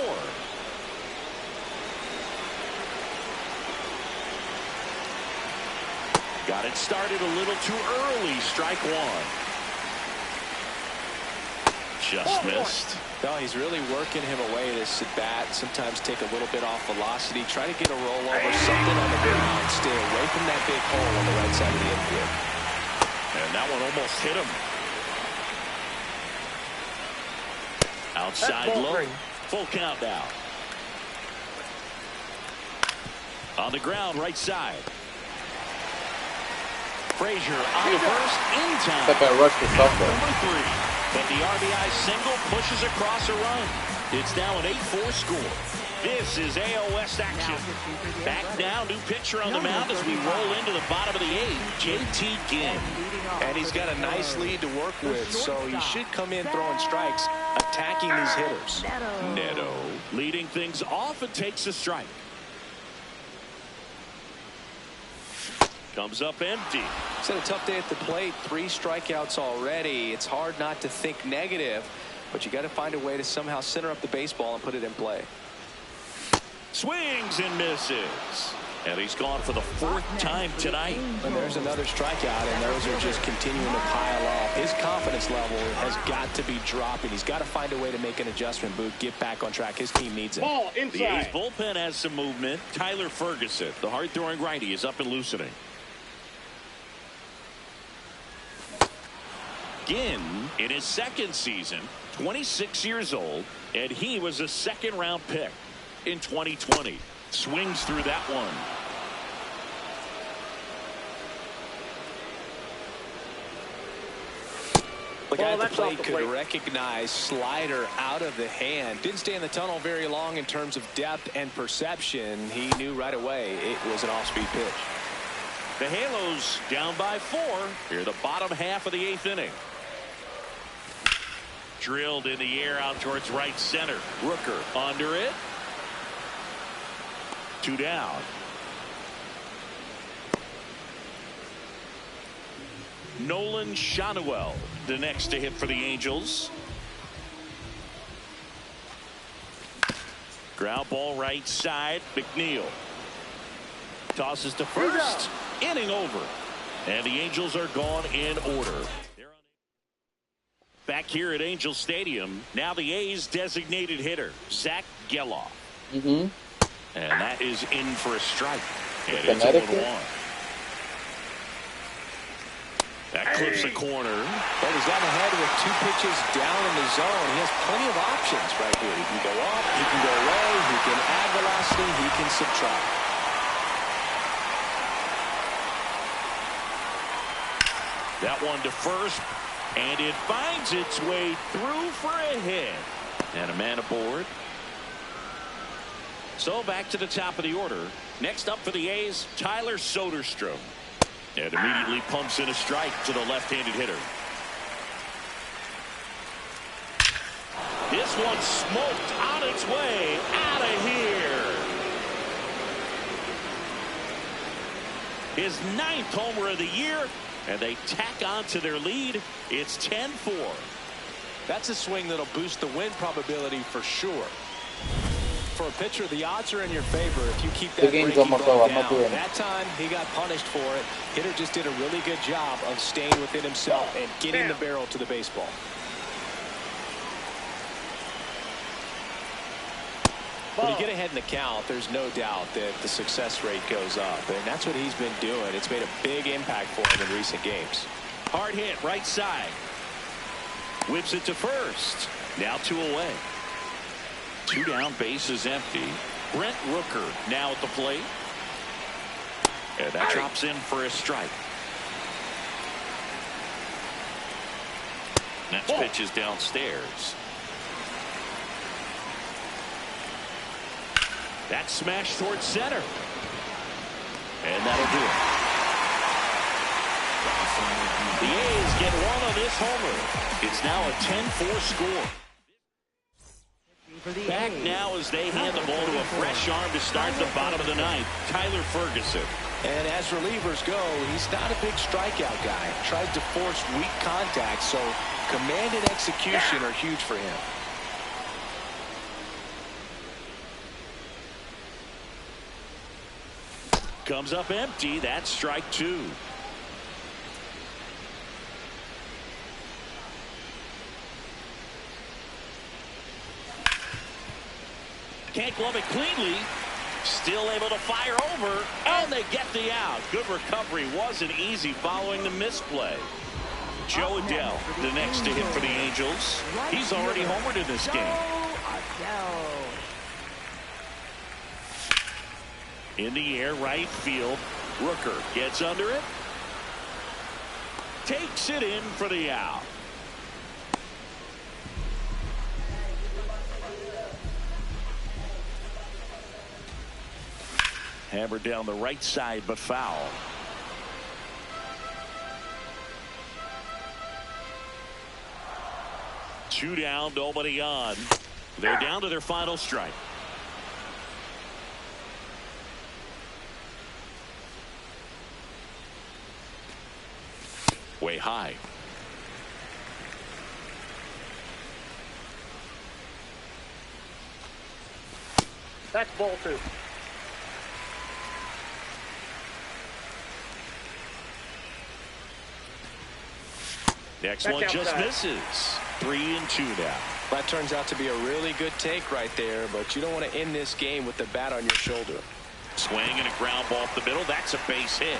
Got it started a little too early. Strike 1. Just missed. No, he's really working him away this at bat. Sometimes take a little bit off velocity. Try to get a rollover, something on the ground. Stay away from that big hole on the right side of the infield. And that one almost hit him. Outside low. Full count now. On the ground, right side. Frazier on the first, in time. Like I rushed the softball. Number 3. But the RBI single pushes across a run. It's now an 8-4 score. This is AL West action. Back now, new pitcher on the mound as we roll into the bottom of the 8th, JT Ginn. And he's got a nice lead to work with, so he should come in throwing strikes, attacking these hitters. Neto leading things off and takes a strike. Comes up empty. He's had a tough day at the plate. 3 strikeouts already. It's hard not to think negative, but you got to find a way to somehow center up the baseball and put it in play. Swings and misses. And he's gone for the 4th time tonight. And there's another strikeout, and those are just continuing to pile up. His confidence level has got to be dropping. He's got to find a way to make an adjustment, Boot, get back on track. His team needs it. Ball inside. The A's bullpen has some movement. Tyler Ferguson, the hard-throwing righty, is up and loosening. Ginn in his 2nd season, 26 years old, and he was a 2nd-round pick in 2020. Swings through that one. The guy at the plate could recognize slider out of the hand. Didn't stay in the tunnel very long in terms of depth and perception. He knew right away it was an off-speed pitch. The Halos down by 4 here the bottom half of the 8th inning. Drilled in the air out towards right center. Rooker under it. 2 down. Nolan Schanuel, the next to hit for the Angels. Ground ball right side. McNeil tosses to first. Inning over. And the Angels are gone in order. Back here at Angel Stadium, now the A's designated hitter, Zach Geloff. And that is in for a strike. And it's 0-1. That clips the corner. But he's down ahead with 2 pitches down in the zone. He has plenty of options right here. He can go up, he can go away, he can add velocity, he can subtract. That one to first, and it finds its way through for a hit. And a man aboard. So back to the top of the order. Next up for the A's, Tyler Soderstrom. And immediately pumps in a strike to the left-handed hitter. This one smoked on its way out of here. His 9th homer of the year, and they tack on to their lead. It's 10-4. That's a swing that'll boost the win probability for sure. For a pitcher, the odds are in your favor if you keep that breaking ball down. That time, he got punished for it. Hitter just did a really good job of staying within himself and getting the barrel to the baseball. When you get ahead in the count, there's no doubt that the success rate goes up, and that's what he's been doing. It's made a big impact for him in recent games. Hard hit, right side. Whips it to first. Now 2 away. 2 down, base is empty. Brent Rooker now at the plate. And that drops in for a strike. Next pitch is downstairs. That smash towards center. And that'll do it. The A's get 1 on this homer. It's now a 10-4 score. Back now as they hand the ball to a fresh arm to start the bottom of the 9th, Tyler Ferguson. And as relievers go, he's not a big strikeout guy. Tries to force weak contact, so command and execution are huge for him. Comes up empty. That's strike 2. Can't glove it cleanly. Still able to fire over, and they get the out. Good recovery. Wasn't easy following the misplay. Joe Adell, the next to hit for the Angels. He's already homered in this game. In the air, right field. Rooker gets under it. Takes it in for the out. Hammered down the right side, but foul. Two down, nobody on. They're down to their final strike. Way high. That's ball 2. Next one just misses. 3-2 now. That turns out to be a really good take right there, but you don't want to end this game with the bat on your shoulder. Swing and a ground ball up the middle. That's a base hit.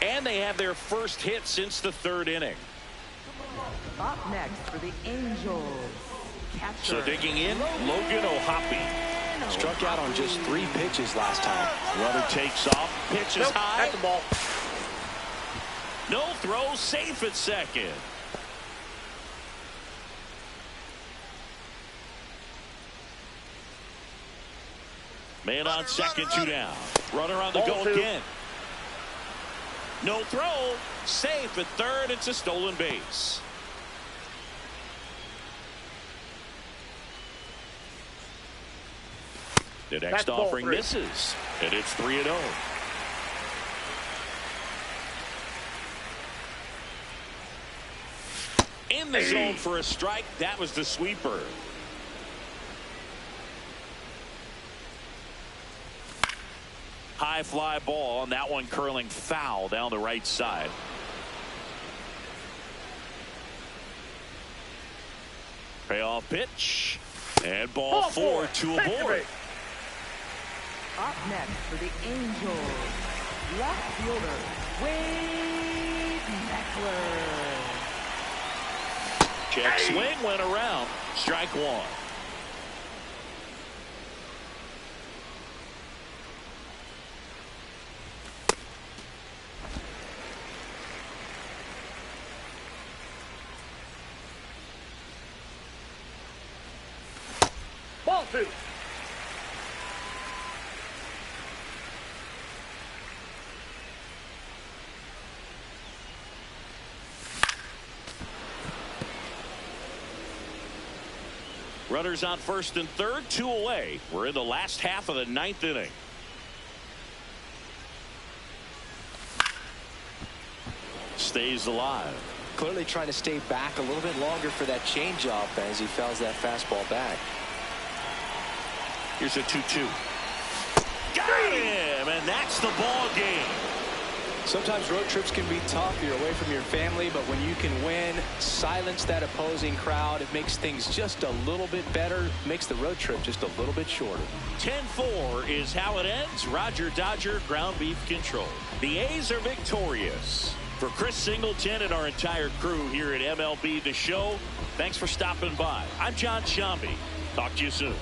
And they have their first hit since the 3rd inning. Up next for the Angels. Catcher. So digging in, Logan O'Hoppe. Struck out on just 3 pitches last time. Runner takes off, pitches high. That's the ball. No throw, safe at second. Man on second, 2 down. Runner on the go again. No throw, safe at third. It's a stolen base. The next offering misses, and it's 3-0. In the zone for a strike. That was the sweeper. High fly ball, and that one curling foul down the right side. Payoff pitch, and ball 4, 2 aboard. Up next for the Angels, left fielder Wade Meckler. Check swing went around. Strike 1. Ball 2. Runners on first and third, 2 away. We're in the last half of the 9th inning. Stays alive. Clearly trying to stay back a little bit longer for that changeup as he fouls that fastball back. Here's a 2-2. Got him, and that's the ball game. Sometimes road trips can be tough. You're away from your family, but when you can win, silence that opposing crowd, it makes things just a little bit better, makes the road trip just a little bit shorter. 10-4 is how it ends. Roger Dodger, ground beef control. The A's are victorious. For Chris Singleton and our entire crew here at MLB The Show, thanks for stopping by. I'm John Shambi. Talk to you soon.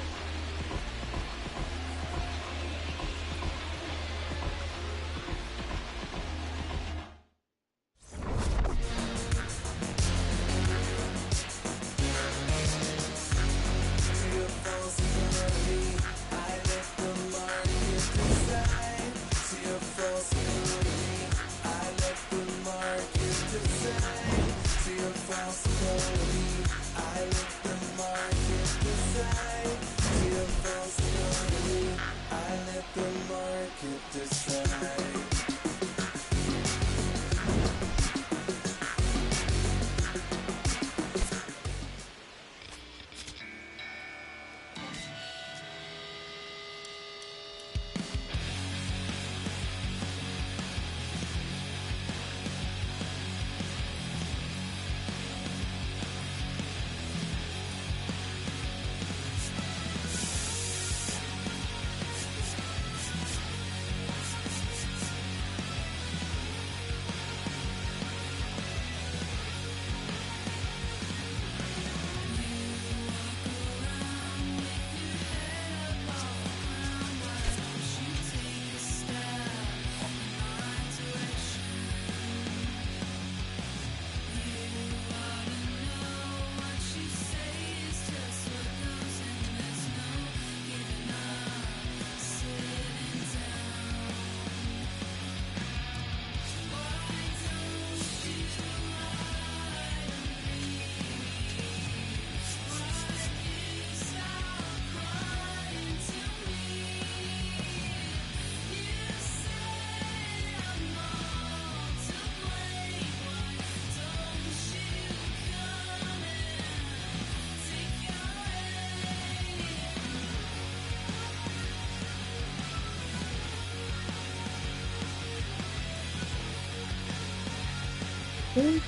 Good.